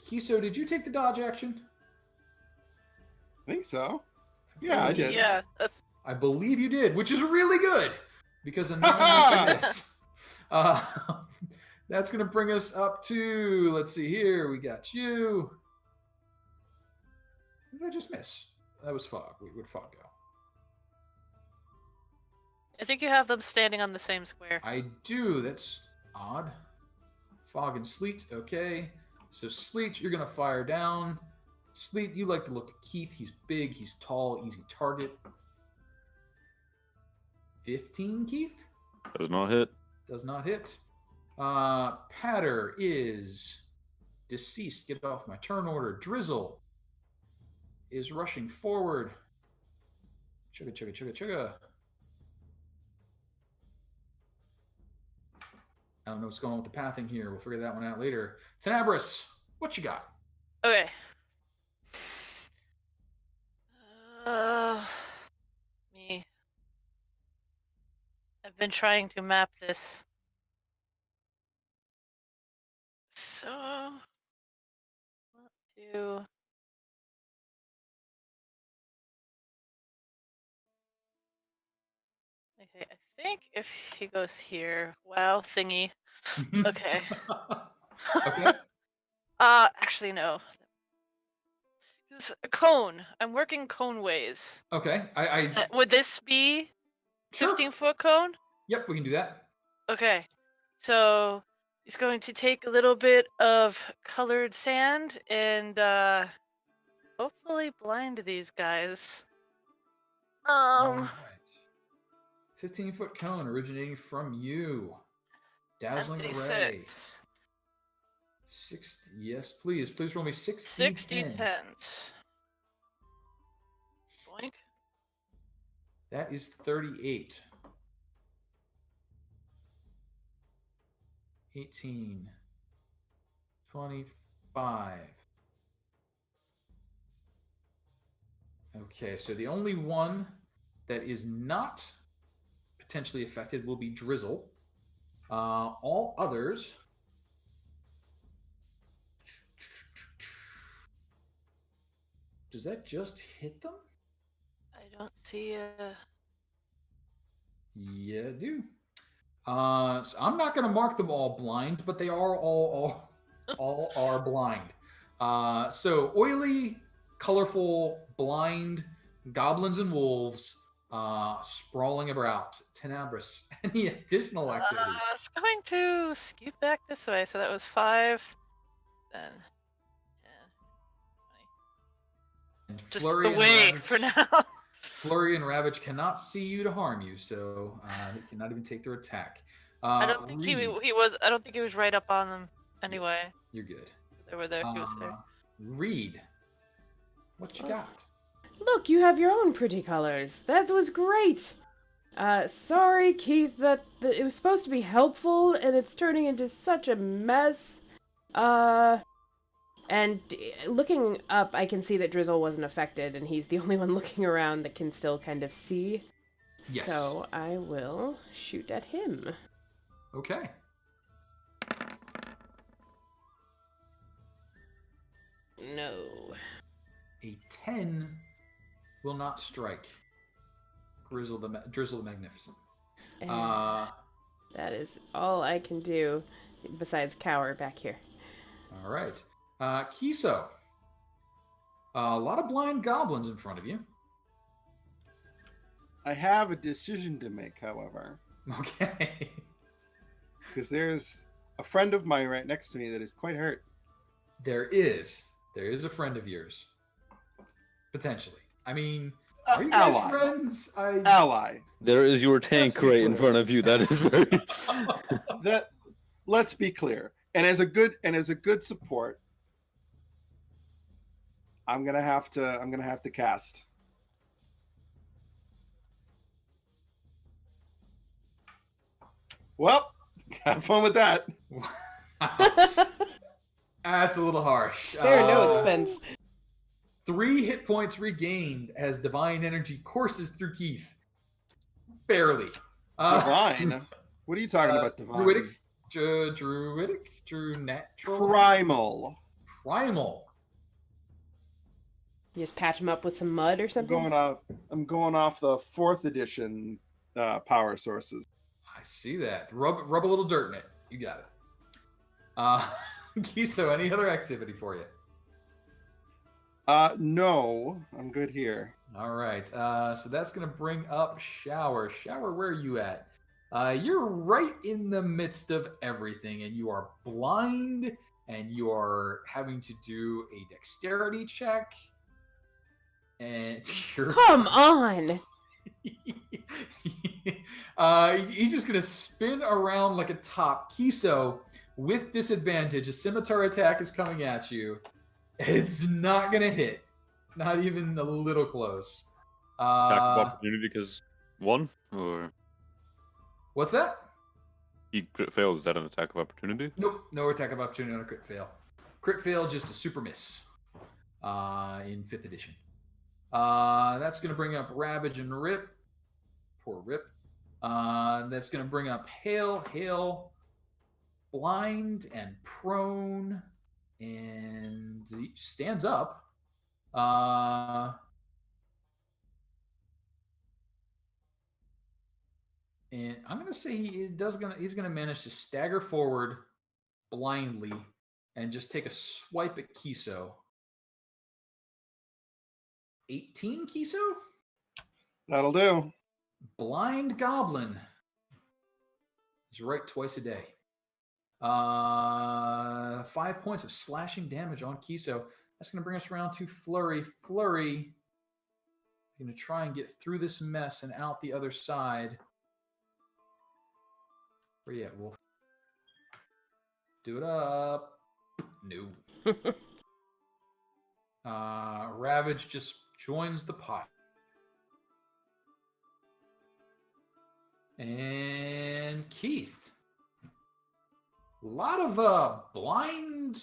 Kiso, did you take the dodge action? I think so. Yeah, I did. Yeah. I believe you did, which is really good because a 9 is a miss. That's going to bring us up to, let's see here, we got you. What did I just miss? That was Fog. Where'd Fog go? I think you have them standing on the same square. I do. That's odd. Fog and Sleet. Okay. So Sleet, you're going to fire down. Sleet, you like to look at Keith. He's big. He's tall. Easy target. 15, Keith? Does not hit. Does not hit. Patter is deceased. Get off my turn order. Drizzle is rushing forward. Chugga. I don't know what's going on with the pathing here. We'll figure that one out later. Tenebris, what you got? Okay. Me. I've been trying to map this. So, what do... Okay, I think if he goes here, wow, thingy. Okay. Okay. Actually, no. This a cone. I'm working cone ways. Okay. Would this be Sure. 15-foot cone? Yep, we can do that. Okay. So he's going to take a little bit of colored sand and hopefully blind these guys. All right. 15-foot cone originating from you. Dazzling ray. 76. 60. Yes, please. Please roll me 60 60 10. tens. Boink. That is 38. 18. 25. Okay, so the only one that is not potentially affected will be Drizzle. All others... Does that just hit them? I don't see a... Yeah, I do. So I'm not going to mark them all blind, but they are all are blind. So oily, colorful, blind goblins and wolves sprawling about. Tenebris, any additional activity? I was going to scoot back this way, so that was 5, then 10, 20. And Just Flurry and away Ravage- for now. Flurry and Ravage cannot see you to harm you, so they cannot even take their attack. I don't think he was. I don't think he was right up on them anyway. You're good. They were there. He was there. Reed, what you got? Look, you have your own pretty colors. That was great. Sorry, Keith, that it was supposed to be helpful, and it's turning into such a mess. And looking up, I can see that Drizzle wasn't affected, and he's the only one looking around that can still kind of see. Yes. So I will shoot at him. Okay. No. A 10 will not strike. Drizzle the Magnificent. And that is all I can do besides cower back here. All right. Kiso. A lot of blind goblins in front of you. I have a decision to make, however, Okay. because there's a friend of mine right next to me that is quite hurt. There is a friend of yours. Potentially. I mean, are you guys Ally. friends? Ally. There is your tank Let's be right in clear. front of you. That is very. That, let's be clear. And as a good support, I'm gonna have to cast. Well, have fun with that. That's a little harsh. Spare no expense. 3 hit points regained as divine energy courses through Keith. Barely. Divine. What are you talking about, divine? Druidic, natural, Primal. primal. You just patch him up with some mud or I'm something? I'm going off the 4th edition power sources. I see that. Rub a little dirt in it. You got it. Kiso, any other activity for you? No, I'm good here. All right. So that's going to bring up Shower. Shower, where are you at? You're right in the midst of everything, and you are blind, and you are having to do a dexterity check. And you're... Come on! He's just going to spin around like a top. Kiso, with disadvantage, a scimitar attack is coming at you. It's not going to hit. Not even a little close. Attack of opportunity because 1 or What's that? he crit failed. Is that an attack of opportunity? Nope. No attack of opportunity on a crit fail. Crit fail, just a super miss. In 5th edition. That's going to bring up Ravage and Rip. Poor Rip. That's going to bring up Hail, Blind, and Prone. And he stands up. And I'm going to say he's going to manage to stagger forward blindly and just take a swipe at Kiso. 18 Kiso? That'll do. Blind Goblin. He's right twice a day. 5 points of slashing damage on Kiso. That's going to bring us around to Flurry. Flurry going to try and get through this mess and out the other side. Where you at, Wolf? Do it up. No. Ravage just joins the pot. And Keith. A lot of blind,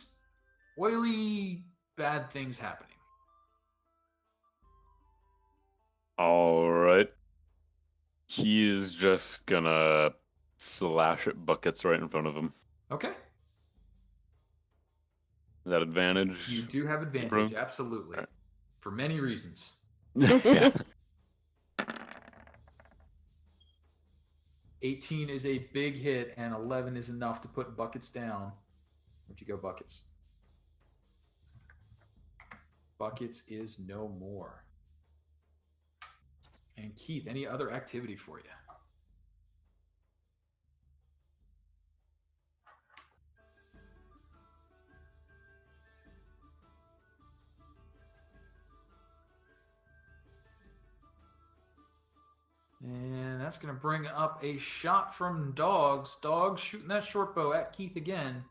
oily, bad things happening. All right. He is just gonna slash at buckets right in front of him. Okay. Is that advantage? You do have advantage, Bro. absolutely. Right. For many reasons. Yeah. 18 is a big hit, and 11 is enough to put buckets down. Where'd you go, buckets? Buckets is no more. And Keith, any other activity for you? And that's going to bring up a shot from Dogs. Dogs shooting that short bow at Keith again.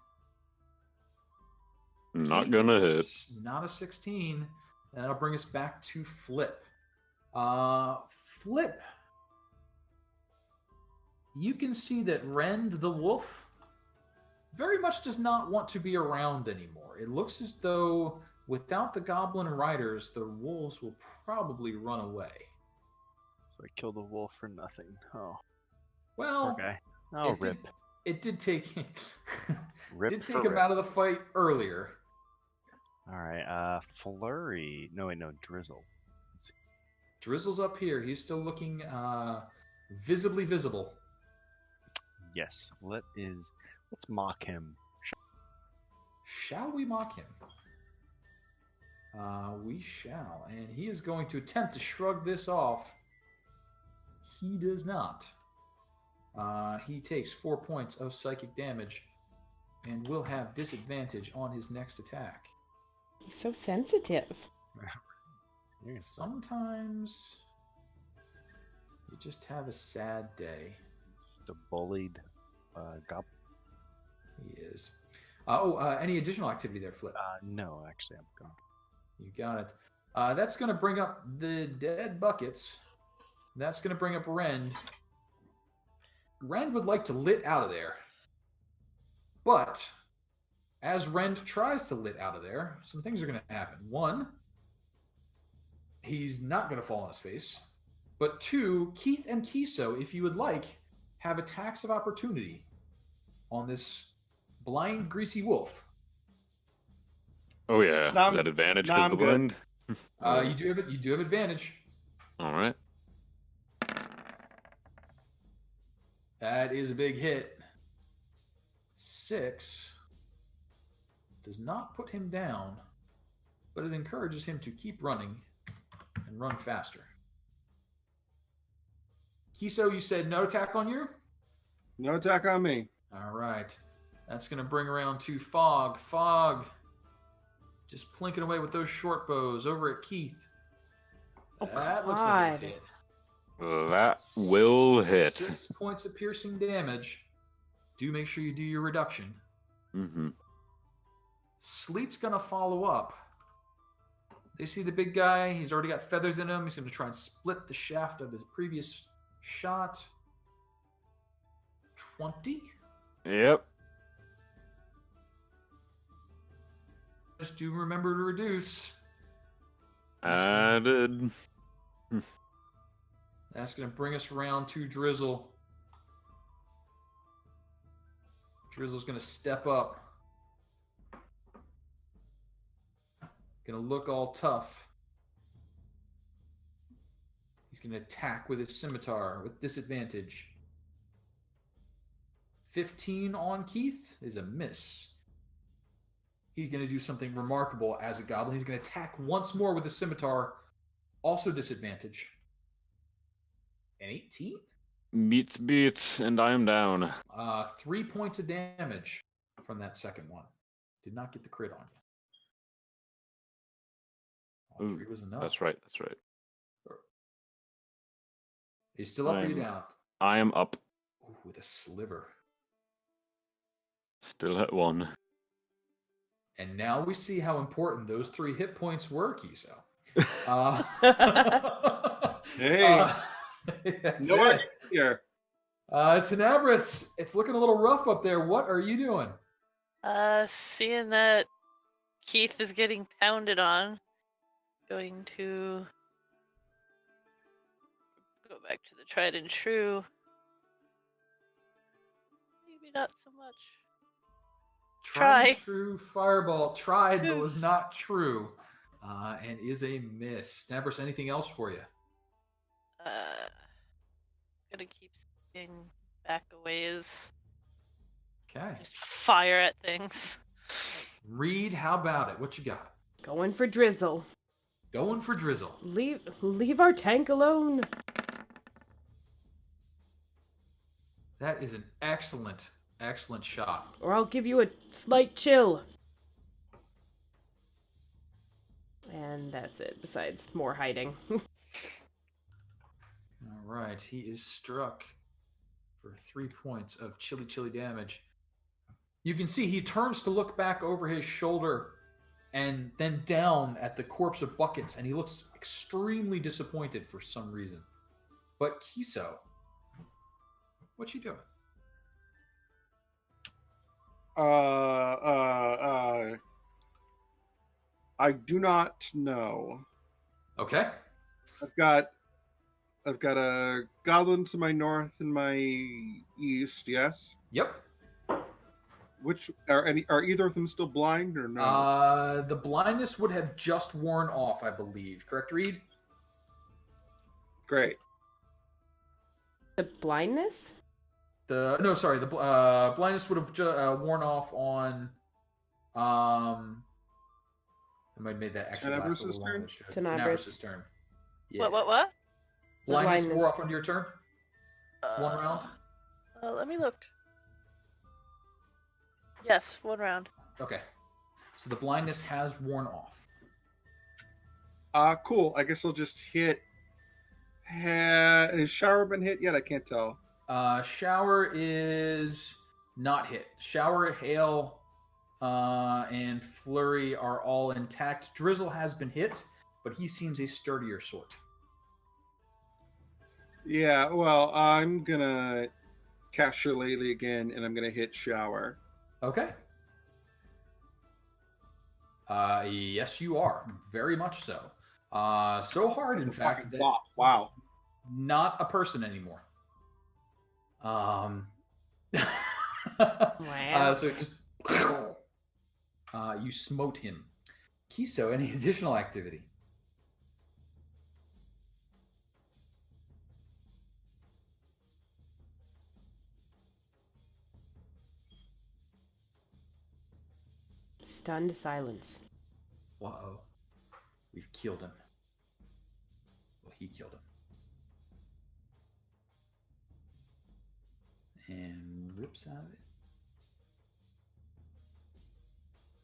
Not gonna hit. Not a 16. That'll bring us back to Flip. Flip. you can see that Rend the wolf very much does not want to be around anymore. It looks as though without the goblin riders, the wolves will probably run away. So I killed a wolf for nothing. Oh, Well, poor guy. Oh, it rip. It did take Rip did for take him rip. out of the fight earlier. All right. Flurry. No, wait, no. Drizzle. Drizzle's up here. He's still looking visibly visible. Yes. Let's mock him. Shall we mock him? We shall. And he is going to attempt to shrug this off. He does not. He takes 4 points of psychic damage and will have disadvantage on his next attack. He's so sensitive. Sometimes you just have a sad day. The bullied goblin. He is. Any additional activity there, Flip? No, actually, I'm going. You got it. That's going to bring up the dead buckets. That's going to bring up Rend. Rend would like to lit out of there. But as Rend tries to lit out of there, some things are going to happen. One, he's not going to fall on his face. But two, Keith and Kiso, if you would like, have attacks of opportunity on this blind, greasy wolf. Oh yeah, Nah, is that advantage nah, because I'm the good. blend? You do have advantage. All right. That is a big hit. 6 does not put him down, but it encourages him to keep running and run faster. Kiso, you said no attack on you? No attack on me. All right. That's going to bring around to Fog. Fog, just plinking away with those short bows over at Keith. Oh, That looks like a God. hit. That will hit. 6 points of piercing damage. Do make sure you do your reduction. Mm-hmm. Sleet's going to follow up. They see the big guy. He's already got feathers in him. He's going to try and split the shaft of his previous shot. 20? Yep. Just do remember to reduce. I did. That's going to bring us around to Drizzle. Drizzle's going to step up. Going to look all tough. He's going to attack with his scimitar with disadvantage. 15 on Keith is a miss. He's going to do something remarkable as a goblin. He's going to attack once more with his scimitar, also disadvantage. An 18? Beats, and I am down. 3 points of damage from that second one. Did not get the crit on you. All 3 was enough. That's right. He's still up or you down? I am up. Ooh, with a sliver. Still at 1. And now we see how important those 3 hit points were, Kiso. Hey, That's no it. idea here. Tenebris, it's looking a little rough up there. What are you doing? Seeing that Keith is getting pounded on, going to go back to the tried and true. Maybe not so much. Try. True fireball. Tried, but was not true. And is a miss. Tenebris, anything else for you? Gonna keep staying back a ways. Okay. Just fire at things. Reed, how about it? What you got? Going for Drizzle. Going for Drizzle. Leave our tank alone. That is an excellent shot. Or I'll give you a slight chill. And that's it, besides more hiding. All right, he is struck for 3 points of chilly damage. You can see he turns to look back over his shoulder and then down at the corpse of Buckets, and he looks extremely disappointed for some reason. But Kiso, What you doing? I do not know. Okay. I've got a goblin to my north and my east. Yes. Yep. Which are either of them still blind or no? The blindness would have just worn off, I believe. Correct, Reed? Great. The blindness? The blindness would have worn off on. I might have made that actually last a little longer than it should. Tenebris. Turn. Yeah. What? Blindness Blindness. wore off on your turn. It's one round. Let me look. Yes, 1 round. Okay. So the blindness has worn off. Cool. I guess I'll just hit. Has shower been hit yet? I can't tell. Shower is not hit. Shower, hail, and flurry are all intact. Drizzle has been hit, but he seems a sturdier sort. Yeah, well, I'm gonna cast Shillelagh again, and I'm gonna hit shower. Okay. Yes, you are. Very much so. So hard, in fact, that Wow. not a person anymore. Wow. So it just you smote him. Kiso, any additional activity? Stunned silence. Uh-oh. We've killed him. Well, he killed him. And rips out of it.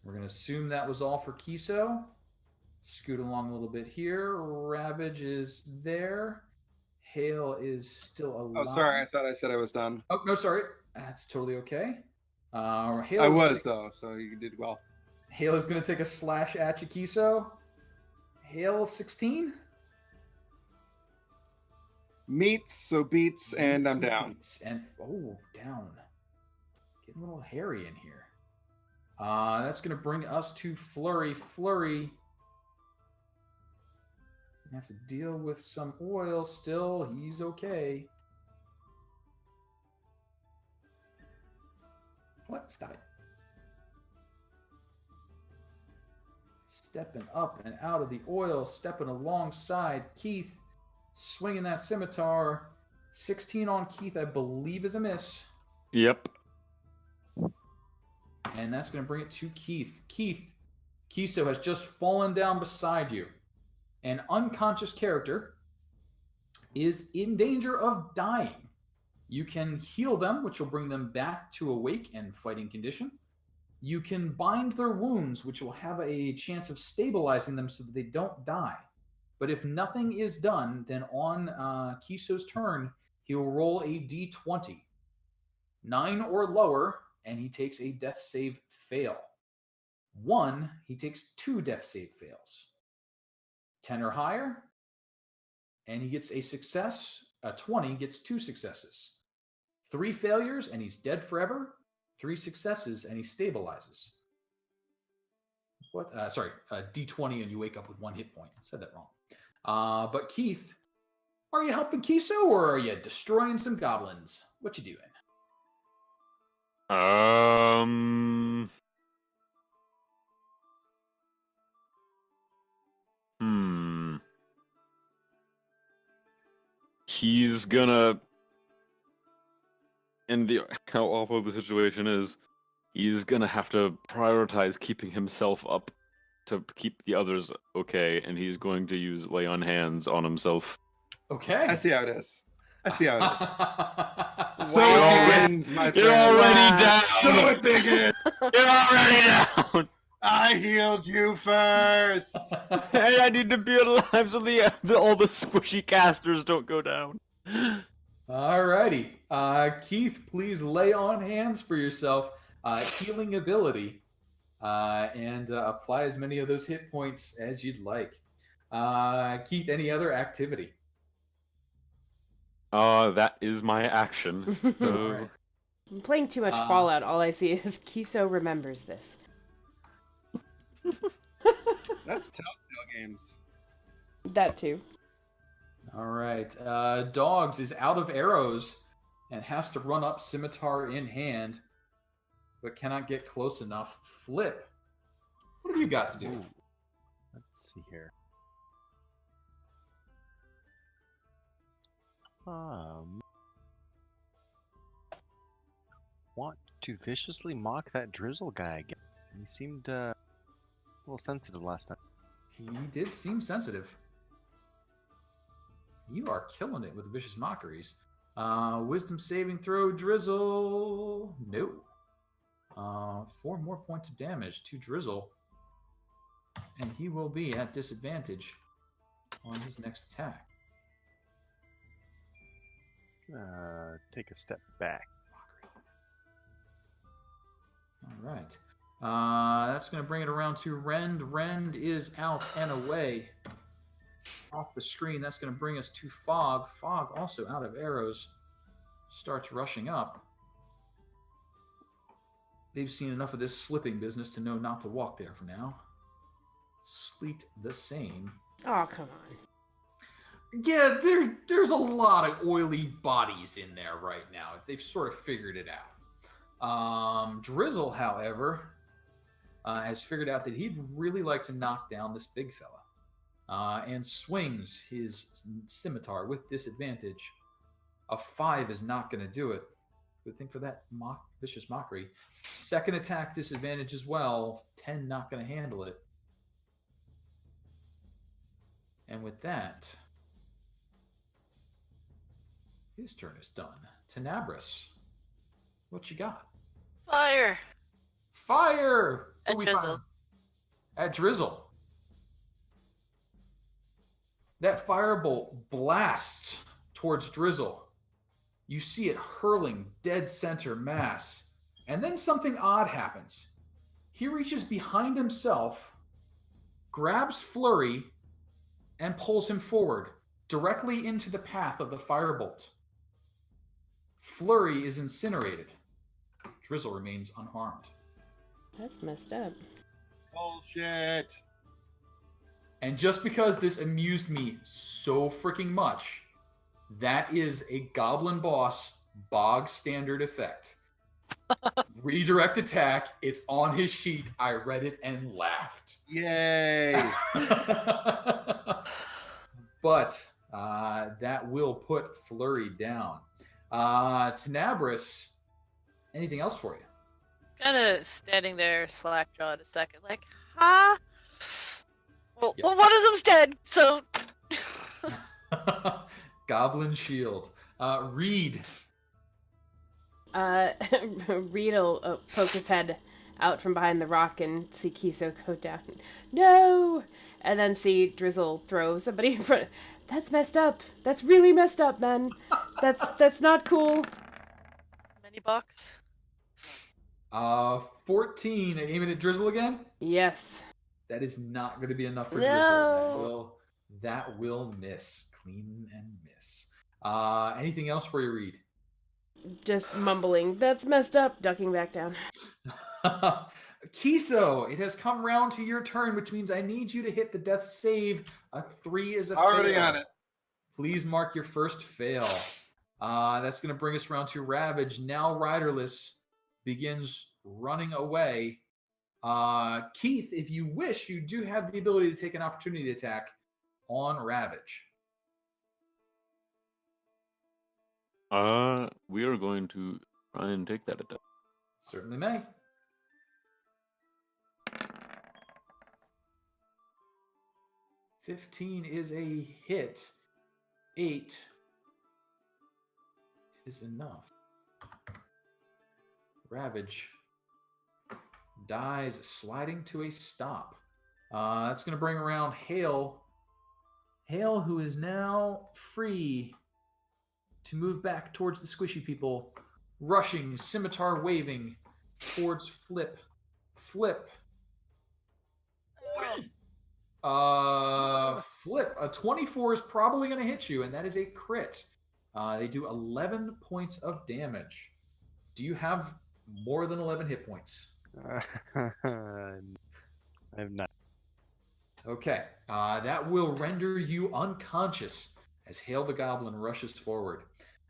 We're going to assume that was all for Kiso. Scoot along a little bit here. Ravage is there. Hail is still alive. Oh, sorry. I thought I said I was done. Oh, no, sorry. That's totally okay. Hail I was, though, so you did well. Hail is going to take a slash at you, Kiso. Hail 16. Meets, so beats, and I'm down. And down. Getting a little hairy in here. That's going to bring us to Flurry. Flurry. Gonna have to deal with some oil still. He's okay. What? Stop it. Stepping up and out of the oil, stepping alongside Keith, swinging that scimitar. 16 on Keith, I believe, is a miss. Yep. And that's going to bring it to Keith. Kiso has just fallen down beside you. An unconscious character is in danger of dying. You can heal them, which will bring them back to awake and fighting condition. You can bind their wounds, which will have a chance of stabilizing them so that they don't die. But if nothing is done, then on Kiso's turn, he will roll a d20. 9 or lower, and he takes a death save fail. 1, he takes 2 death save fails. 10 or higher, and he gets a success. A 20 gets 2 successes. 3 failures, and he's dead forever. 3 successes, and he stabilizes. What? D20, and you wake up with 1 hit point. I said that wrong. But Keith, are you helping Kiso, or are you destroying some goblins? What you doing? He's gonna, and how awful the situation is, he's gonna have to prioritize keeping himself up to keep the others okay, and he's going to use lay on hands on himself. Okay. I see how it is. So Wow. it begins, my friend. You're already down! So it begins! You're already down! I healed you first! Hey, I need to be alive so all the squishy casters don't go down. Alrighty. Keith, please lay on hands for yourself. Healing ability. And apply as many of those hit points as you'd like. Keith, any other activity? That is my action. So Alright. I'm playing too much Fallout. All I see is Kiso remembers this. That's Telltale Games. That too. Alright. Dogs is out of arrows and has to run up scimitar in hand, but cannot get close enough. Flip. What have you got to do? Ooh. Let's see here. Want to viciously mock that drizzle guy again. He seemed a little sensitive last time. He did seem sensitive. You are killing it with vicious mockeries. Wisdom saving throw, Drizzle. No. 4 more points of damage to Drizzle. And he will be at disadvantage on his next attack. Take a step back. All right. That's going to bring it around to Rend. Rend is out and away. Off the screen, that's going to bring us to Fog. Fog, also out of arrows, starts rushing up. They've seen enough of this slipping business to know not to walk there for now. Sleet the same. Oh, come on. Yeah, there's a lot of oily bodies in there right now. They've sort of figured it out. Drizzle, however, has figured out that he'd really like to knock down this big fella. And swings his scimitar with disadvantage. A 5 is not going to do it. Good thing for that vicious mockery. Second attack disadvantage as well. 10 not going to handle it. And with that, his turn is done. Tenebris, what you got? Fire! Fire! At Who we Drizzle. firing? At Drizzle. That firebolt blasts towards Drizzle. You see it hurling dead center mass. And then something odd happens. He reaches behind himself, grabs Flurry, and pulls him forward, directly into the path of the firebolt. Flurry is incinerated. Drizzle remains unharmed. That's messed up. Bullshit. And just because this amused me so freaking much, that is a Goblin boss bog standard effect. Redirect attack. It's on his sheet. I read it and laughed. Yay. But that will put Flurry down. Tenebris, anything else for you? Kind of standing there, slack-jawed a second, like, huh? Well, Yep. well, one of them's dead, so... Goblin shield. Reed. Reed'll poke his head out from behind the rock and see Kiso go down. No! And then see Drizzle throw somebody in front. That's messed up. That's really messed up, man. That's not cool. Many bucks. 14. Aiming at Drizzle again? Yes. That is not going to be enough for No. Drizzle. That will miss. Clean and miss. Anything else for you, Reed? Just mumbling, that's messed up, ducking back down. Kiso, it has come round to your turn, which means I need you to hit the death save. A 3 is a Already fail. on it. Please mark your first fail. That's going to bring us around to Ravage. Now Riderless begins running away. Keith, if you wish, you do have the ability to take an opportunity attack on Ravage. We are going to try and take that attack. Certainly may. $15 is a hit. 8 is enough. Ravage dies sliding to a stop. That's going to bring around Hale. Hale, who is now free to move back towards the squishy people, rushing, scimitar waving towards Flip. Flip. Flip. A 24 is probably going to hit you, and that is a crit. They do 11 points of damage. Do you have more than 11 hit points? I have not. Okay. That will render you unconscious as Hail the Goblin rushes forward.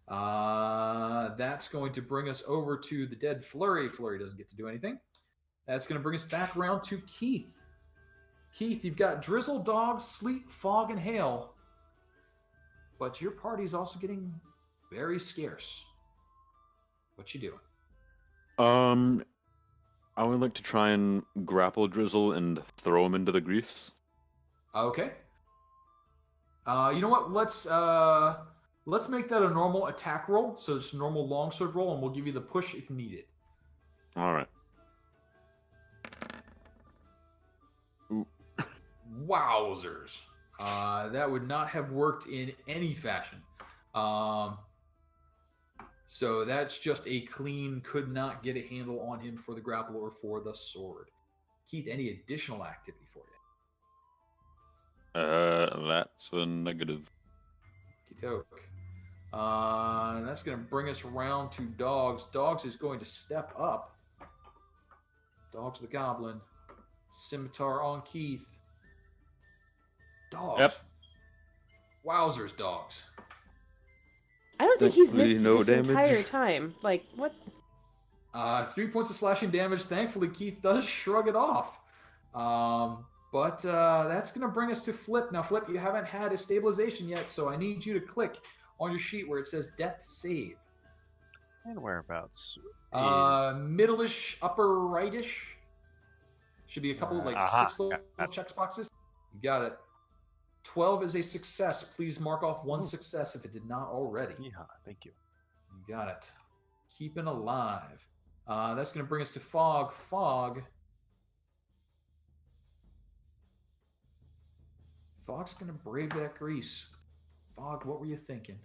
That's going to bring us over to the dead Flurry. Flurry doesn't get to do anything. That's going to bring us back around to Keith. Keith, you've got Drizzle, Dog, Sleet, Fog, and Hail. But your party's also getting very scarce. What you doing? I would like to try and grapple Drizzle and throw him into the grease. Okay. You know what? Let's make that a normal attack roll. So it's a normal longsword roll, and we'll give you the push if needed. All right. Ooh. Wowzers. That would not have worked in any fashion. So that's just a clean, could not get a handle on him for the grapple or for the sword. Keith, any additional activity for you? That's a negative. Okey-doke. That's going to bring us around to Dogs. Dogs is going to step up. Dogs the Goblin. Scimitar on Keith. Dogs. Yep. Wowzers, Dogs. I don't think he's missed no this damage. entire time. Like, what? 3 points of slashing damage. Thankfully, Keith does shrug it off. But that's going to bring us to Flip. Now, Flip, you haven't had a stabilization yet, so I need you to click on your sheet where it says Death Save. And whereabouts? Middle-ish, upper right-ish. Should be a couple, six little check boxes. You got it. 12 is a success. Please mark off one success if it did not already. Yeah, thank you. You got it. Keeping alive. That's going to bring us to Fog. Fog's going to brave that grease. Fog, what were you thinking?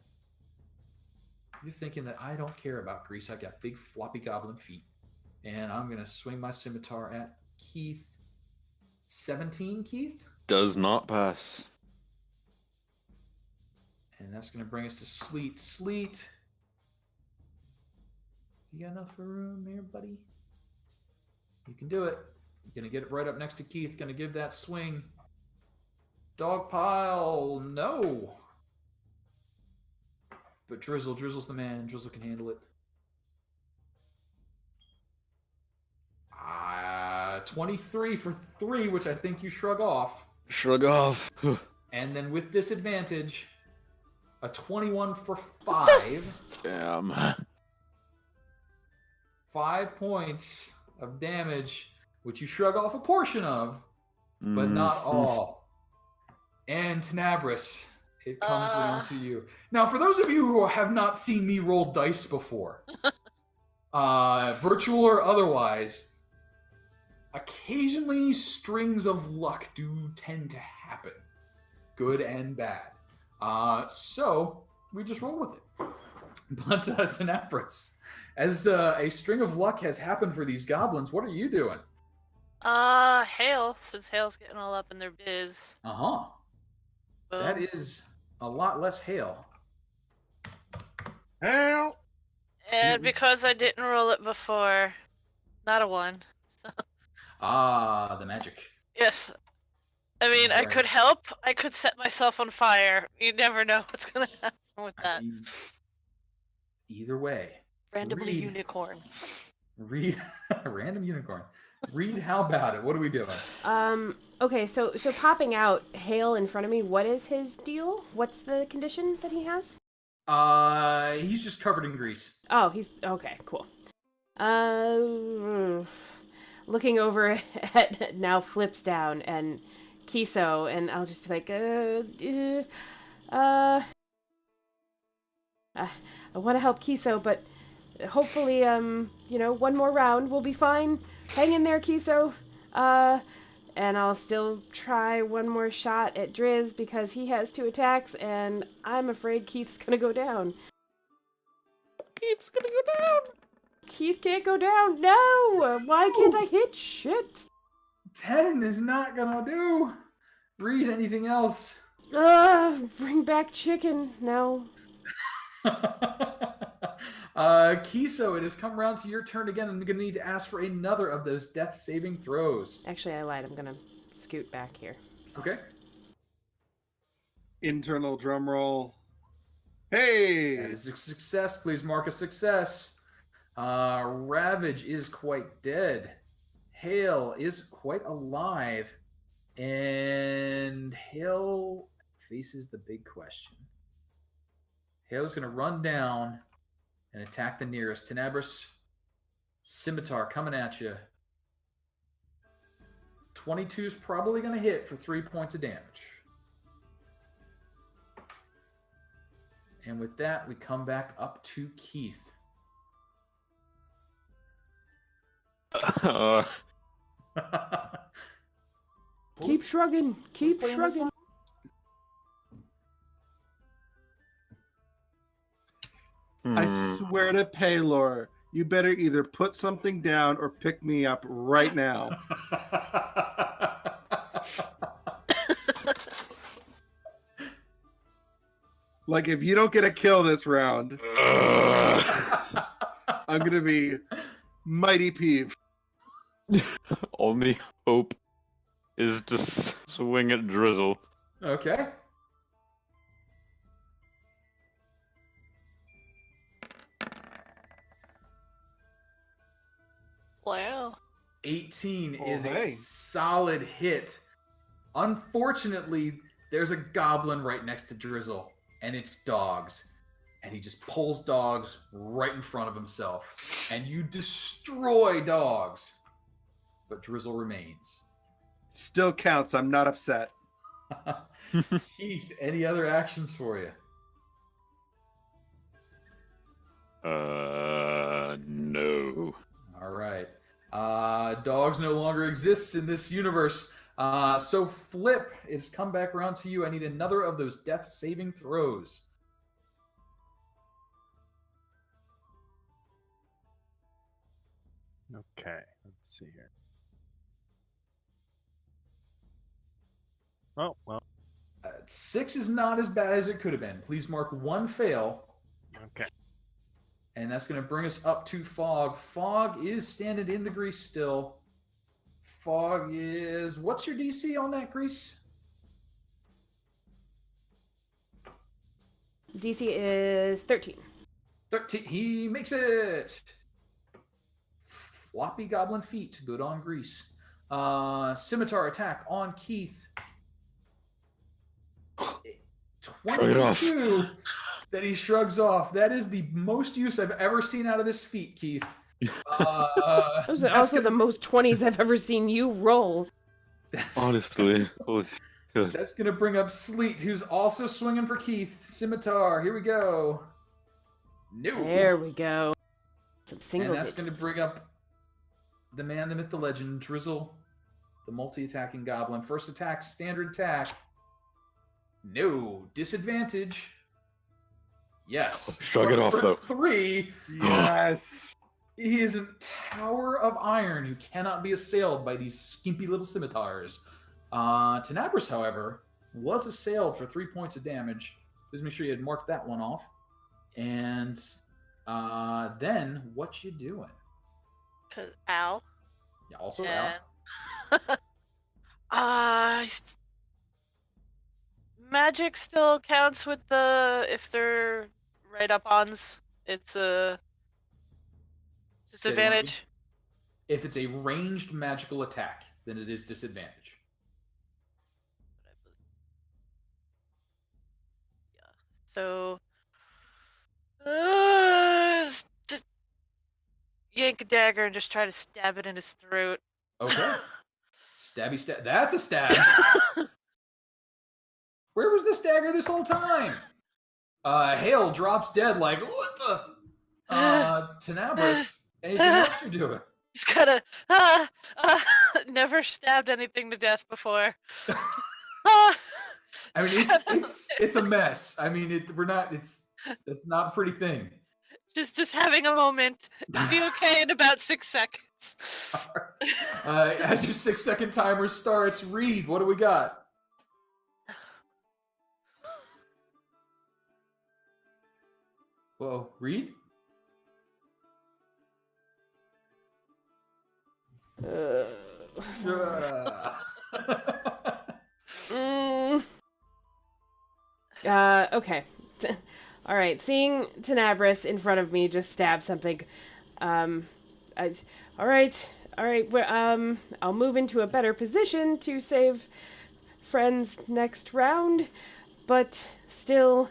You're thinking that I don't care about grease. I got big floppy goblin feet. And I'm going to swing my scimitar at Keith. 17, Keith? Does not pass. And that's going to bring us to Sleet. Sleet. You got enough room here, buddy? You can do it. You're going to get it right up next to Keith. Going to give that swing. Dog pile. No. But Drizzle's the man. Drizzle can handle it. 23 for 3, which I think you shrug off. Shrug off. And then with disadvantage, a 21 for 5. Damn. 5 points of damage, which you shrug off a portion of, but not all. And Tenebris, it comes down to you. Now, for those of you who have not seen me roll dice before, virtual or otherwise, occasionally strings of luck do tend to happen, good and bad. So we just roll with it. But it's an Empress. As a string of luck has happened for these goblins, what are you doing? Hail, since Hail's getting all up in their biz. Uh-huh. That is a lot less hail. Hail! And because I didn't roll it before, not a 1. So. The magic. Yes. I mean, I Right. could help. I could set myself on fire. You never know what's going to happen with that. Either way. Randomly Reed. unicorn. Read random unicorn. Read how about it? What are we doing? Okay, so popping out Hail in front of me, what is his deal? What's the condition that he has? He's just covered in grease. Oh, he's okay, cool. Looking over at now Flips down and Kiso, and I'll just be like, I want to help Kiso, but hopefully, one more round will be fine. Hang in there, Kiso. And I'll still try one more shot at Driz because he has 2 attacks, and I'm afraid Keith's gonna go down. Keith's gonna go down! Keith can't go down! No! Why can't I hit shit? 10 is not gonna do. Read anything else. Bring back chicken. No. Kiso, it has come around to your turn again. I'm going to need to ask for another of those death saving throws. Actually, I lied. I'm gonna scoot back here. Okay. Internal drum roll. Hey! That is a success. Please mark a success. Ravage is quite dead. Hail is quite alive. And Hail faces the big question. Hail is going to run down and attack the nearest. Tenebris, Scimitar coming at you. 22 is probably going to hit for 3 points of damage. And with that, we come back up to Keith. Keep shrugging. Keep shrugging. I swear to Paylor, you better either put something down or pick me up right now. Like, if you don't get a kill this round, I'm going to be mighty peeved. Only hope is to swing at Drizzle. Okay. Wow. 18 Oh, is a hey. solid hit. Unfortunately, there's a goblin right next to Drizzle, and it's Dogs. And he just pulls Dogs right in front of himself. And you destroy Dogs. But Drizzle remains. Still counts. I'm not upset. Keith, any other actions for you? No. All right. Dogs no longer exists in this universe. So Flip, it's come back around to you. I need another of those death saving throws. Okay, let's see here. Oh, well, 6 is not as bad as it could have been. Please mark 1 fail. okay. And that's going to bring us up to Fog. Fog is standing in the grease still. Fog is... What's your DC on that grease? DC is 13. 13. He makes it. Floppy goblin feet. Good on grease. Scimitar attack on Keith. Shrug it off. 22 that he shrugs off. That is the most use I've ever seen out of this feat, Keith. Those are also the most 20s I've ever seen you roll. Honestly. Holy shit. That's going to bring up Sleet, who's also swinging for Keith. Scimitar, here we go. No. There we go. Some single And that's digits. going to bring up the man, the myth, the legend, Drizzle, the multi-attacking goblin. First attack, standard attack. No. Disadvantage. Yes. Shrug it off, For though. 3. Yes. He is a tower of iron who cannot be assailed by these skimpy little scimitars. Tenebris, however, was assailed for 3 points of damage. Please make sure you had marked that one off. And then, what you doing? Ow. Yeah, also out. Magic still counts with the if they're right up ons. It's a disadvantage. If it's a ranged magical attack, then it is disadvantage. Yeah. So yank a dagger and just try to stab it in his throat. Okay. Stabby stab. That's a stab. Where was this dagger this whole time? Hale drops dead like, what the? Tenebris, anything else you're doing? Just kind of never stabbed anything to death before. I mean, it's a mess. I mean, it's not a pretty thing. Just having a moment. Be okay in about 6 seconds. As your 6-second timer starts, Reed, what do we got? Whoa, Reed? Okay. All right. Seeing Tenebris in front of me just stab something. All right. I'll move into a better position to save friends next round. But still,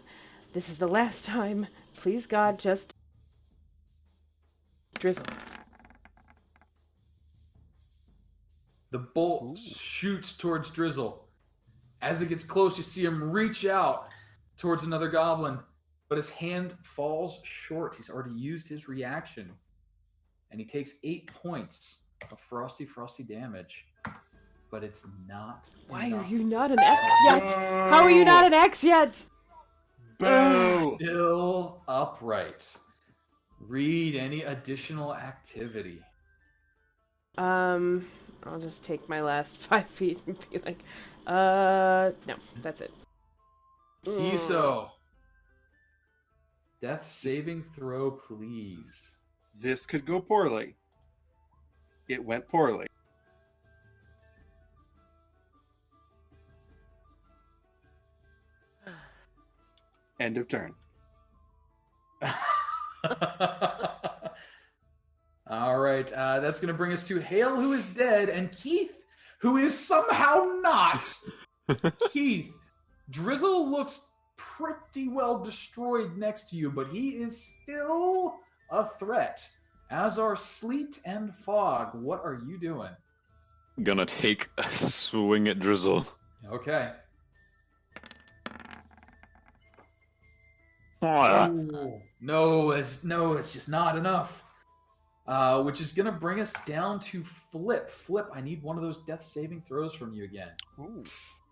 this is the last time. Please, God, just drizzle. The bolt shoots towards Drizzle. As it gets close, you see him reach out towards another goblin, but his hand falls short. He's already used his reaction, and he takes 8 points of frosty damage. But it's not. Why are enough you to not an kill X yet? How are you not an X yet? Boo! Still upright. Read any additional activity. I'll just take my last 5 feet and be like, no, that's it. Kiso. Death saving throw, please. This could go poorly. It went poorly. End of turn. All right, that's going to bring us to Hale, who is dead, and Keith, who is somehow not. Keith, Drizzle looks pretty well destroyed next to you, but he is still a threat, as are Sleet and Fog. What are you doing? Gonna take a swing at Drizzle. Okay. Ah. No, it's just not enough. Which is going to bring us down to Flip. Flip, I need one of those death saving throws from you again. Ooh.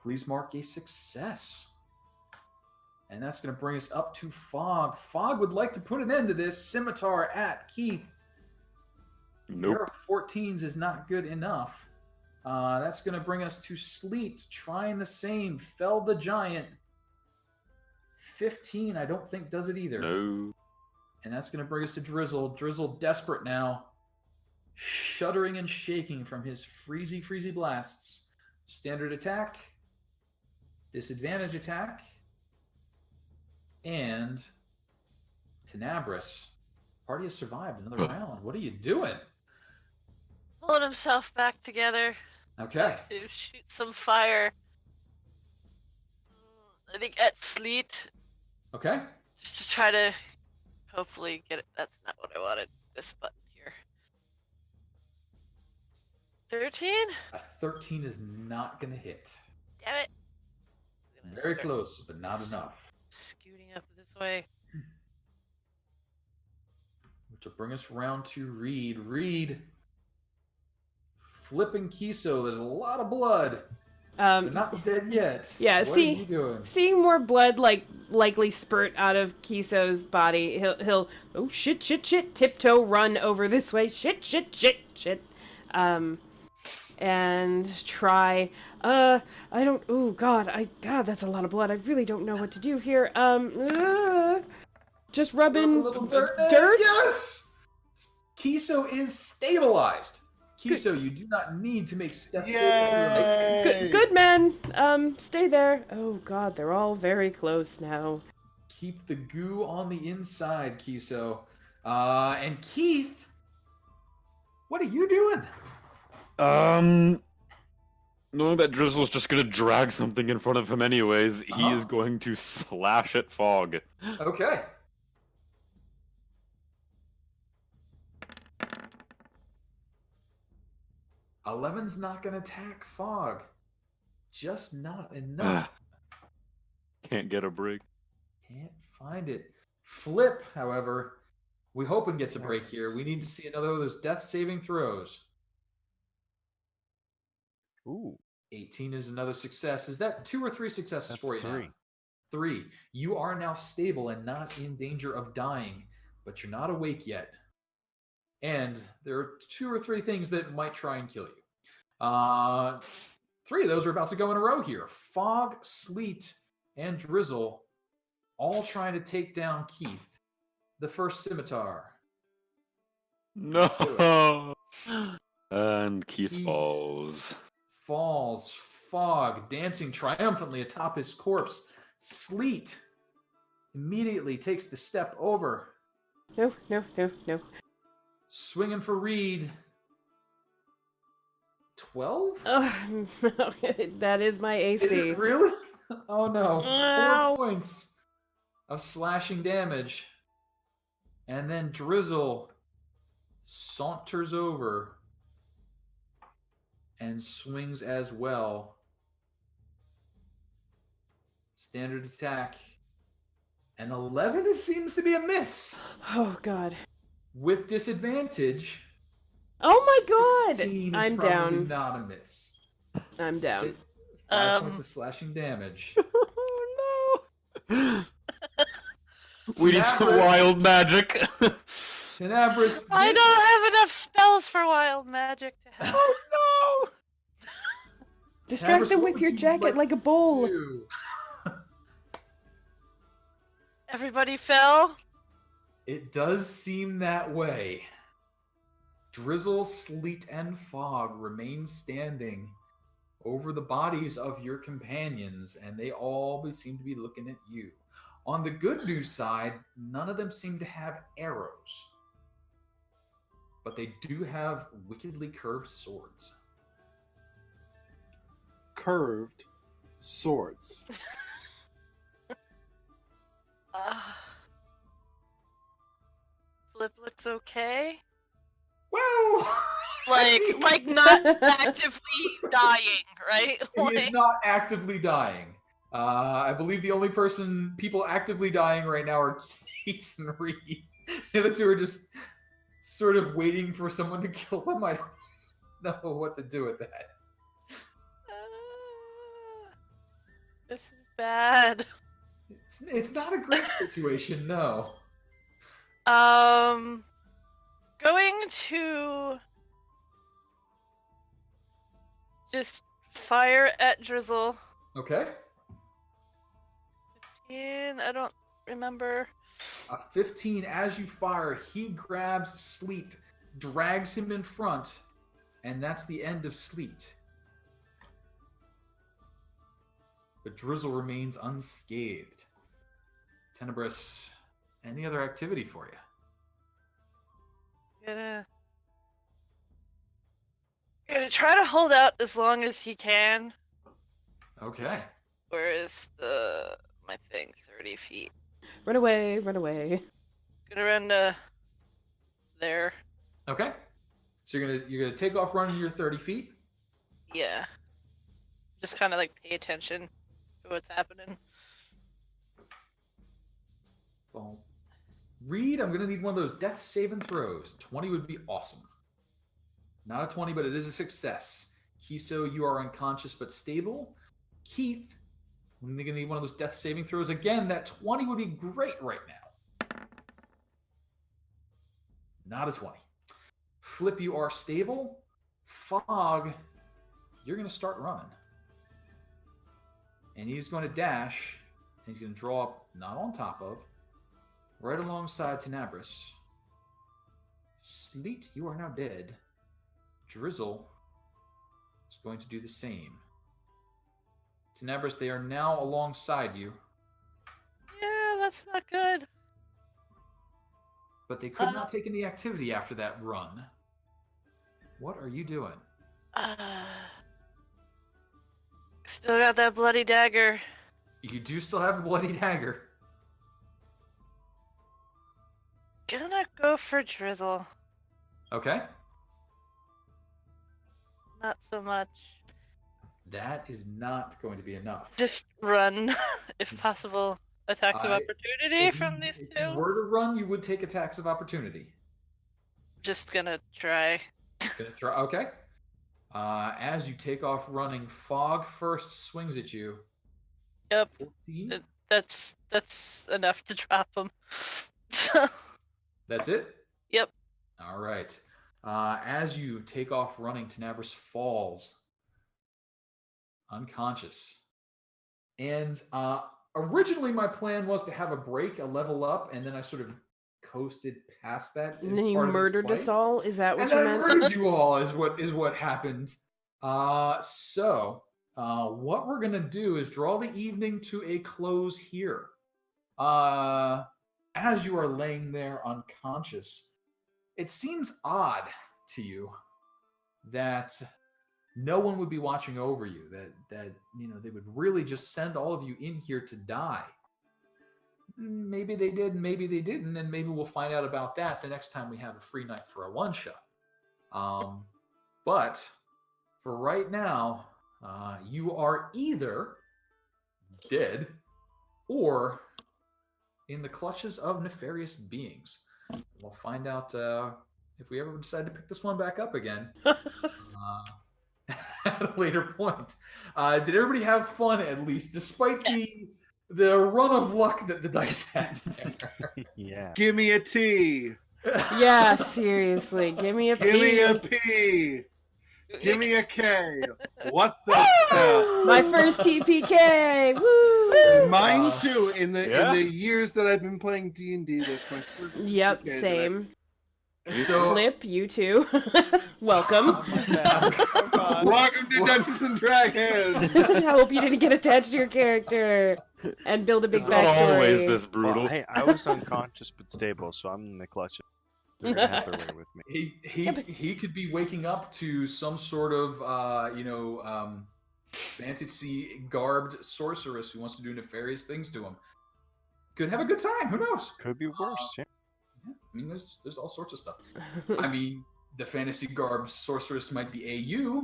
Please mark a success. And that's going to bring us up to Fog. Fog would like to put an end to this. Scimitar at Keith. Nope. Your 14s is not good enough. That's going to bring us to Sleet. Trying the same. Fell the giant. 15, I don't think does it either. No. And that's going to bring us to Drizzle. Drizzle desperate now. Shuddering and shaking from his freezy blasts. Standard attack. Disadvantage attack. And Tenebris. Party has survived another round. What are you doing? Pulling himself back together Okay. to shoot some fire. I think at Sleet, Okay. just to try to hopefully get it. That's not what I wanted. This button here. 13? A 13 is not going to hit. Damn it. I'm gonna Very start close, but not enough. Scooting up this way. Which will bring us round to Reed. Reed. Flipping Kiso. There's a lot of blood. They're not dead yet. Yeah, what are you doing? Seeing more blood likely spurt out of Kiso's body, he'll oh shit, tiptoe run over this way, shit. And try I don't God, that's a lot of blood. I really don't know what to do here. Just rubbing a little dirt. dirt? Yes! Kiso is stabilized. Kiso, you do not need to make steps. Good man. Stay there. Oh God, they're all very close now. Keep the goo on the inside, Kiso. And Keith, what are you doing? Knowing that Drizzle's just gonna drag something in front of him anyways, he is going to slash at Fog. Okay. Eleven's not going to attack Fog. Just not enough. Can't get a break. Can't find it. Flip, however, we hope and gets a break here. We need to see another of those death saving throws. Ooh. 18 is another success. Is that 2 or 3 successes That's for you 3. now? 3. You are now stable and not in danger of dying, but you're not awake yet. And there are 2 or 3 things that might try and kill you. 3 of those are about to go in a row here. Fog, Sleet, and Drizzle all trying to take down Keith. the first scimitar. No. And Keith Keith. falls. Falls. Fog dancing triumphantly atop his corpse. Sleet immediately takes the step over. No. Swinging for Reed. 12? Oh, that is my AC. Is it really? Oh no. Ow. 4 points of slashing damage. And then Drizzle saunters over and swings as well. Standard attack. And 11 seems to be a miss. Oh, God. With disadvantage. Oh, my God. 16 is I'm probably down. not a miss. I'm down. 5 points of slashing damage. Oh no. We need some Tenebris. wild magic. Tenebris. I don't have enough spells for wild magic to have. Oh Distract Tenebris, them what with would your you jacket like a bowl. do? Everybody fell. It does seem that way. Drizzle, sleet, and fog remain standing over the bodies of your companions, and they all seem to be looking at you. On the good news side, none of them seem to have arrows, but they do have wickedly curved swords. Curved swords. Flip looks okay. Well, Like not actively dying, right? he is Like, not actively dying. I believe the only people actively dying right now are Keith and Reed. The other two are just sort of waiting for someone to kill them. I don't know what to do with that. this is bad. It's not a great situation, no. Going to just fire at Drizzle. Okay. 15, I don't remember. 15, as you fire, he grabs Sleet, drags him in front, and that's the end of Sleet. But Drizzle remains unscathed. Tenebris, any other activity for you? Gonna try to hold out as long as he can. Okay. Where is my thing? 30 feet. Run away, run away. Gonna run to there. Okay. So you're gonna take off running your 30 feet. Yeah. Just kind of like pay attention to what's happening. Well, Reed, I'm gonna need one of those death saving throws. 20 would be awesome. Not a 20, but it is a success. Kiso, you are unconscious but stable. Keith, I'm gonna need one of those death saving throws again. That 20 would be great right now. Not a 20. Flip, you are stable. Fog, you're gonna start running. And he's going to dash, and he's going to draw up, not on top of, right alongside Tenebris. Sleet, you are now dead. Drizzle is going to do the same. Tenebris, they are now alongside you. Yeah, that's not good. But they could not take any activity after that run. What are you doing? Still got that bloody dagger. You do still have a bloody dagger. Gonna go for Drizzle. Okay. Not so much. That is not going to be enough. Just run, if possible. Attacks of opportunity from these If two. you were to run, you would take attacks of opportunity. Just gonna try. Gonna try. Okay. As you take off running, Fog first swings at you. Yep. 14. That's enough to drop him. That's it? Yep. All right. As you take off running, Tenebris falls unconscious. And originally my plan was to have a break, a level up, and then I sort of coasted past that. And then you murdered us all? Is that what and you I meant? murdered you all is what happened. So what we're gonna do is draw the evening to a close here. As you are laying there unconscious, it seems odd to you that no one would be watching over you, that they would really just send all of you in here to die. Maybe they did, maybe they didn't, and maybe we'll find out about that the next time we have a free night for a one-shot. But for right now, you are either dead or in the clutches of nefarious beings. We'll find out if we ever decide to pick this one back up again at a later point. Did everybody have fun, at least, despite the run of luck that the dice had there? Yeah. Give me a T. Yeah, seriously. Give me a P. Give me a P. Give me a K. What's that? My first TPK. Woo! Mine too. In the years that I've been playing D&D, that's my first. Yep, TPK same. So, Flip, you too. Welcome. Welcome to Dungeons and Dragons. I hope you didn't get attached to your character and build a big It's not backstory. always this brutal. Well, hey, I was unconscious but stable, so I'm in the clutches. They're gonna have their way with me. he could be waking up to some sort of fantasy garbed sorceress who wants to do nefarious things to him. Could have a good time. Who knows? Could be worse. Yeah. I mean, there's all sorts of stuff. I mean, the fantasy garbed sorceress might be AU,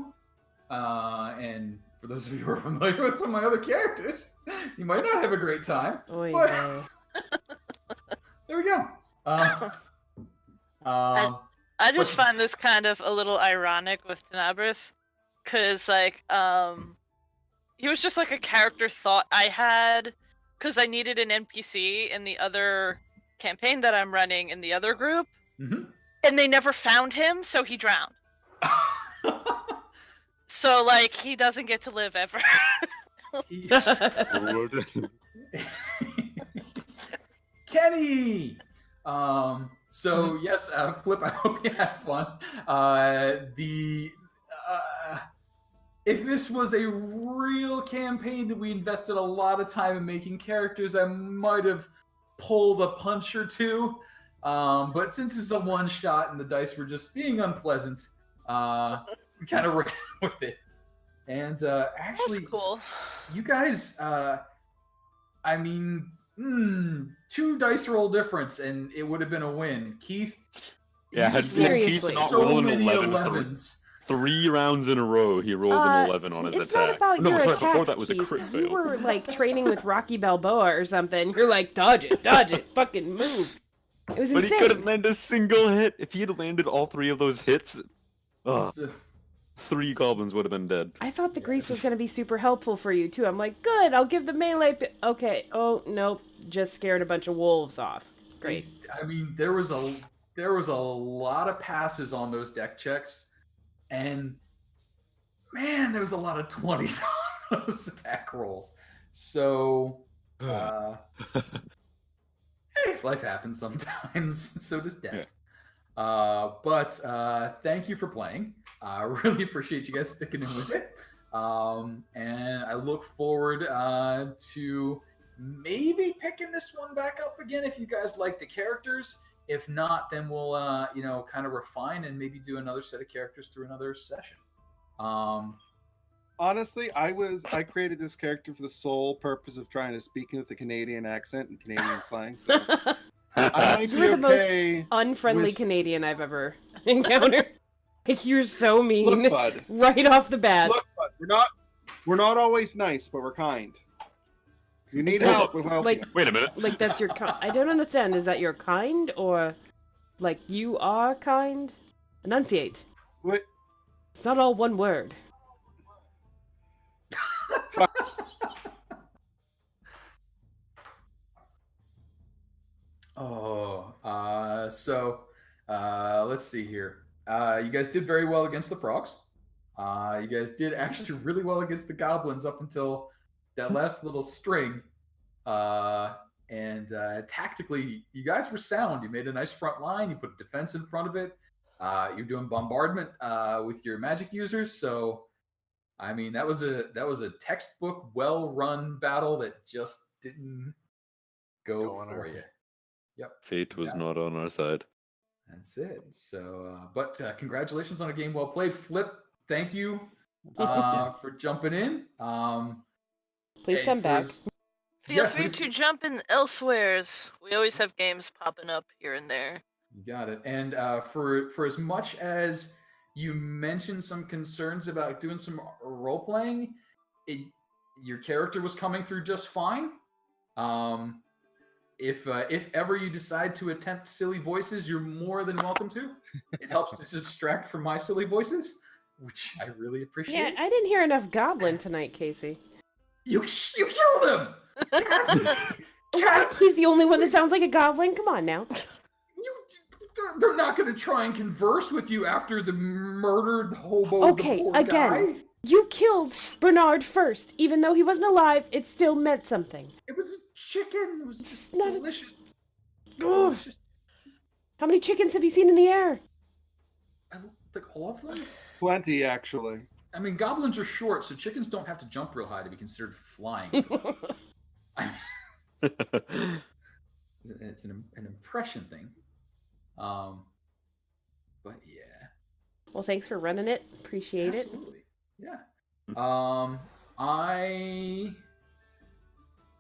and for those of you who are familiar with some of my other characters, you might not have a great time. Oy But vey. there we go. I just find this kind of a little ironic with Tenebris, because he was just like a character thought I had, because I needed an NPC in the other campaign that I'm running in the other group, and they never found him, so he drowned. So he doesn't get to live ever. Kenny. So yes, Flip. I hope you had fun. If this was a real campaign that we invested a lot of time in making characters, I might have pulled a punch or two. But since it's a one shot and the dice were just being unpleasant, we kind of ran with it. And actually, That's cool. you guys, I mean, 2 dice roll difference, and it would have been a win. Keith, Yeah, had Keith not so rolled an many 11 11s. 3 rounds in a row, he rolled an 11 on his it's attack. not about no, your sorry, attacks, before that was Keith. a crit You fail. were training with Rocky Balboa or something. You're like, dodge it, fucking move. It was But insane. he couldn't land a single hit. If he had landed all 3 of those hits, 3 goblins would have been dead. I thought the grease was going to be super helpful for you, too. I'm like, good, I'll give the melee... Okay, oh, nope, just scared a bunch of wolves off. Great. I mean, there was a lot of passes on those deck checks, and man, there was a lot of 20s on those attack rolls. So, hey, life happens sometimes. So does death. Yeah. But thank you for playing. I really appreciate you guys sticking in with it. And I look forward to maybe picking this one back up again if you guys like the characters. If not, then we'll kind of refine and maybe do another set of characters through another session. Honestly, I created this character for the sole purpose of trying to speak with a Canadian accent and Canadian slang. So I might be You're the okay most unfriendly with- Canadian I've ever encountered. Like, you're so mean. Look, bud. Right off the bat. Look, bud. We're not always nice, but we're kind. You need help, we'll help Like, you. Wait a minute. like that's your kind. I don't understand. Is that your kind, or like you are kind? Enunciate. What? It's not all one word. Let's see here. You guys did very well against the frogs. You guys did actually really well against the goblins up until that last little string. And tactically, you guys were sound. You made a nice front line. You put a defense in front of it. You're doing bombardment with your magic users. So, I mean, that was a textbook, well-run battle that just didn't go for you. Yep. Fate was not on our side. That's it. So, but congratulations on a game well played. Flip, thank you for jumping in. Please come back. Feel free to jump in elsewheres. We always have games popping up here and there. You got it. And for as much as you mentioned some concerns about doing some role playing, your character was coming through just fine. If ever you decide to attempt silly voices, you're more than welcome to. It helps to distract from my silly voices, which I really appreciate. Yeah, I didn't hear enough Goblin tonight, Casey. You killed him! What? He's the only one that sounds like a goblin? Come on now. They're not going to try and converse with you after the murdered hobo. Okay, again. Guy. You killed Bernard first. Even though he wasn't alive, it still meant something. It was a chicken. It was just not delicious. Delicious. How many chickens have you seen in the air? I think all of them? Plenty, actually. I mean, goblins are short, so chickens don't have to jump real high to be considered flying. It's an impression thing. But yeah. Well, thanks for running it. Appreciate Absolutely. Yeah. I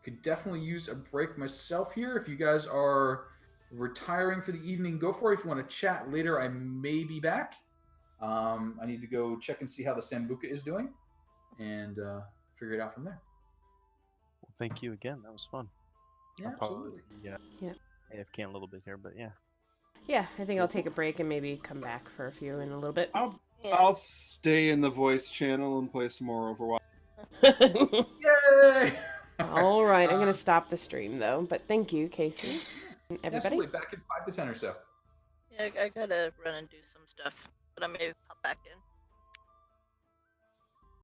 could definitely use a break myself here. If you guys are retiring for the evening, go for it. If you want to chat later, I may be back. I need to go check and see how the Sambuca is doing and figure it out from there. Well, thank you again. That was fun. Yeah, absolutely. Yeah. AFK a little bit here, but yeah. Yeah, I think I'll take a break and maybe come back for a few in a little bit. I'll stay in the voice channel and play some more Overwatch. Yay! All right, I'm going to stop the stream, though. But thank you, Casey. Everybody? Absolutely, back in 5 to 10 or so. Yeah, I gotta run and do some stuff, but I may pop back in.